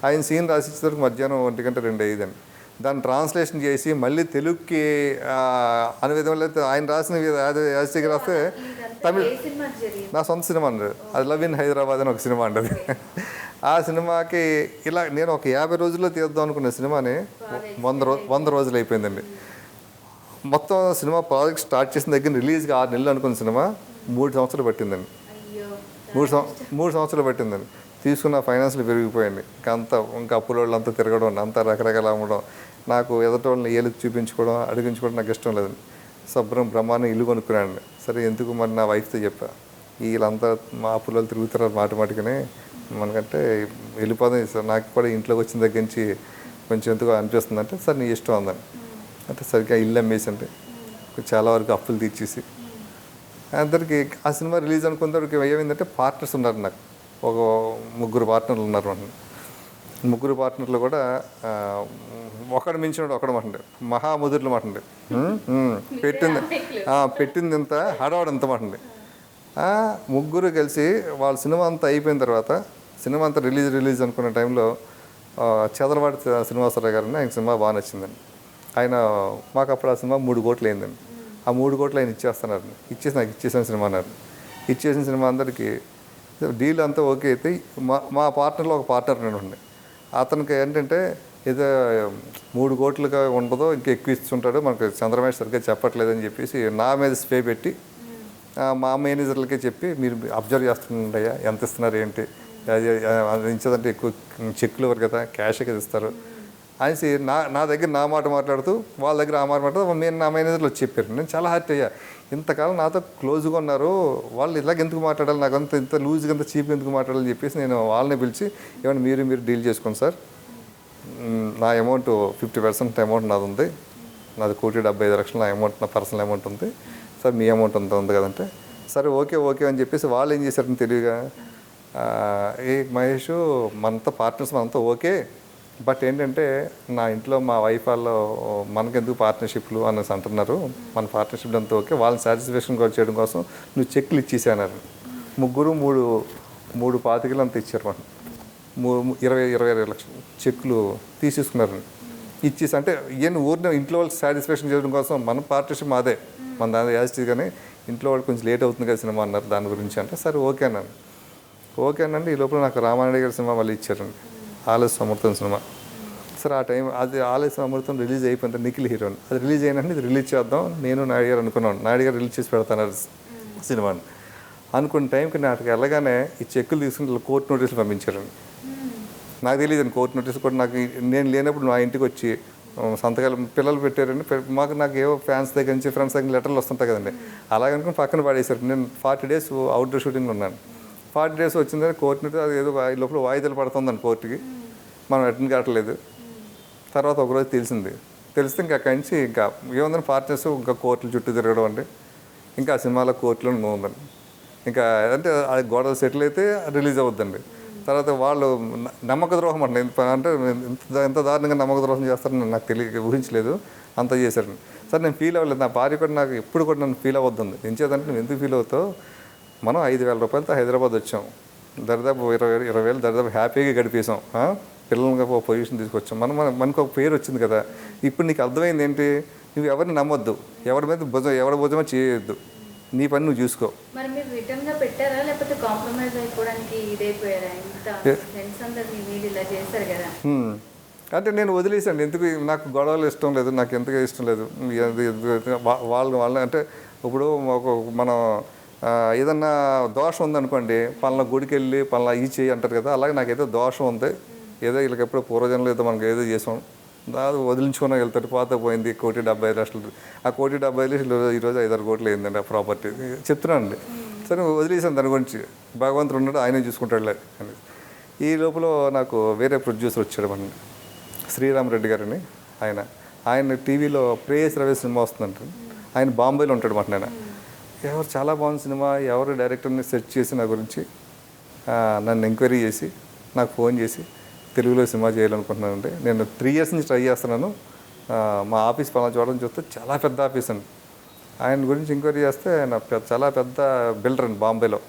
ఆయన సీన్ రాసిచ్చేసరికి మధ్యాహ్నం 1-2 అయ్యేదండి. దాన్ని ట్రాన్స్లేషన్ చేసి మళ్ళీ తెలుగుకి అనువేదంలో ఆయన రాసిన యాస్టికి రాస్తే తమిళ్ నా సొంత సినిమా అండి అది, లవ్ ఇన్ హైదరాబాద్ అని ఒక సినిమా అండి. ఆ సినిమాకి ఇలా నేను ఒక 50 రోజుల్లో తీద్దాం అనుకున్న సినిమాని 100 రోజులు అయిపోయిందండి. మొత్తం సినిమా ప్రాజెక్ట్ స్టార్ట్ చేసిన దగ్గర రిలీజ్గా 6 నెలలు అనుకున్న సినిమా 3 సంవత్సరాలు పట్టిందండి. 3 సంవత్సరాలు పట్టిందండి. తీసుకున్న ఫైనాన్స్లు పెరిగిపోయింది. ఇంకా అప్పుల వాళ్ళు అంతా తిరగడం, అంతా రకరకాల అమ్మడం, నాకు ఎదటోళ్ళని ఏలుకు చూపించుకోవడం, అడిగించుకోవడం నాకు ఇష్టం లేదండి. శుభ్రం బ్రహ్మాండం ఇల్లు కొనుక్కున్నానండి. సరే ఎందుకు మరి నా వైఫ్తో చెప్పా, వీళ్ళంతా మా అప్పుల తిరుగుతారు మాటిమాటికనే, మనకంటే వెళ్ళిపోదాం సార్, నాకు కూడా ఇంట్లోకి వచ్చిన దగ్గర నుంచి కొంచెం ఎందుకు అనిపిస్తుంది అంటే, సార్ నీ ఇష్టం అందని. అంటే సరిగ్గా ఇల్లు అమ్మేసి అంటే చాలా వరకు అప్పులు తీర్చేసి అందరికి ఆ సినిమా రిలీజ్ అనుకున్న ఏమైందంటే పార్ట్నర్స్ ఉన్నారు, నాకు ఒక 3 పార్ట్నర్లు ఉన్నారు. ముగ్గురు పార్ట్నర్లు కూడా ఒకడు మించినోడు ఒకడు మాటండి, మహాముదుర్లు మాటండి. పెట్టింది ఇంత, హడావాడు ఇంత మాటండి. ముగ్గురు కలిసి వాళ్ళ సినిమా అంతా అయిపోయిన తర్వాత, సినిమా అంతా రిలీజ్ అనుకున్న టైంలో చదలవాడి శ్రీనివాసరావు గారిని ఆయన సినిమా బాగా నచ్చిందండి. ఆయన మాకు అప్పుడు ఆ సినిమా 3 కోట్లు అయిందండి. ఆ 3 కోట్లు ఆయన ఇచ్చేస్తున్నారు. నాకు ఇచ్చేసిన సినిమా అన్నారు. ఇచ్చేసిన సినిమా అందరికీ డీల్ అంతా ఓకే అయితే మా పార్ట్నర్లో ఒక పార్ట్నర్ ఉండే, అతనికి ఏంటంటే ఏదో 3 కోట్లుగా ఉండదో ఇంకా ఎక్కువ ఇస్తుంటాడు, మనకు చంద్రమేష్ సరిగ్గా చెప్పట్లేదని చెప్పేసి నా మీద స్పే పెట్టి మా మేనేజర్లకే చెప్పి మీరు అబ్జర్వ్ చేస్తుండయ్యా ఎంత ఇస్తున్నారు ఏంటి, ఇచ్చేదంటే ఎక్కువ చెక్కులు ఇవ్వరు కదా, క్యాషే కదా ఇస్తారు అనేసి నా దగ్గర నా మాట మాట్లాడుతూ వాళ్ళ దగ్గర ఆ మాట మాట్లాడుతూ నా మేనేజర్లు వచ్చి చెప్పారు. నేను చాలా హ్యాపీ అయ్యా, ఇంతకాలం నాతో క్లోజ్గా ఉన్నారు, వాళ్ళు ఇలాగ ఎందుకు మాట్లాడాలి, నాకు ఇంత లూజ్గా ఇంత చీప్గా ఎందుకు మాట్లాడాలని చెప్పేసి నేను వాళ్ళని పిలిచి ఏమన్నా మీరు డీల్ చేసుకోండి సార్, నా అమౌంట్ 50% అమౌంట్ నాది ఉంది, నాది 1,75,00,000 నా అమౌంట్, నా పర్సనల్ అమౌంట్ ఉంది సార్, మీ అమౌంట్ అంత ఉంది కదంటే సరే ఓకే అని చెప్పేసి వాళ్ళు ఏం చేశారని తెలియగా, ఏ మహేష్ మనంతా పార్ట్నర్స్ మనంతా ఓకే, బట్ ఏంటంటే నా ఇంట్లో మా వైఫ్ వాళ్ళు మనకెందుకు పార్ట్నర్షిప్లు అనేసి అంటున్నారు, మన పార్ట్నర్షిప్ అంతా ఓకే, వాళ్ళని సాటిస్ఫాక్షన్ చేయడం కోసం నువ్వు చెక్లు ఇచ్చేసాన్నారు. ముగ్గురు మూడు పాతికలు అంత ఇచ్చారు, మనం 20 లక్షలు చెక్కులు తీసేసుకున్నారు. ఇచ్చేసి అంటే ఈయన ఊరిని ఇంట్లో వాళ్ళకి సాటిస్ఫాక్షన్ చేయడం కోసం మన పార్ట్నర్షిప్ మాదే, మన దాని యాజిటీ, కానీ ఇంట్లో వాళ్ళు కొంచెం లేట్ అవుతుంది కదా సినిమా అన్నారు దాని గురించి అంటే సరే ఓకే అనండి. ఈ లోపల నాకు రామానాయుడు గారి సినిమా వాళ్ళు ఇచ్చారండి, ఆలస్య అమృతం సినిమా. సరే ఆ టైం అది ఆలస్య అమృతం రిలీజ్ అయిపోయింది, నిఖిల్ హీరోని, అది రిలీజ్ అయినండి, ఇది రిలీజ్ చేద్దాం నేను నాయుడు గారు అనుకున్నాను, నాయుడు గారు రిలీజ్ చేసి పెడతాను సినిమాని అనుకున్న టైంకి నాకు వెళ్ళగానే ఈ చెక్కులు తీసుకుని కోర్టు నోటీసులు పంపించారండి. నాకు తెలియదండి కోర్టు నోటీస్ కూడా, నాకు నేను లేనప్పుడు నా ఇంటికి వచ్చి సంతకాలు పిల్లలు పెట్టారండి, నాకు ఏవో ఫ్యాన్స్ దగ్గర నుంచి ఫ్రెండ్స్ దగ్గర లెటర్లు వస్తుంటాయి కదండి, అలాగనుకుని పక్కన పడేశారు. నేను 40 days అవుట్డోర్ షూటింగ్లో ఉన్నాను. 40 days వచ్చింది కోర్టు నోటీస్, అది ఏదో లోపల వాయిదాలు పడుతుందండి కోర్టుకి, మనం అటెండ్ కావట్లేదు. తర్వాత ఒకరోజు తెలిస్తే ఇంకా అక్కడి నుంచి ఇంకా ఏముందని పార్ట్నర్స్ ఇంకా కోర్టుల చుట్టూ తిరగడం అండి, ఇంకా ఆ సినిమాలో కోర్టులో ఉందండి. ఇంకా అంటే అది గొడవ సెటిల్ అయితే రిలీజ్ అవుద్దండి. తర్వాత వాళ్ళు నమ్మక ద్రోహం అంటే ఎంత దారుణంగా నమ్మక ద్రోహం చేస్తారని నాకు ఊహించలేదు, అంత చేశారండి. సరే నేను ఫీల్ అవ్వలేదు, నా భార్య కూడా నాకు ఎప్పుడు కూడా నన్ను ఫీల్ అవ్వద్దండి, ఎంచేదంటే నువ్వు ఎందుకు ఫీల్ అవుతావు, మనం 5,000 రూపాయలతో హైదరాబాద్ వచ్చాం, దరిదాపు 20,000 దరిదాపు హ్యాపీగా గడిపేసాం, పిల్లలకి ఒక పొజిషన్ తీసుకొచ్చాం, మనకు ఒక పేరు వచ్చింది కదా. ఇప్పుడు నీకు అర్థమైంది ఏంటి, నువ్వు ఎవరిని నమ్మొద్దు, ఎవరి మీద ఎవరి భుజమో చేయొద్దు, నీ పని నువ్వు చూసుకో. మరి మీరు రిటర్న్ గా పెట్టారా లేకపోతే కాంప్రమైజ్ అయిపోవడానికి ఇదైపోయారా, ఇంత ఫ్రెండ్స్ అందరు మీ మీద ఇలా చేశారు కదా? అంటే నేను వదిలేసాను, ఎందుకు నాకు గొడవలు ఇష్టం లేదు, నాకు ఎంతగా ఇష్టం లేదు. వాళ్ళు అంటే ఇప్పుడు మనం ఏదన్నా దోషం ఉందనుకోండి, పలానా గుడికి వెళ్ళి పలానా ఈ చేయి అంటారు కదా, అలాగే నాకైతే దోషం ఉంది, ఏదో వీళ్ళకి ఎప్పుడో పూర్వజన్మలో ఏదో మనకు ఏదో చేసాం, అది వదిలించుకుని వెళ్తారు, పోతే పోయింది 1,70,00,000. ఆ 1,70,00,000 ఈరోజు 5-6 కోట్లు అయిందండి ఆ ప్రాపర్టీ, చెప్తున్నాను అండి. సరే వదిలేసాను దాని గురించి, భగవంతుడు ఉన్నాడు ఆయనే చూసుకుంటాడులే అని. ఈ లోపల నాకు వేరే ప్రొడ్యూసర్ వచ్చాడు, మన శ్రీరామరెడ్డి గారని, ఆయన టీవీలో ప్రేయస్ రవి సినిమా వస్తుందంట, ఆయన బాంబేలో ఉంటాడు మాట. నేను ఎవరు చాలా బాగుంది సినిమా, ఎవరు డైరెక్టర్ని సెర్చ్ చేసి నా గురించి నన్ను ఎంక్వైరీ చేసి నాకు ఫోన్ చేసి తెలుగులో సినిమా చేయాలనుకుంటున్నానండి, నేను 3 years నుంచి ట్రై చేస్తున్నాను, మా ఆఫీస్ పలానా చూడడం చూస్తే చాలా పెద్ద ఆఫీస్ అండి. ఆయన గురించి ఎంక్వైరీ చేస్తే ఆయన చాలా పెద్ద బిల్డర్ అండి బాంబేలో,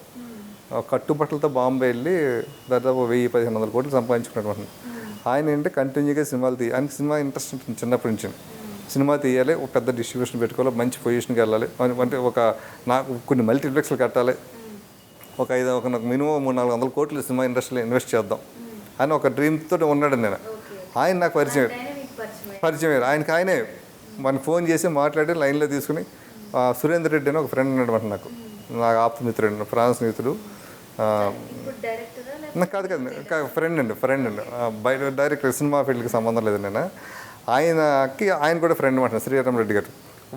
కట్టుబట్టలతో బాంబే వెళ్ళి దాదాపు 1,000-1,500 కోట్లు సంపాదించుకున్నటువంటి ఆయన. ఏంటంటే కంటిన్యూగా సినిమాలు ఆయనకి సినిమా ఇంట్రెస్ట్ ఉంటుంది చిన్నప్పటి నుంచి, సినిమా తీయాలి, ఒక పెద్ద డిస్ట్రిబ్యూషన్ పెట్టుకోవాలి, మంచి పొజిషన్కి వెళ్ళాలి, అంటే నాకు కొన్ని మల్టీప్లెక్స్లు కట్టాలి, నాకు మినిమం 300-400 కోట్లు సినిమా ఇండస్ట్రీలో ఇన్వెస్ట్ చేద్దాం అని ఒక డ్రీమ్తో ఉన్నాడు నేను. ఆయన నాకు పరిచయం ఆయనే మనకు ఫోన్ చేసి మాట్లాడి లైన్లో తీసుకుని, సురేంద్ర రెడ్డి అని ఒక ఫ్రెండ్ ఉన్నాడు అంటే నాకు ఆప్తమిత్రుడు, ఫ్రాన్స్ స్నేహితుడు, నాకు కాదు ఫ్రెండ్ అండి బయట డైరెక్ట్ సినిమా ఫీల్డ్కి సంబంధం లేదు నేను. ఆయన కూడా ఫ్రెండ్ మాట శ్రీరామ్ రెడ్డి గారు,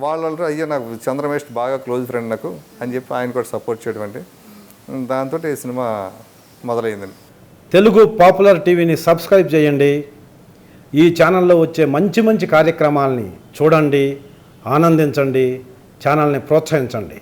వాళ్ళు అయ్యా నాకు చంద్రమేష్ బాగా క్లోజ్ ఫ్రెండ్ నాకు అని చెప్పి ఆయన కూడా సపోర్ట్ చేయడం అండి. దాంతో ఈ సినిమా మొదలైందండి. తెలుగు పాపులర్ టీవీని సబ్స్క్రైబ్ చేయండి, ఈ ఛానల్లో వచ్చే మంచి మంచి కార్యక్రమాలని చూడండి, ఆనందించండి, ఛానల్ని ప్రోత్సహించండి.